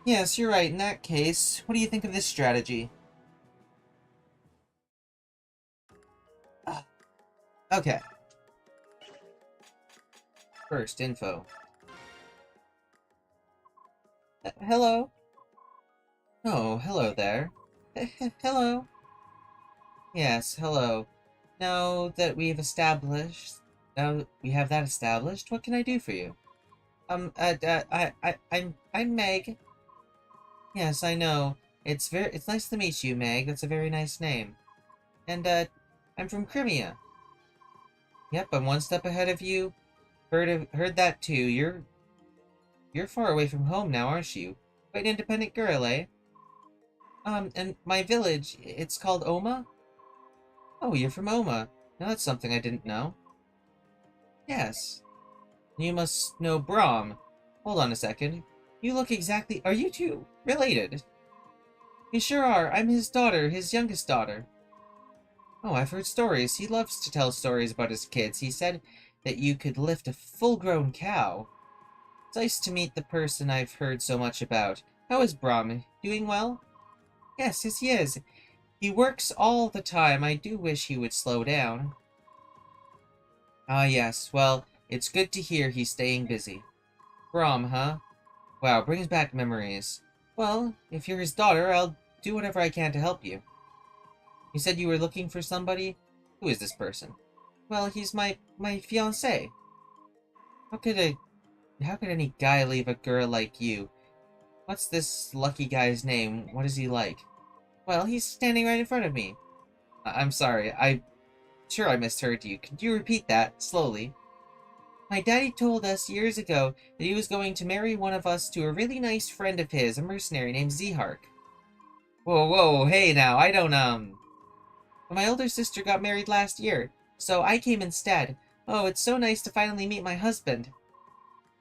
Yes, you're right. In that case, what do you think of this strategy? Okay. First, info. Hello? Oh, hello there. Hello? Yes, hello. Now that we have that established, what can I do for you? I'm Meg. Yes, I know. It's nice to meet you, Meg. That's a very nice name. And, I'm from Crimea. Yep, I'm one step ahead of you. Heard that too. You're far away from home now, aren't you? Quite an independent girl, eh? And my village, it's called Oma? Oh, you're from Oma. Now that's something I didn't know. Yes. You must know Brahm. Hold on a second. You look exactly... Are you two related? You sure are. I'm his daughter, his youngest daughter. Oh, I've heard stories. He loves to tell stories about his kids. He said that you could lift a full-grown cow. It's nice to meet the person I've heard so much about. How is Brahm? Doing well? Yes, he is. He works all the time. I do wish he would slow down. Ah, yes. Well, it's good to hear he's staying busy. Brahm, huh? Wow, brings back memories. Well, if you're his daughter, I'll do whatever I can to help you. You said you were looking for somebody? Who is this person? Well, he's my fiancé. How could any guy leave a girl like you? What's this lucky guy's name? What is he like? Well, he's standing right in front of me. I'm sorry, I'm sure I misheard you. Could you repeat that, slowly? My daddy told us years ago that he was going to marry one of us to a really nice friend of his, a mercenary named Zehark. Whoa, whoa, hey now, I don't, My older sister got married last year, so I came instead. Oh, it's so nice to finally meet my husband.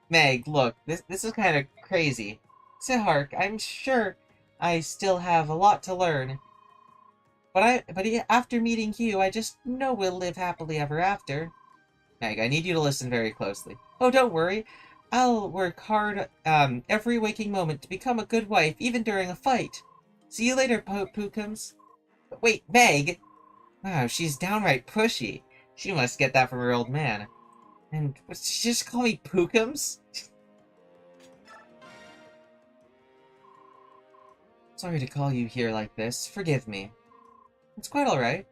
Meg, look, this is kind of crazy. Zehark, I'm sure I still have a lot to learn. But after meeting you, I just know we'll live happily ever after. Meg, I need you to listen very closely. Oh, don't worry. I'll work hard, every waking moment to become a good wife, even during a fight. See you later, Pookums. Wait, Meg! Wow, she's downright pushy. She must get that from her old man. And what, she just call me Pookums? Sorry to call you here like this. Forgive me. It's quite alright.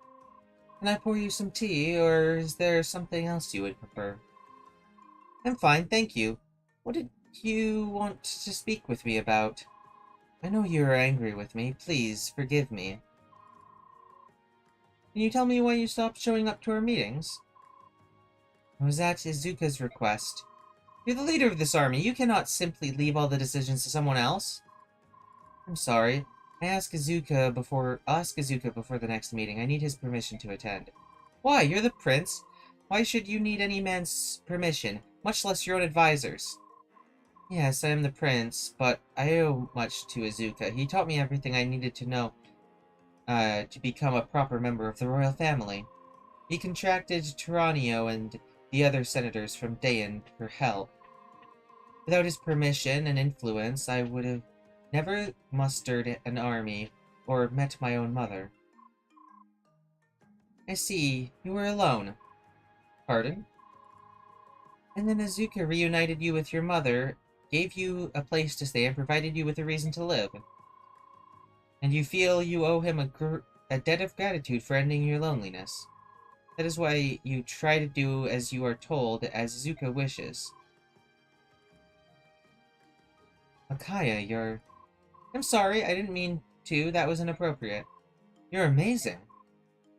Can I pour you some tea, or is there something else you would prefer? I'm fine, thank you. What did you want to speak with me about? I know you are angry with me. Please, forgive me. Can you tell me why you stopped showing up to our meetings? It was at Izuka's request. You're the leader of this army. You cannot simply leave all the decisions to someone else. I'm sorry. I'll ask Izuka before the next meeting. I need his permission to attend. Why? You're the prince. Why should you need any man's permission, much less your own advisor's? Yes, I am the prince, but I owe much to Izuka. He taught me everything I needed to know, to become a proper member of the royal family. He contracted Tyranio and the other senators from Dayan for help. Without his permission and influence, I would have never mustered an army or met my own mother. I see. You were alone. Pardon? And then Izuka reunited you with your mother, gave you a place to stay, and provided you with a reason to live. And you feel you owe him a debt of gratitude for ending your loneliness. That is why you try to do as you are told, as Izuka wishes. Makaya, you're... I'm sorry, I didn't mean to. That was inappropriate. You're amazing.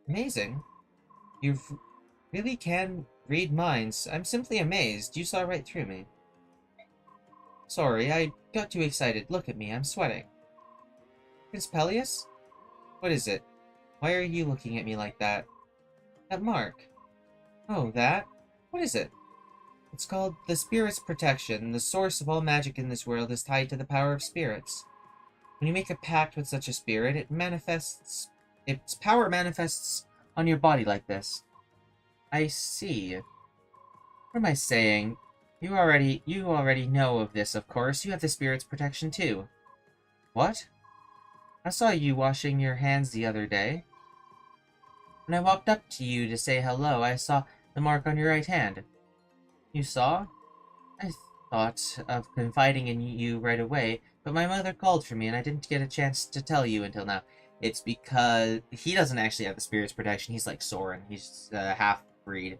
Amazing? You really can read minds. I'm simply amazed. You saw right through me. Sorry, I got too excited. Look at me, I'm sweating. Prince Peleus? What is it? Why are you looking at me like that? That mark. Oh, that? What is it? It's called the Spirit's Protection. The source of all magic in this world is tied to the power of spirits. When you make a pact with such a spirit, its power manifests on your body like this. I see. What am I saying? You already know of this, of course. You have the Spirit's Protection too. What? I saw you washing your hands the other day. When I walked up to you to say hello, I saw the mark on your right hand. You saw? I thought of confiding in you right away, but my mother called for me and I didn't get a chance to tell you until now. It's because he doesn't actually have the Spirit's Protection. He's like Soren. He's a half-breed.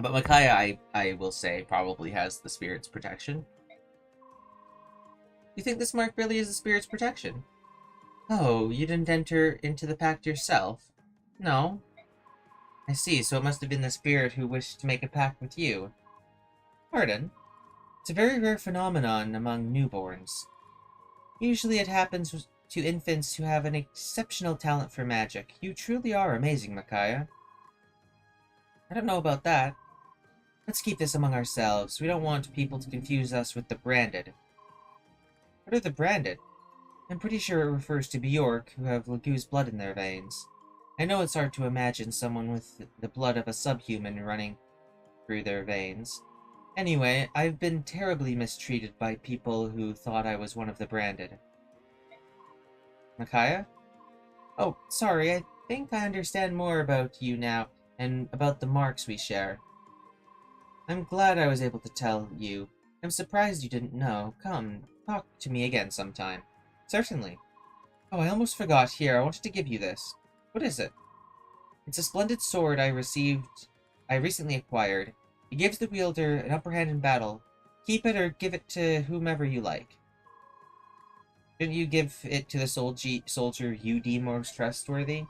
But Micaiah, I will say, probably has the Spirit's Protection. You think this mark really is the Spirit's Protection? Oh, you didn't enter into the pact yourself? No. I see, so it must have been the spirit who wished to make a pact with you. Pardon? It's a very rare phenomenon among newborns. Usually it happens to infants who have an exceptional talent for magic. You truly are amazing, Micaiah. I don't know about that. Let's keep this among ourselves. We don't want people to confuse us with the Branded. What are the Branded? I'm pretty sure it refers to Bjork, who have Lagu's blood in their veins. I know it's hard to imagine someone with the blood of a subhuman running through their veins. Anyway, I've been terribly mistreated by people who thought I was one of the branded. Micaiah? Oh, sorry, I think I understand more about you now, and about the marks we share. I'm glad I was able to tell you. I'm surprised you didn't know. Come, talk to me again sometime. Certainly. Oh, I almost forgot. Here, I wanted to give you this. What is it? It's a splendid sword I recently acquired. It gives the wielder an upper hand in battle. Keep it or give it to whomever you like. Shouldn't you give it to the soldier you deem most trustworthy?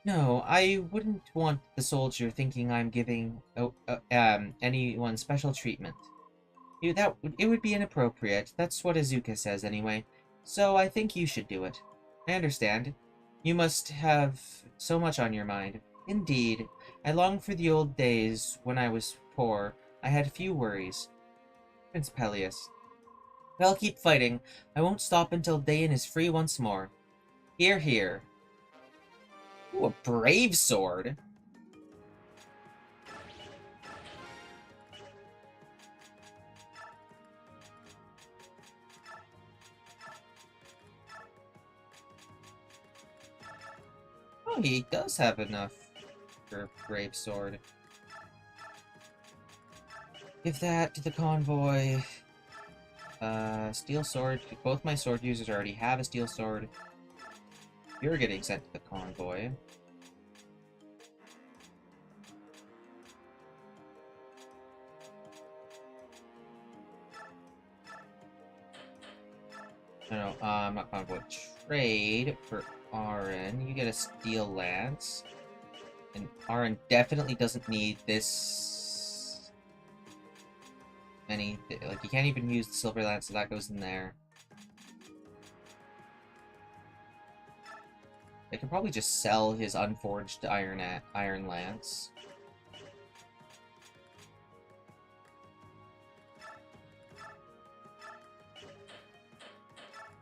No, I wouldn't want the soldier thinking I'm giving anyone special treatment. It would be inappropriate. That's what Azuka says anyway. So I think you should do it. I understand. You must have so much on your mind. Indeed. I long for the old days when I was poor. I had few worries. Prince Peleus. But I'll keep fighting. I won't stop until Dain is free once more. Hear, hear. Ooh, a brave sword. Oh, he does have enough for a brave sword. Give that to the convoy. Steel sword. Both my sword users already have a steel sword. You're getting sent to the convoy. No, not convoy. Trade for Aaron. You get a steel lance. And Aaron definitely doesn't need this many. Like, you can't even use the silver lance, so that goes in there. They can probably just sell his unforged iron lance.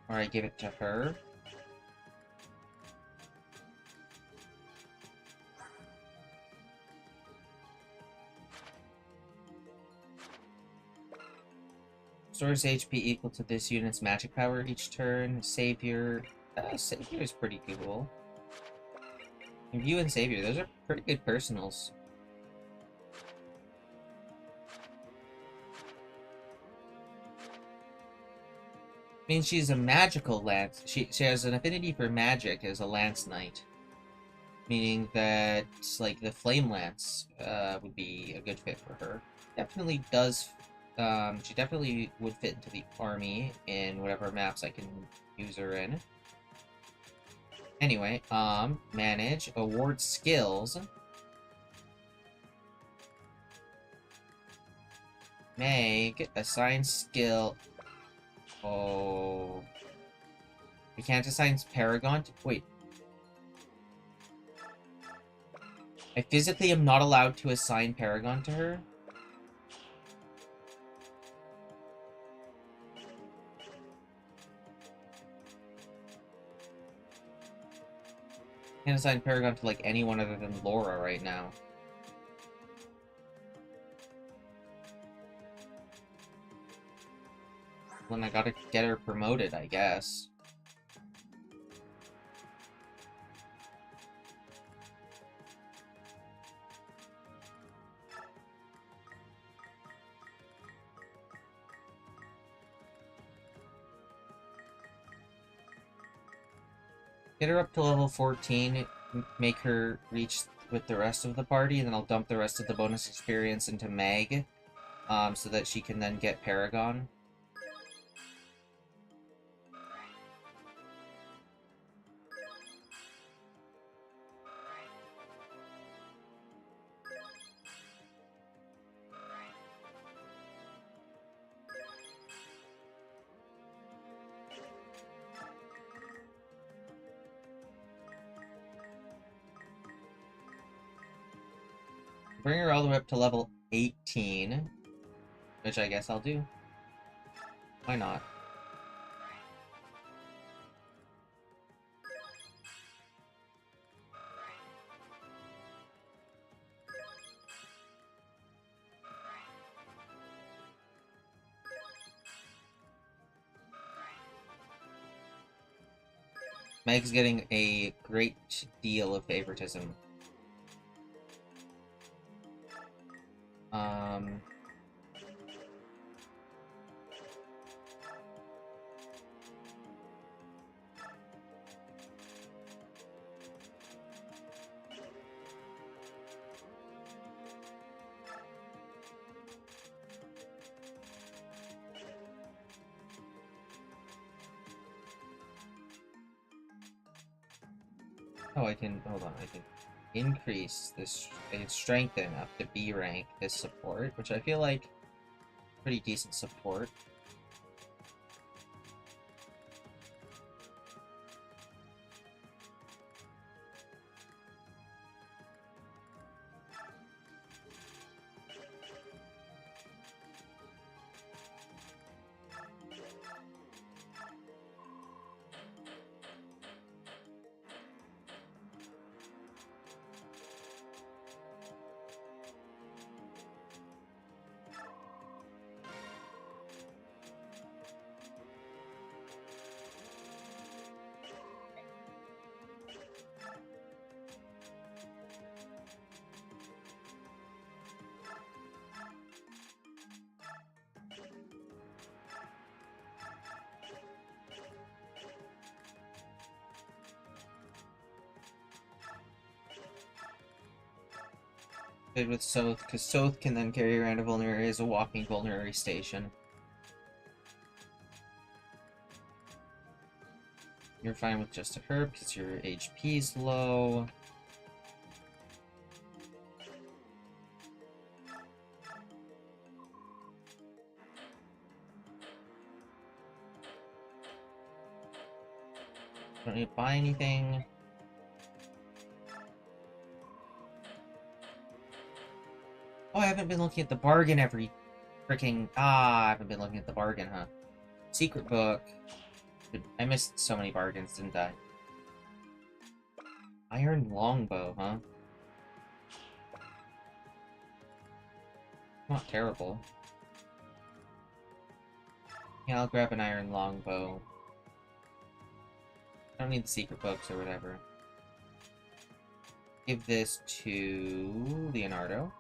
Alright, give it to her. Restores HP equal to this unit's magic power each turn. Savior. Savior is pretty cool. View and Savior, those are pretty good personals. I mean, she's a magical lance. She has an affinity for magic as a lance knight. Meaning that, like, the flame lance would be a good fit for her. Definitely does. She definitely would fit into the army in whatever maps I can use her in. Anyway, manage, award skills. Make, assign skill. Oh. We can't assign Paragon to, wait. I physically am not allowed to assign Paragon to her? Can't assign Paragon to, like, anyone other than Laura right now. Then I gotta get her promoted, I guess. Get her up to level 14, make her reach with the rest of the party, and then I'll dump the rest of the bonus experience into Meg, so that she can then get Paragon. Bring her all the way up to level 18, which I guess I'll do. Why not? Meg's getting a great deal of favoritism. Um... Oh, I can, hold on, I can increase this, and strengthen up to B rank this support, which I feel like pretty decent support. Good with Soth, because Soth can then carry around a vulnerary as a walking vulnerary station. You're fine with just a herb because your HP's low. Don't need to buy anything. Oh, I haven't been looking at the bargain every freaking... I haven't been looking at the bargain, huh? Secret book. I missed so many bargains, didn't I? Iron longbow, huh? Not terrible. Yeah, I'll grab an iron longbow. I don't need the secret books or whatever. Give this to Leonardo.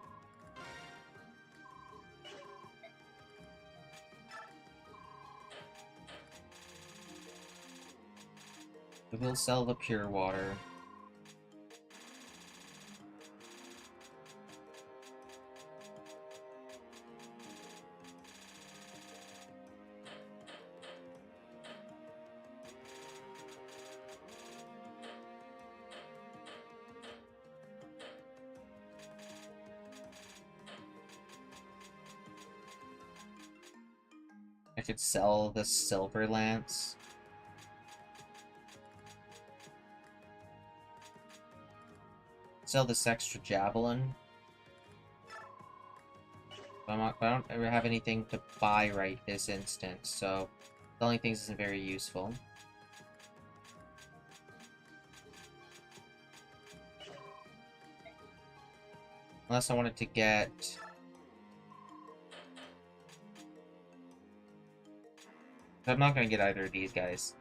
We will sell the pure water. I could sell the silver lance. Sell this extra javelin. I don't ever have anything to buy right this instant, so selling things isn't very useful. Unless I wanted to get... I'm not going to get either of these guys.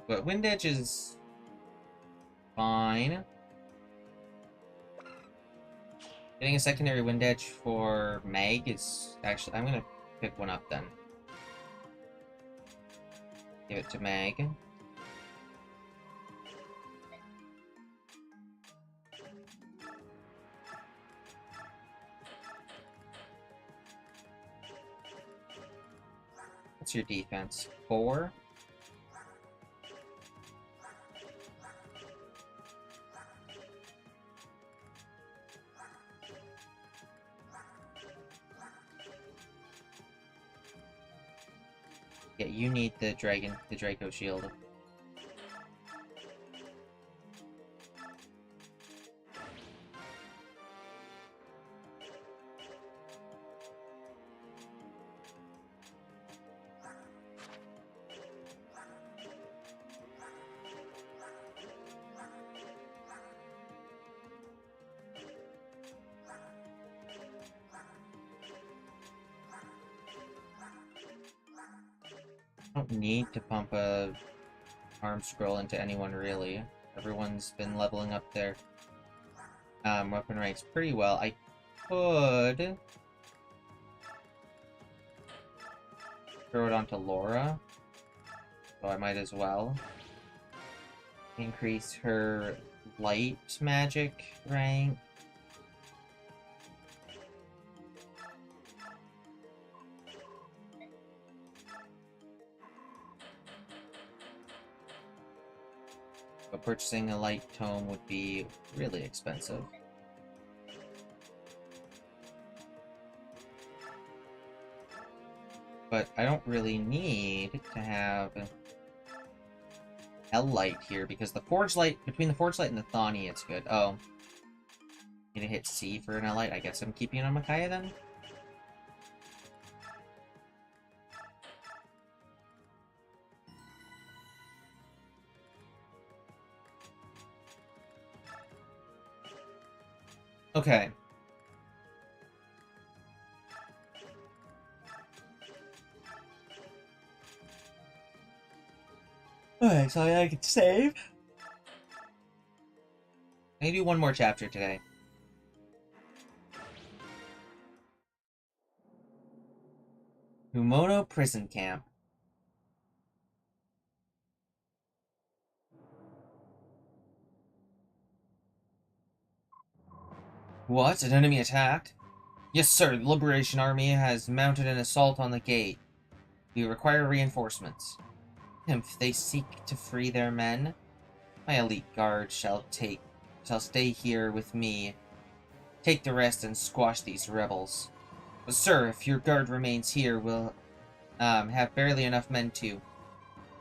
But Wind Edge is fine. Getting a secondary Wind Edge for Meg is actually... I'm going to pick one up then. Give it to Meg. What's your defense? 4? Yeah, you need the Draco shield. I don't need to pump a arm scroll into anyone, really. Everyone's been leveling up their weapon ranks pretty well. I could throw it onto Laura, so I might as well. Increase her light magic rank. But purchasing a light tome would be really expensive. But I don't really need to have Hell Light here, because the Forge Light, between the Forge Light and the Thani, it's good. Oh. Need to hit C for an Hell Light. I guess I'm keeping it on Micaiah then? Okay. Okay, so I can save. I can do one more chapter today. Humono Prison Camp. What? An enemy attack? Yes, sir. The Liberation Army has mounted an assault on the gate. We require reinforcements. If they seek to free their men, my elite guard shall stay here with me. Take the rest and squash these rebels. But sir, if your guard remains here, we'll have barely enough men to...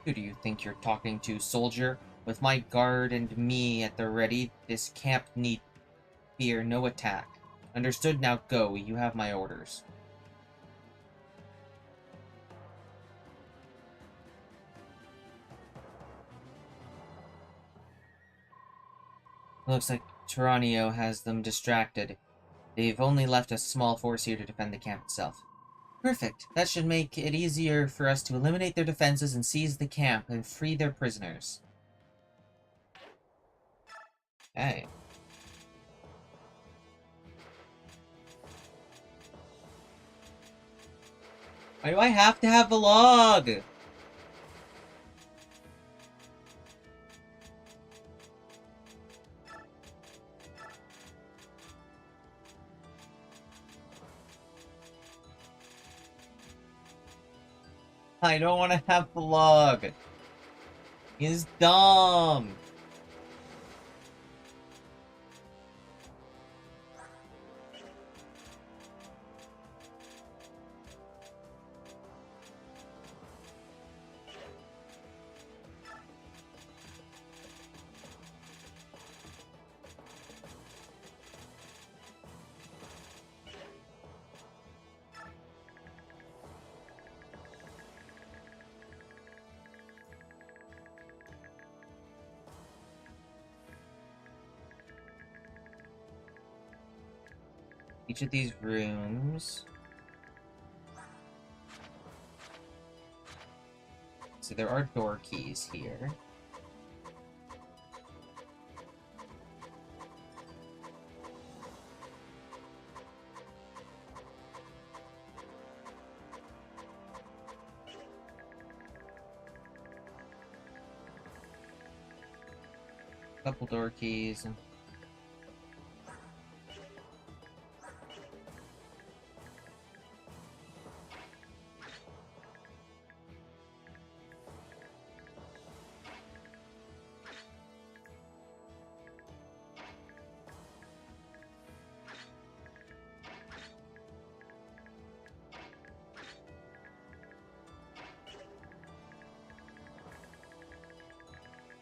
Who do you think you're talking to, soldier? With my guard and me at the ready, this camp need fear no attack. Understood? Now go. You have my orders. Looks like Tyranio has them distracted. They've only left a small force here to defend the camp itself. Perfect. That should make it easier for us to eliminate their defenses and seize the camp and free their prisoners. Okay. Why do I have to have the log? I don't want to have the log. He's dumb. Each of these rooms. So there are door keys here. Couple door keys.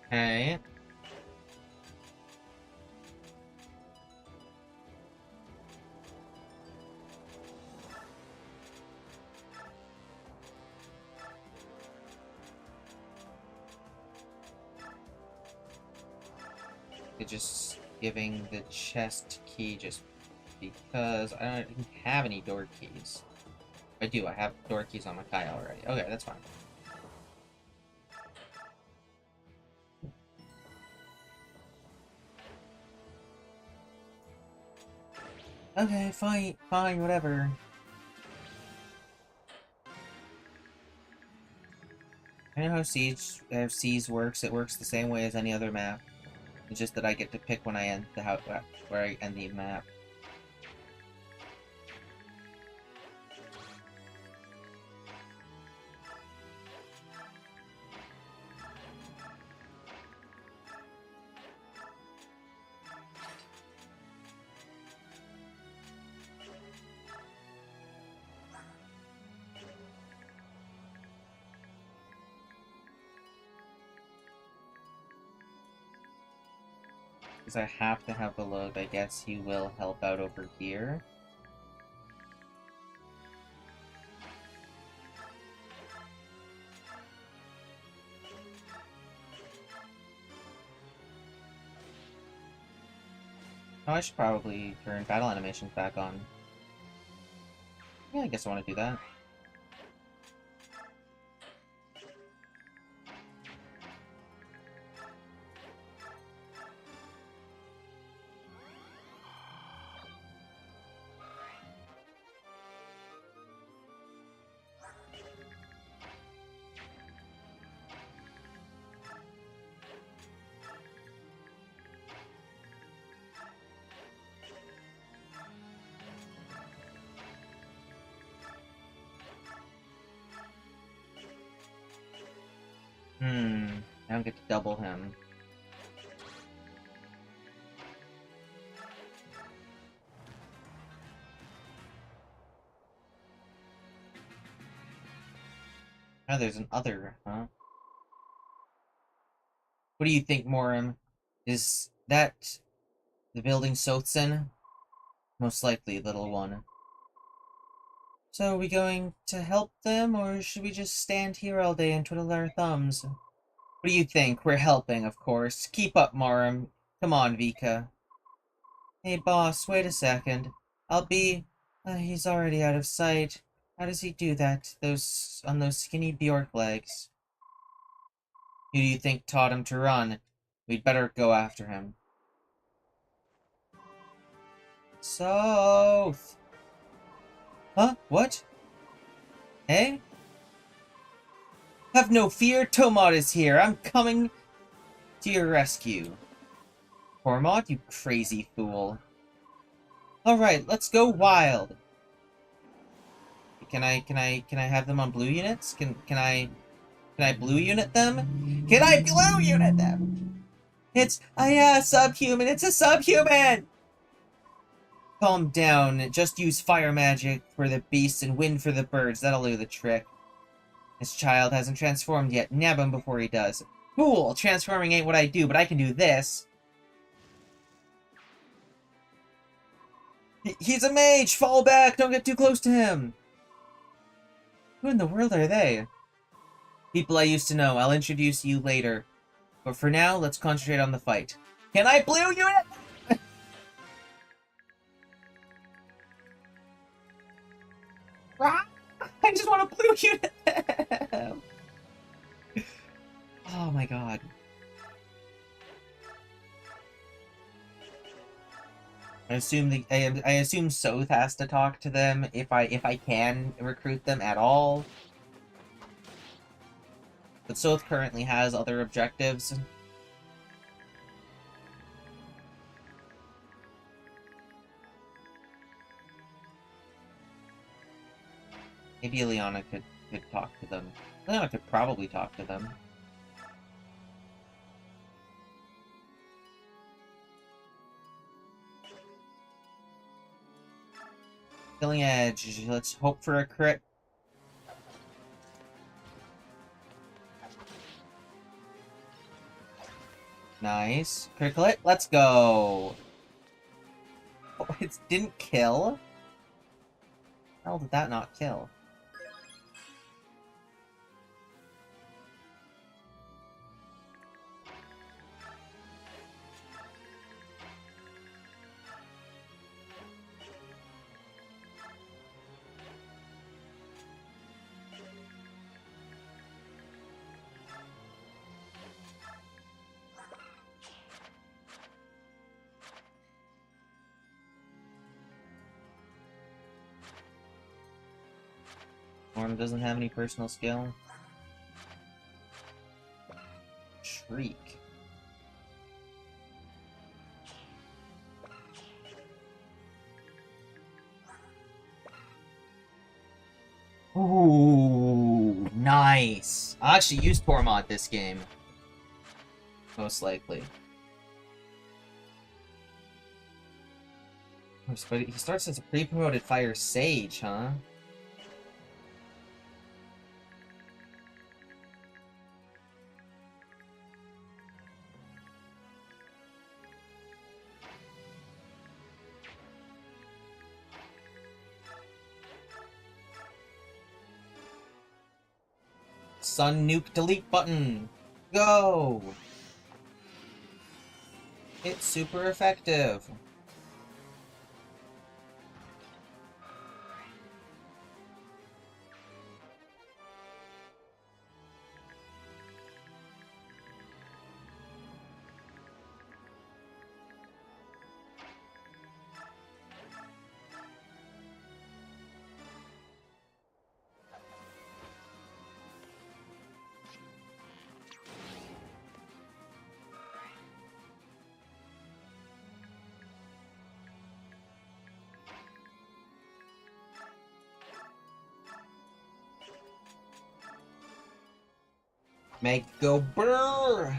Okay. Just giving the chest key just because I don't have any door keys. I do. I have door keys on Micaiah already. Okay, that's fine. Okay, fine, whatever. I know how Siege works. It works the same way as any other map. It's just that I get to pick when I end the house where I end the map. Because I have to have the load, I guess he will help out over here. Oh, I should probably turn battle animations back on. Yeah, I guess I want to do that. I don't get to double him. Oh, there's an other, huh? What do you think, Morim? Is that the building Sotsen? Most likely, little one. So are we going to help them, or should we just stand here all day and twiddle our thumbs? What do you think? We're helping, of course. Keep up, Morim. Come on, Vika. Hey, boss, wait a second. I'll be... he's already out of sight. How does he do that, on those skinny Bjork legs? Who do you think taught him to run? We'd better go after him. South! Huh? What? Hey? Have no fear, Tomod is here. I'm coming to your rescue. Tormod, you crazy fool. Alright, let's go wild. Can I have them on blue units? Can I blue unit them? Can I blue unit them? It's a subhuman. It's a subhuman. Calm down. Just use fire magic for the beasts and wind for the birds. That'll do the trick. This child hasn't transformed yet. Nab him before he does. Fool! Transforming ain't what I do, but I can do this. He's a mage! Fall back! Don't get too close to him! Who in the world are they? People I used to know. I'll introduce you later. But for now, let's concentrate on the fight. Can I blue unit? I just want to blue unit them! Oh my god. I assume Soth has to talk to them if I can recruit them at all. But Soth currently has other objectives. Maybe Ileana could talk to them. Ileana could probably talk to them. Killing Edge. Let's hope for a crit. Nice. Cricklet, let's go. Oh, it didn't kill? How did that not kill? Storm doesn't have any personal skill. Shriek. Ooh, nice. I'll actually use Tormod this game. Most likely. But he starts as a pre-promoted Fire Sage, huh? Sun Nuke Delete button! Go! It's super effective. Make go brrr!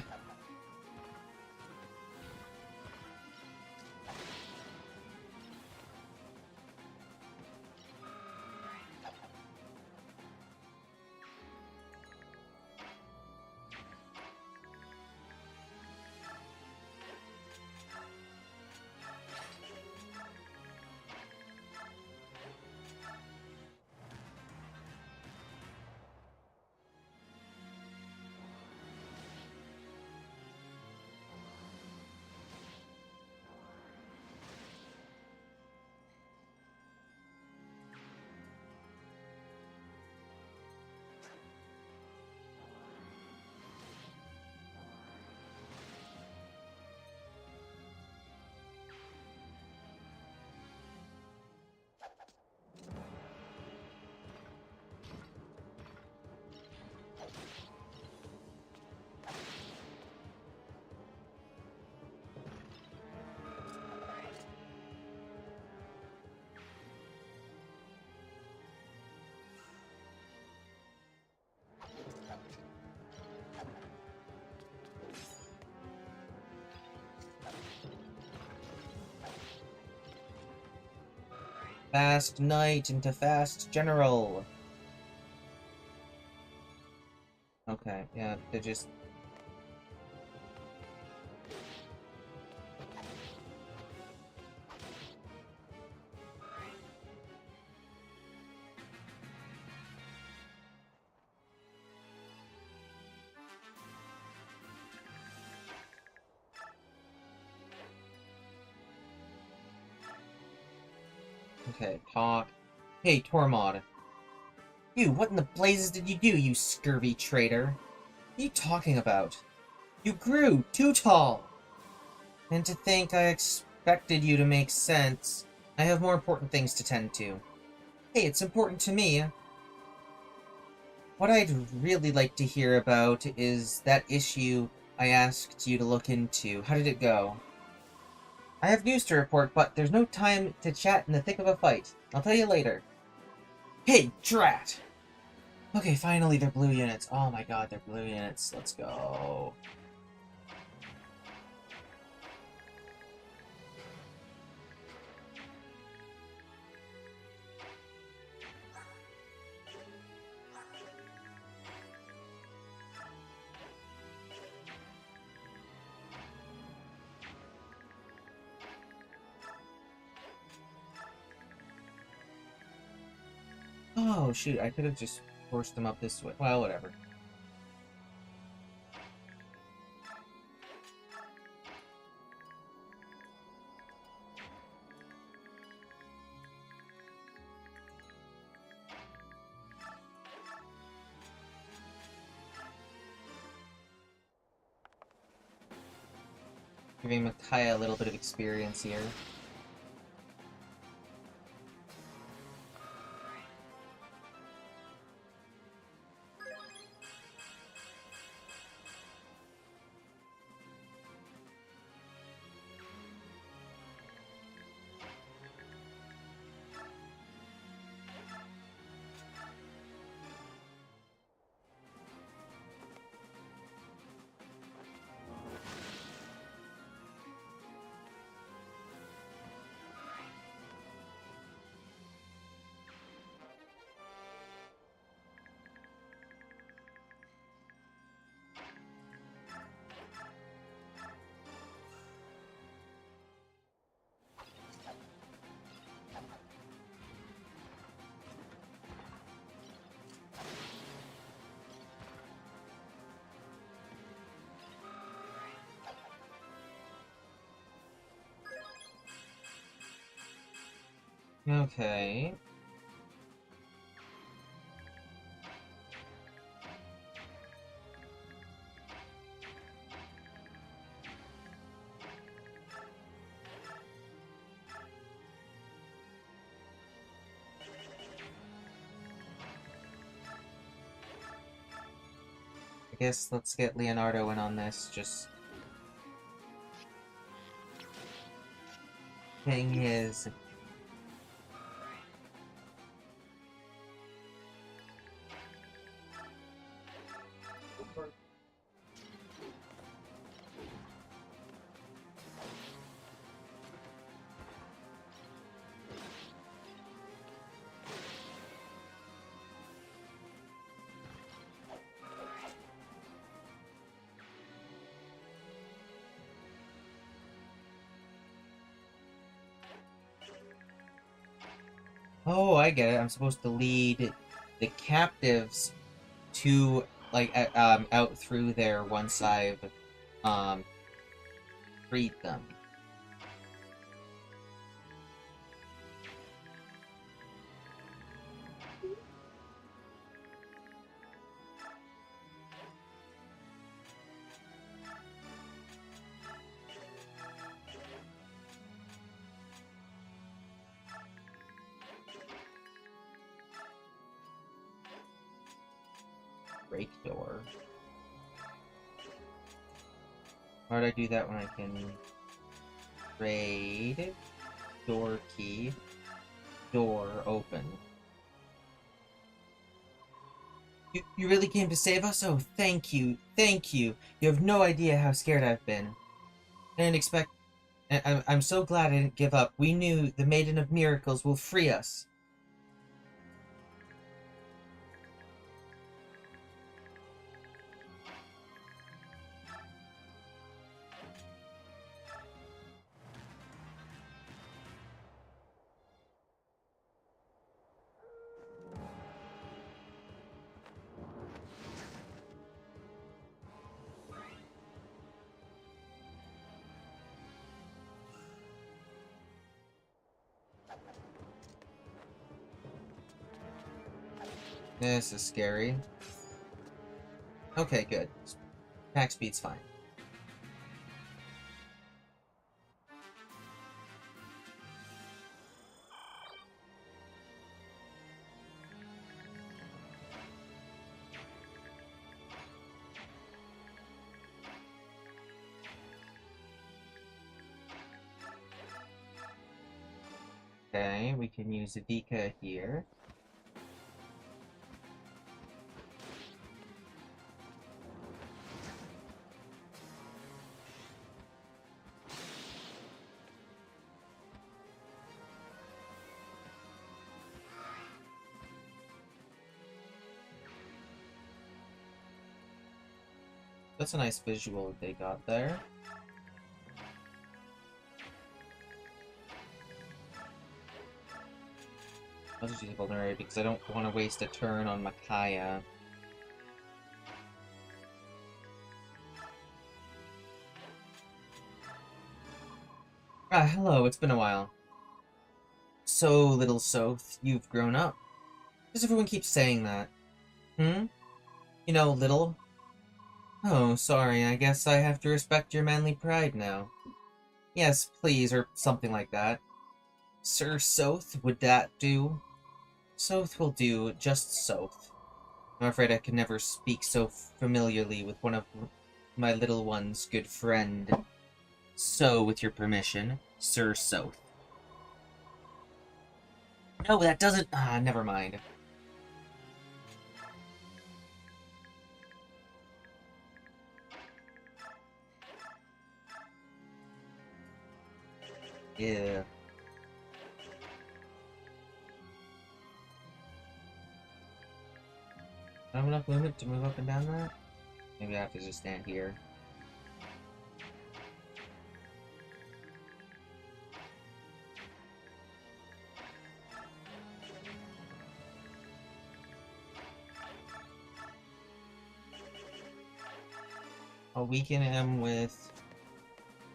Fast Knight into Fast General. Okay, yeah, they're just... Okay, talk. Hey, Tormod. You, what in the blazes did you do, you scurvy traitor? What are you talking about? You grew too tall! And to think I expected you to make sense. I have more important things to tend to. Hey, it's important to me. What I'd really like to hear about is that issue I asked you to look into. How did it go? I have news to report, but there's no time to chat in the thick of a fight. I'll tell you later. Hey, drat! Okay, finally they're blue units. Oh my god, they're blue units. Let's go. Oh, shoot, I could have just forced them up this way. Well, whatever. Giving Micaiah a little bit of experience here. Okay. I guess let's get Leonardo in on this. Just thing is, oh, I get it. I'm supposed to lead the captives to like out through there once I've um freed them. Break door. How do I do that when I can trade door key, door open? You really came to save us? Oh, thank you, thank you. You have no idea how scared I've been. I didn't expect. I'm so glad I didn't give up. We knew the Maiden of Miracles will free us. This is scary. Okay, good. Attack speed's fine. Okay, we can use Adika here. That's a nice visual they got there. I'll just use Vulnerary because I don't want to waste a turn on Micaiah. Ah, hello, it's been a while. So, little Soth, you've grown up. Does everyone keep saying that? Hmm? You know, little? Oh, sorry, I guess I have to respect your manly pride now. Yes, please, or something like that. Sir Soth, would that do? Soth will do, just Soth. I'm afraid I could never speak so familiarly with one of my little one's good friend. So, with your permission, Sir Soth. No, that doesn't... Ah, never mind. Yeah. I have enough movement to move up and down that? Maybe I have to just stand here. I'll weaken him with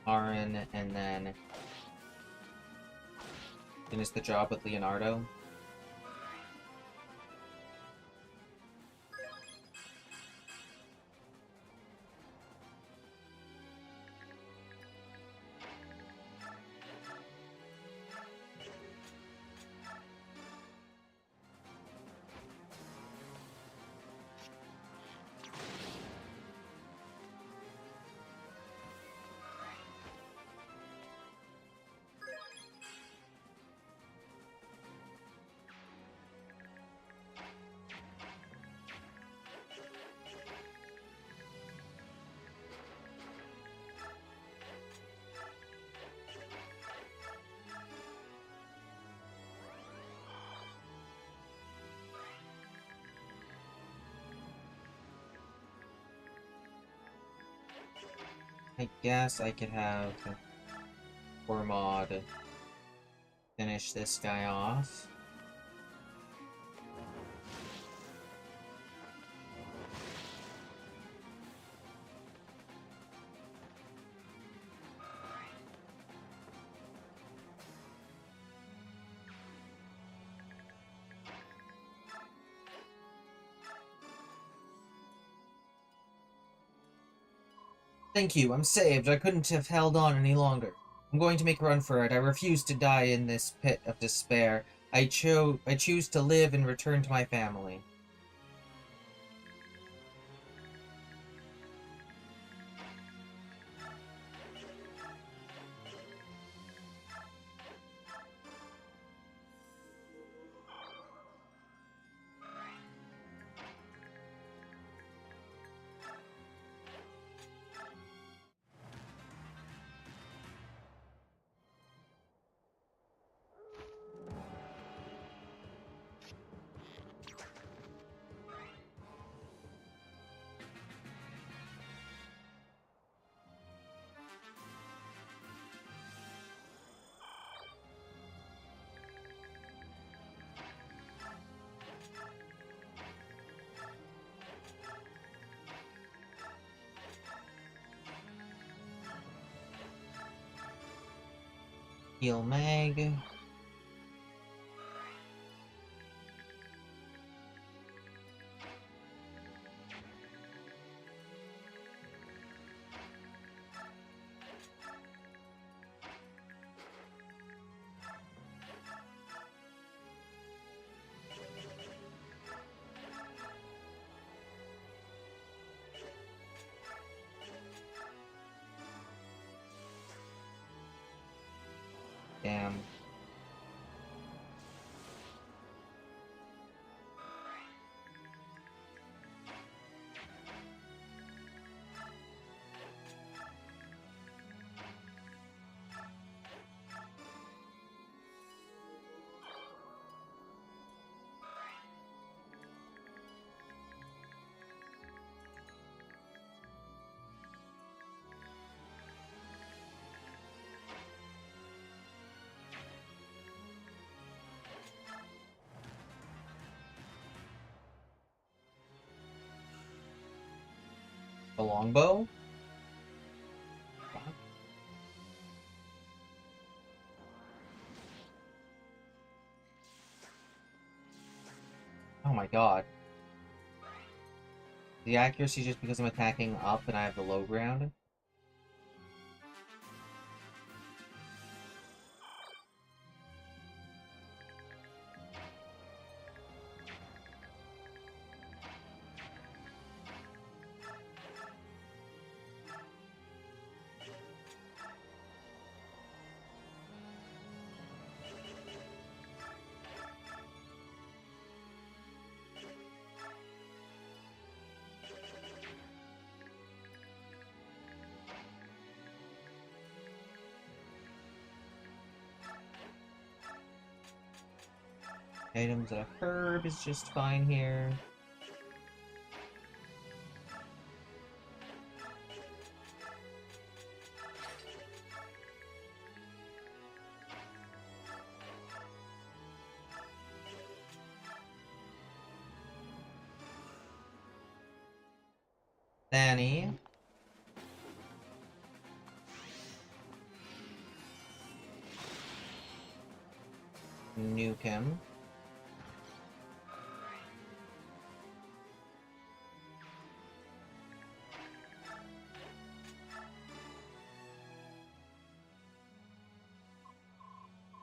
Aaron, and then Finish the job with Leonardo. I guess I could have Gormod finish this guy off. Thank you, I'm saved. I couldn't have held on any longer. I'm going to make a run for it. I refuse to die in this pit of despair. I choose to live and return to my family. Heal Mag. Damn. The longbow? Oh my god. The accuracy just because I'm attacking up and I have the low ground? Items and a herb is just fine here. Danny. nuke him.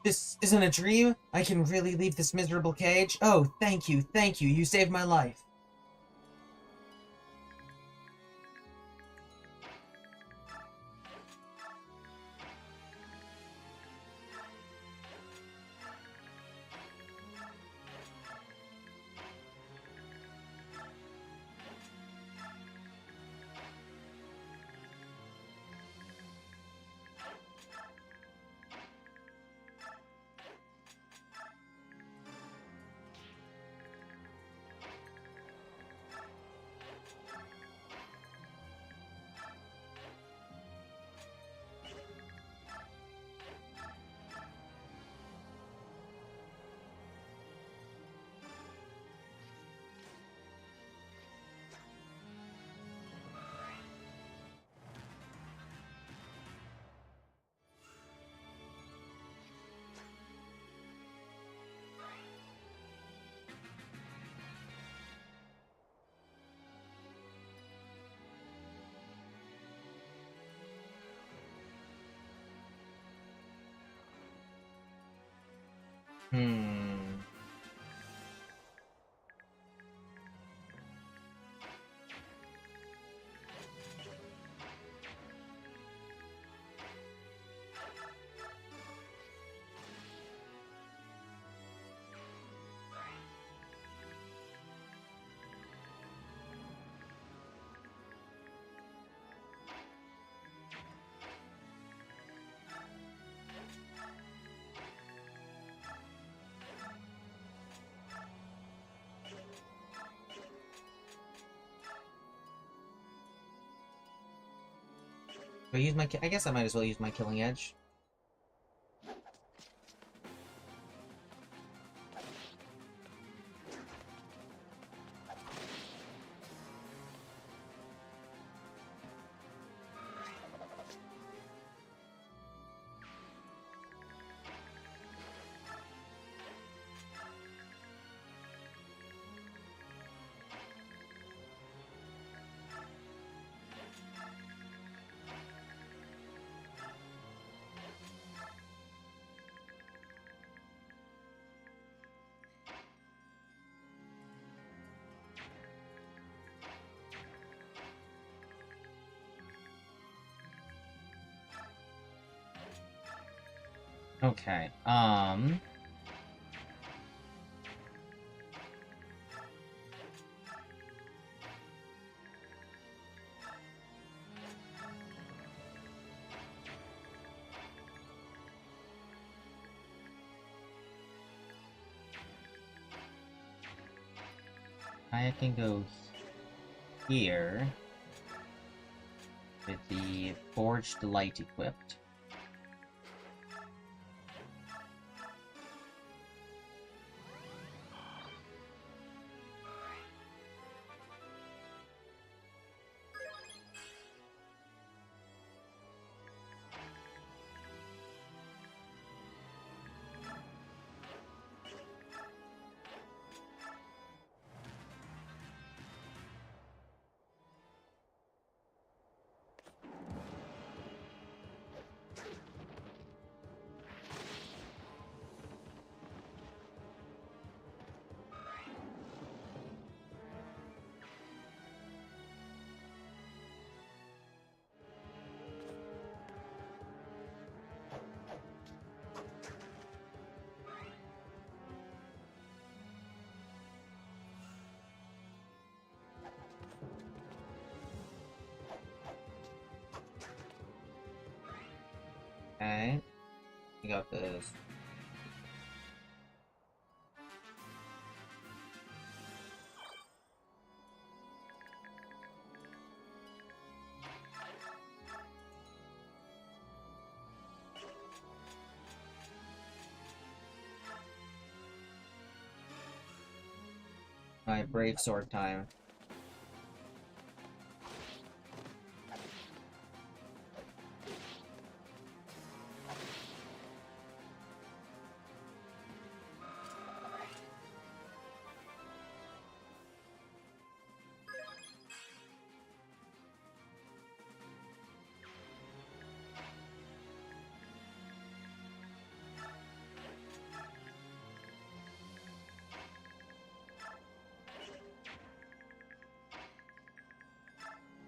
This isn't a dream? I can really leave this miserable cage? Oh, thank you, you saved my life. Hmm. Do I use my I guess I might as well use my killing edge. Okay, I can go here with the Forged Light equipped. Okay, I got this. My brave sword time.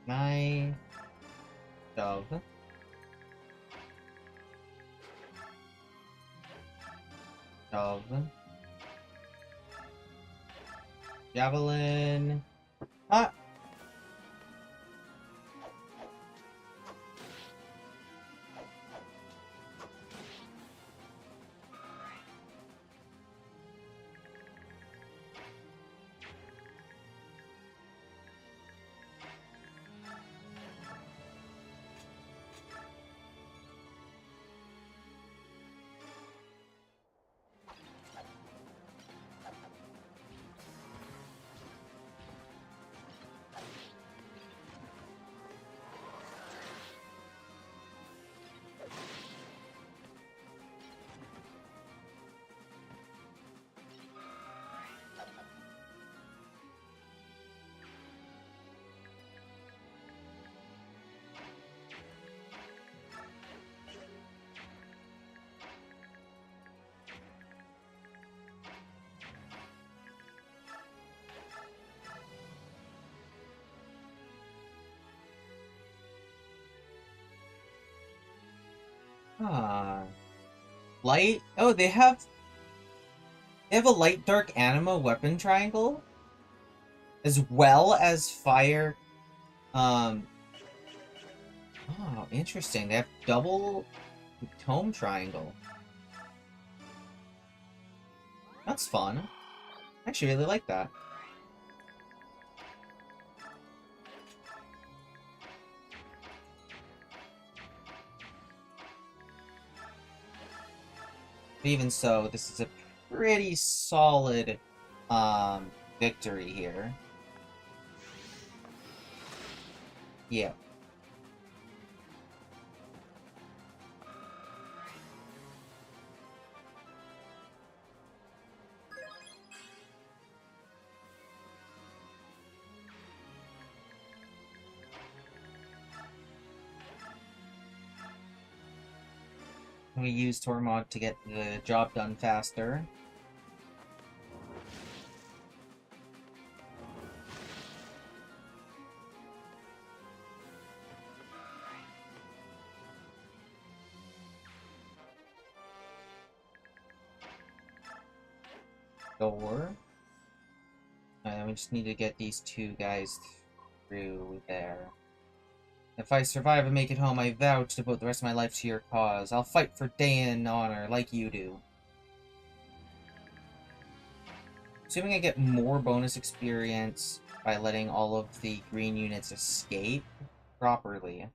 My dove. Dove. Javelin. Ah! Ah. Light? Oh, they have a light dark anima weapon triangle as well as fire. Um oh, interesting. They have double tome triangle. That's fun. I actually really like that. But even so, this is a pretty solid victory here. Yeah. We use Tormod to get the job done faster. Door. And we just need to get these two guys through there. If I survive and make it home, I vow to devote the rest of my life to your cause. I'll fight for Daein honor, like you do. Assuming I get more bonus experience by letting all of the green units escape properly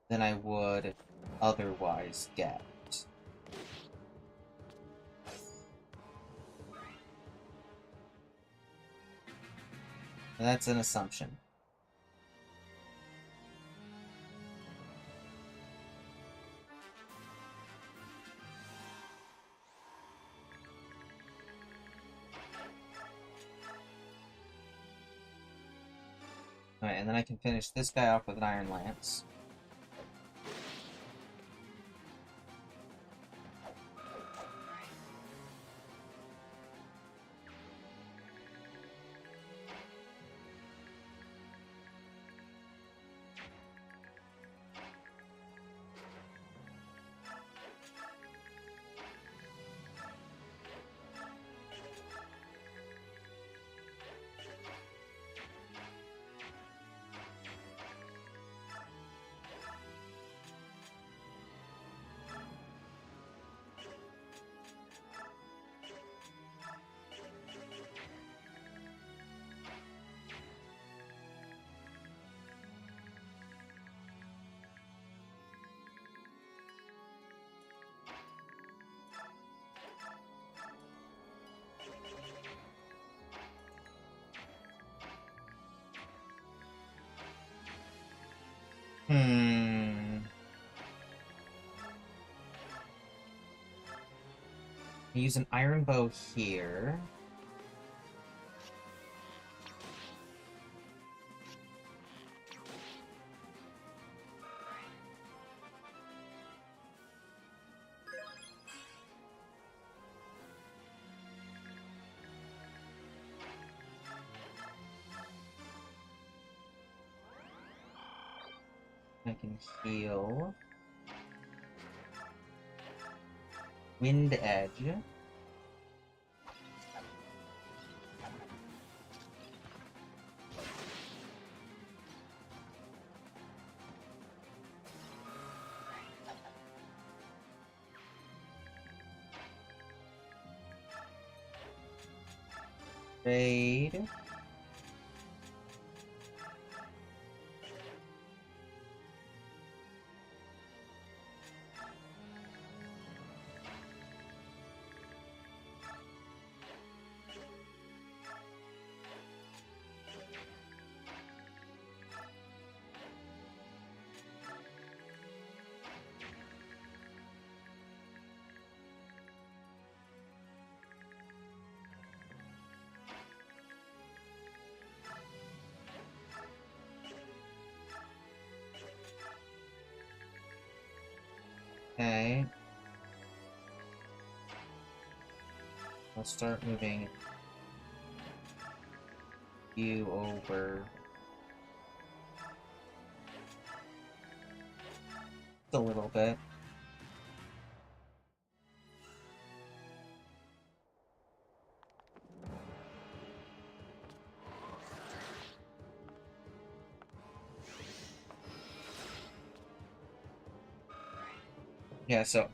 than I would otherwise get. And that's an assumption. Alright, and then I can finish this guy off with an Iron Lance. Use an iron bow here. I can heal. Wind Edge. Trade. Okay. Let's start moving you over a little bit. Yeah, so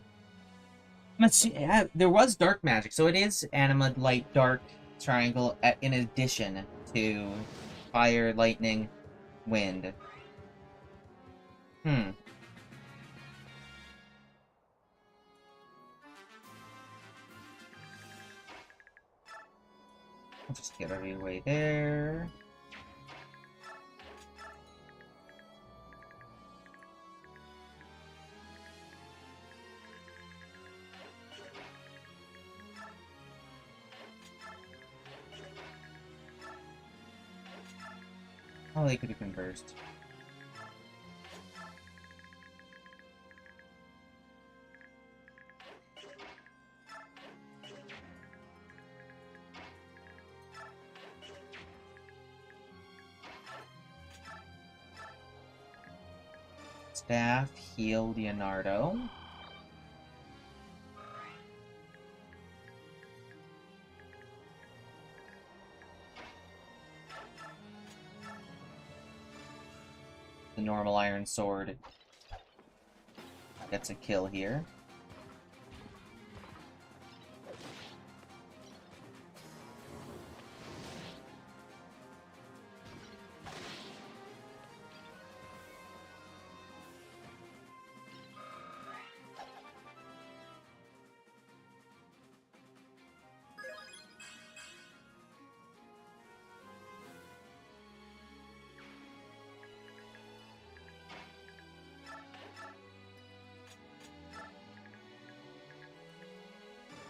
let's see. There was dark magic, so it is anima, light, dark triangle in addition to fire, lightning, wind. Hmm. I'll just get out of your way there. Oh, they could have conversed. Staff, heal Leonardo. The normal iron sword gets a kill here.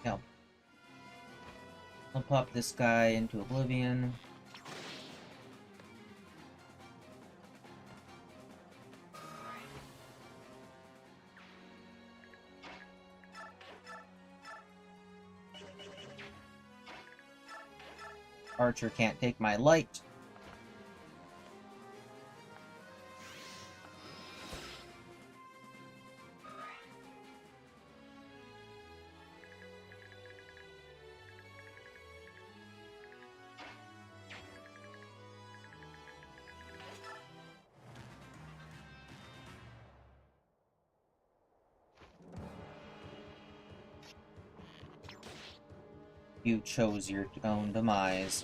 Help. I'll pop this guy into oblivion. Archer can't take my light. You chose your own demise.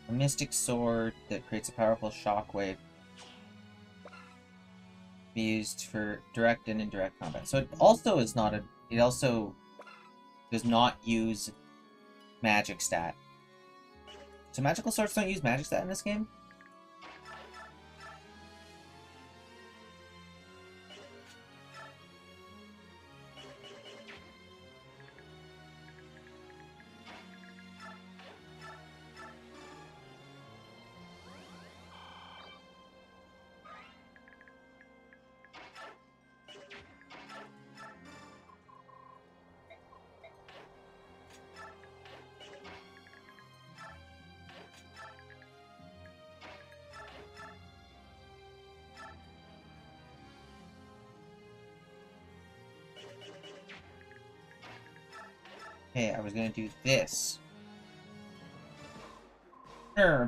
A mystic sword that creates a powerful shockwave. Be used for direct and indirect combat. So it also is not a... It also does not use magic stat. So magical swords don't use magic stat in this game? Hey, I was gonna do this.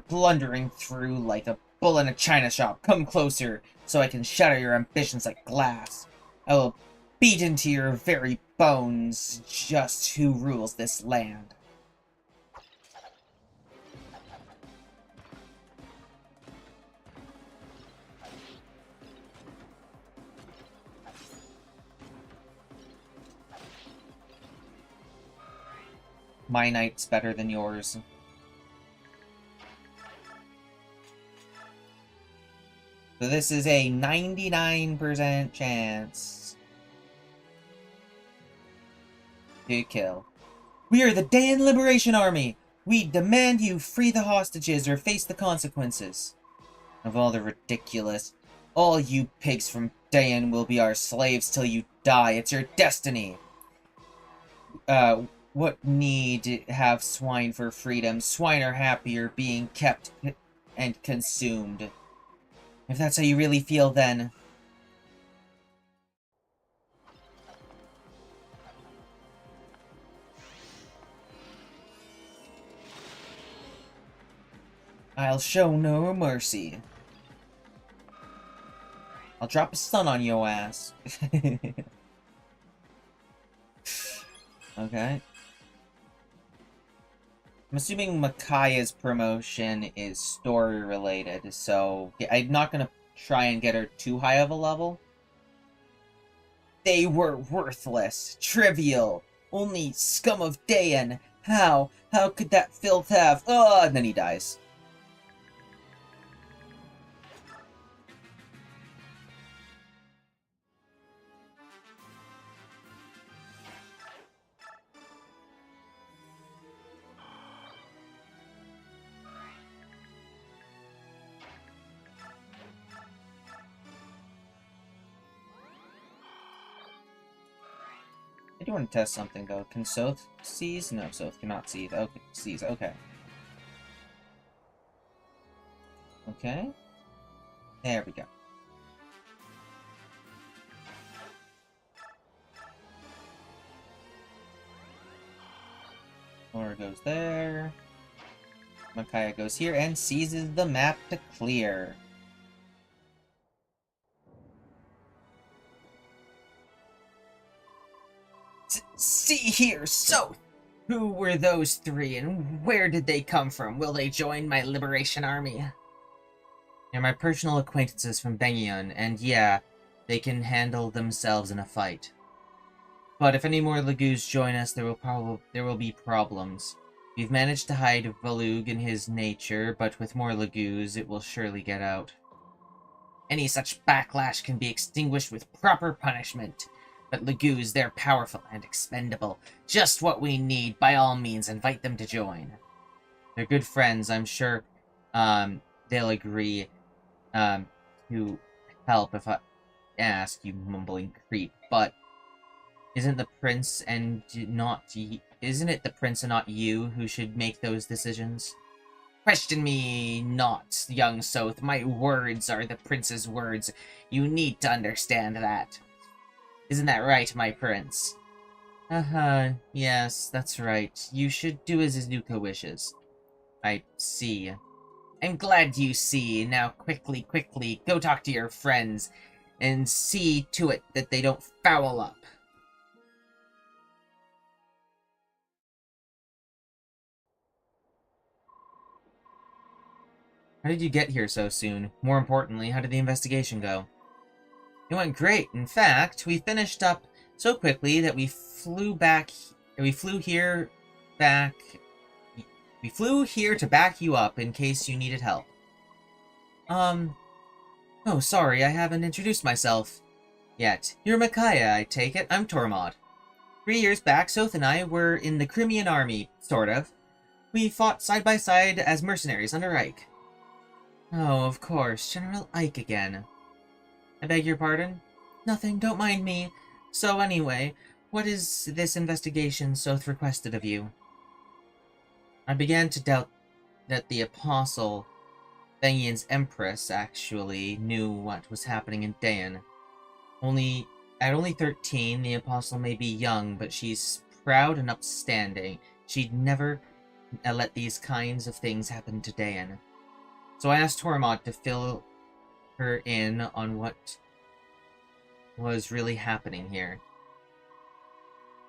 Blundering through like a bull in a china shop. Come closer, so I can shatter your ambitions like glass. I will beat into your very bones just who rules this land. My knight's better than yours. So this is a 99% chance to kill. We are the Dayan Liberation Army! We demand you free the hostages or face the consequences. Of all the ridiculous. All you pigs from Dayan will be our slaves till you die. It's your destiny. What need have swine for freedom? Swine are happier being kept and consumed. If that's how you really feel, then... I'll show no mercy. I'll drop a stun on your ass. Okay. I'm assuming Makaya's promotion is story-related, so I'm not gonna try and get her too high of a level. They were worthless, trivial, only scum of Dayan. How? How could that filth have... Oh, and then he dies. I do want to test something, though. Can Soth seize? No, Soth cannot seize. Okay, seize. Okay. Okay. There we go. Laura goes there. Makaya goes here and seizes the map to clear. See here, Soth! Who were those three, and where did they come from? Will they join my liberation army? They're my personal acquaintances from Bengion, and yeah, they can handle themselves in a fight. But if any more Lagoos join us, there will be problems. We've managed to hide Valug in his nature, but with more Lagoos, it will surely get out. Any such backlash can be extinguished with proper punishment. But Lagoos, they're powerful and expendable. Just what we need. By all means, invite them to join. They're good friends. I'm sure they'll agree to help if I ask, you mumbling creep. But isn't it the prince and not you who should make those decisions? Question me not, young Soth. My words are the prince's words. You need to understand that. Isn't that right, my prince? Yes, that's right. You should do as Izuka wishes. I see. I'm glad you see. Now quickly, go talk to your friends, and see to it that they don't foul up. How did you get here so soon? More importantly, how did the investigation go? It went great. In fact, we finished up so quickly that we flew here to back you up in case you needed help. Oh, sorry, I haven't introduced myself yet. You're Micaiah, I take it. I'm Tormod. 3 years back, Soth and I were in the Crimean army, sort of. We fought side by side as mercenaries under Ike. Oh, of course, General Ike again. I beg your pardon? Nothing, don't mind me. So anyway, what is this investigation Soth requested of you? I began to doubt that the Apostle, Thangion's Empress, actually knew what was happening in Dayan. At only 13, the Apostle may be young, but she's proud and upstanding. She'd never let these kinds of things happen to Dan. So I asked Tormod to fill her in on what was really happening here.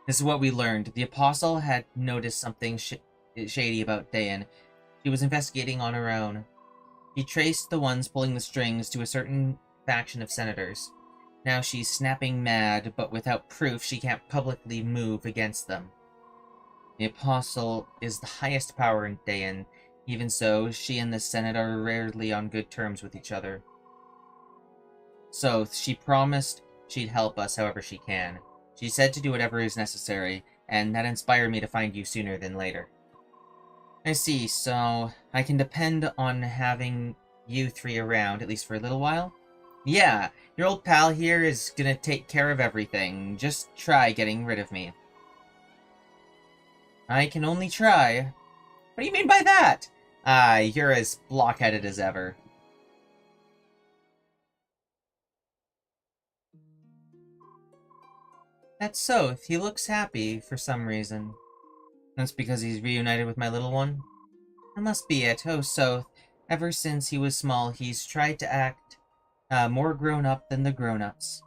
This is what we learned. The Apostle had noticed something shady about Dan. She was investigating on her own. He traced the ones pulling the strings to a certain faction of senators. Now she's snapping mad, but without proof she can't publicly move against them. The Apostle is the highest power in Dayan. Even so, she and the Senate are rarely on good terms with each other. So, she promised she'd help us however she can. She said to do whatever is necessary, and that inspired me to find you sooner than later. I see, so I can depend on having you three around, at least for a little while? Yeah, your old pal here is gonna take care of everything. Just try getting rid of me. I can only try. What do you mean by that? You're as blockheaded as ever. That's Soth. He looks happy for some reason. That's because he's reunited with my little one? That must be it. Oh, Soth. Ever since he was small, he's tried to act more grown-up than the grown-ups.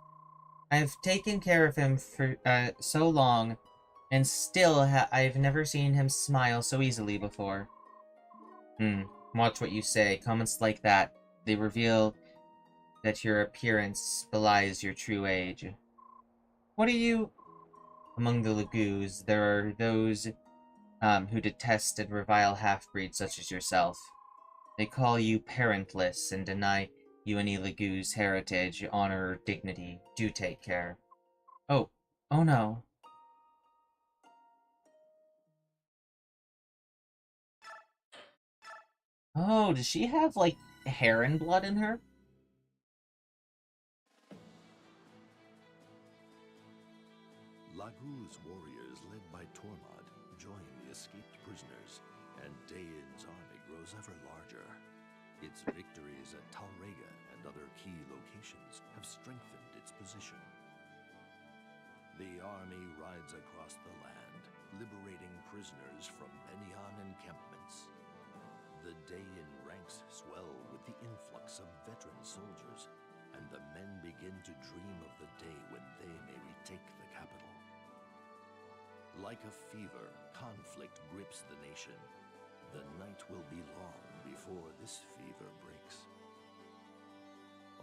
I've taken care of him for so long, and still I've never seen him smile so easily before. Watch what you say. Comments like that, they reveal that your appearance belies your true age. What are you... Among the Lagoos, there are those who detest and revile half-breeds such as yourself. They call you parentless and deny you any Lagoo's heritage, honor, or dignity. Do take care. Oh no. Oh, does she have, like, heron blood in her? Lagoo's warriors, led by Tormod, join the escaped prisoners, and Dayan's army grows ever larger. Its victories at Talrega and other key locations have strengthened its position. The army rides across the land, liberating prisoners from Menyon encampments. The Dayan ranks swell with the influx of veteran soldiers, and the men begin to dream of the day when they may retake the capital. Like a fever, conflict grips the nation. The night will be long before this fever breaks.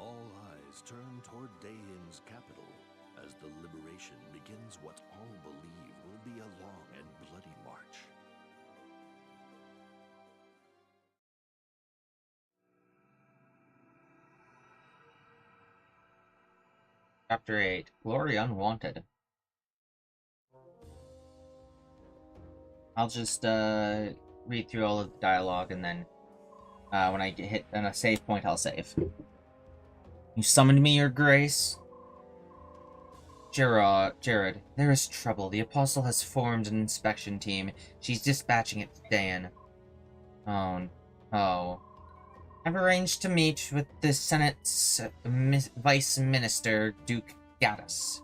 All eyes turn toward Dayan's capital as the liberation begins what all believe will be a long and bloody march. Chapter 8. Glory Unwanted. I'll just read through all of the dialogue, and then when I hit a save point, I'll save. You summoned me, your grace? Jared, there is trouble. The Apostle has formed an inspection team. She's dispatching it to Dan. Oh. I've arranged to meet with the Senate's Vice Minister, Duke Gaddis.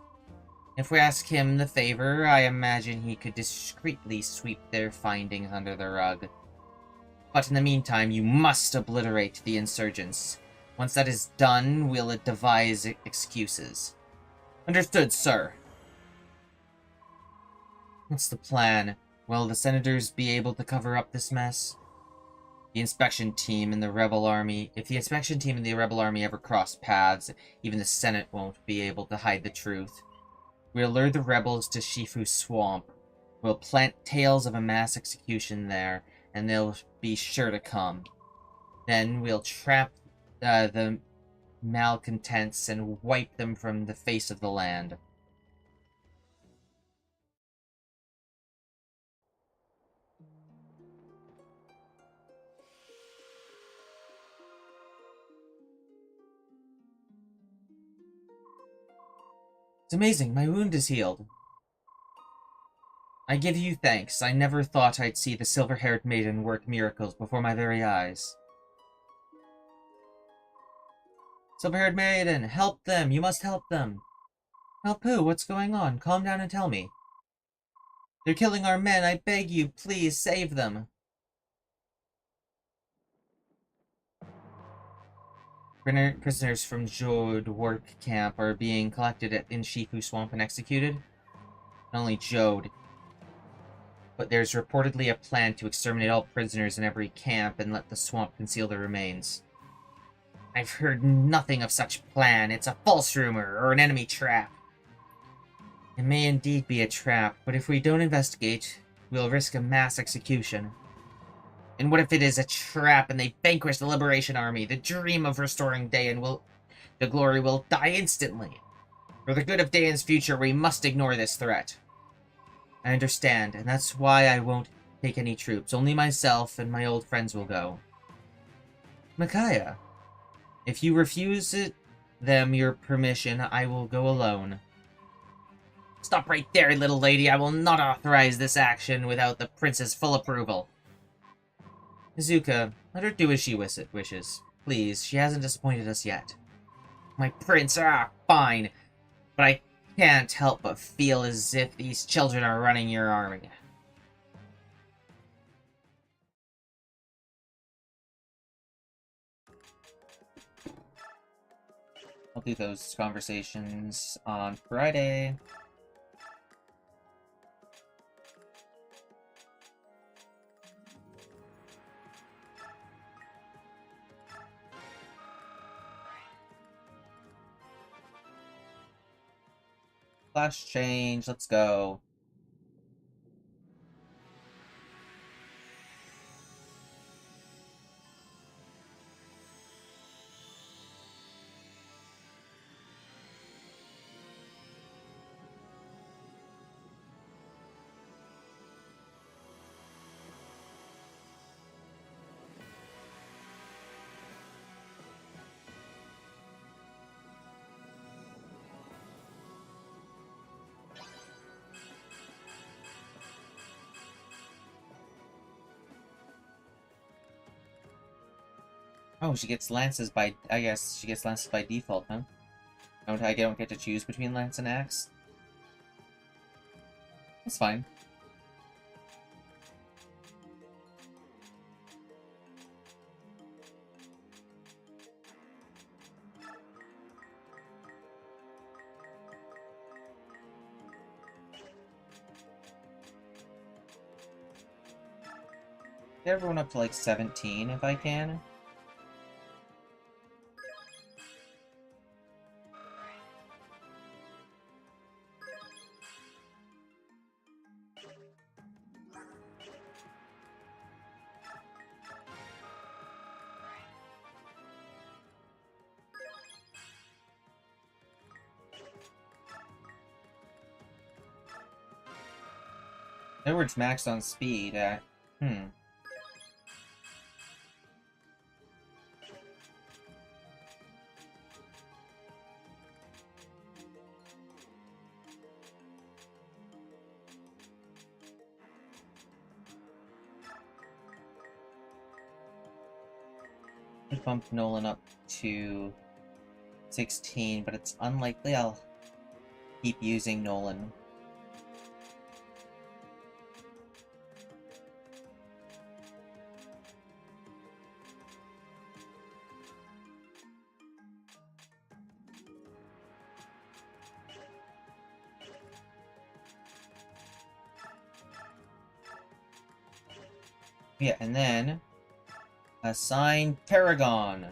If we ask him the favor, I imagine he could discreetly sweep their findings under the rug. But in the meantime, you must obliterate the insurgents. Once that is done, we'll devise excuses. Understood, sir. What's the plan? Will the senators be able to cover up this mess? The inspection team and the rebel army... If the inspection team and the rebel army ever cross paths, even the Senate won't be able to hide the truth. We'll lure the rebels to Shifu Swamp. We'll plant tales of a mass execution there, and they'll be sure to come. Then we'll trap the malcontents and wipe them from the face of the land. It's amazing, my wound is healed. I give you thanks. I never thought I'd see the silver-haired maiden work miracles before my very eyes. Silver-haired maiden, help them! You must help them! Help who? What's going on? Calm down and tell me. They're killing our men. I beg you, please save them. Prisoners from Jode work camp are being collected in Shifu Swamp and executed. Not only Jode, but there's reportedly a plan to exterminate all prisoners in every camp and let the swamp conceal their remains. I've heard nothing of such plan. It's a false rumor or an enemy trap. It may indeed be a trap, but if we don't investigate, we'll risk a mass execution. And what if it is a trap and they vanquish the Liberation Army? The dream of restoring Dayan the glory will die instantly. For the good of Dayan's future, we must ignore this threat. I understand, and that's why I won't take any troops. Only myself and my old friends will go. Micaiah, if you refuse them your permission, I will go alone. Stop right there, little lady. I will not authorize this action without the prince's full approval. Izuka, let her do as she wishes. Please, she hasn't disappointed us yet. My prince, fine. But I can't help but feel as if these children are running your army. I'll do those conversations on Friday. Class change, let's go. Oh, she gets lances by... I guess she gets lances by default, huh? I don't get to choose between lance and axe? That's fine. Get everyone up to like 17 if I can. Edward's maxed on speed. I bumped Nolan up to 16, but it's unlikely I'll keep using Nolan. Yeah, and then assign Paragon.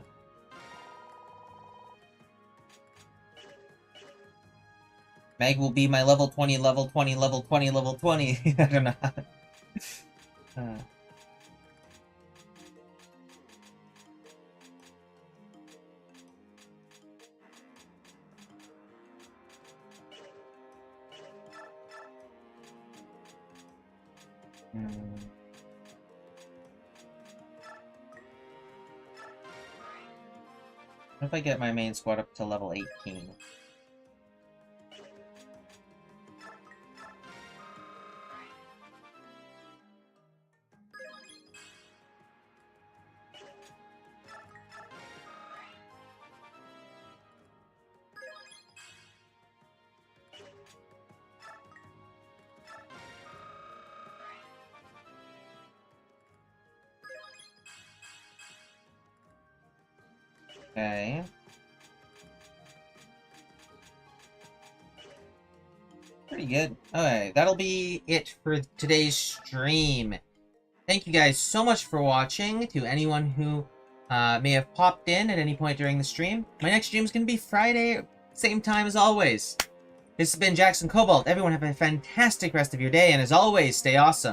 Meg will be my level 20, level 20, level 20, level 20. I don't know. What if I get my main squad up to level 18? Okay. Pretty good. Okay, that'll be it for today's stream. Thank you guys so much for watching. To anyone who may have popped in at any point during the stream, my next stream is going to be Friday, same time as always. This has been Jackson Cobalt. Everyone have a fantastic rest of your day, and as always, stay awesome.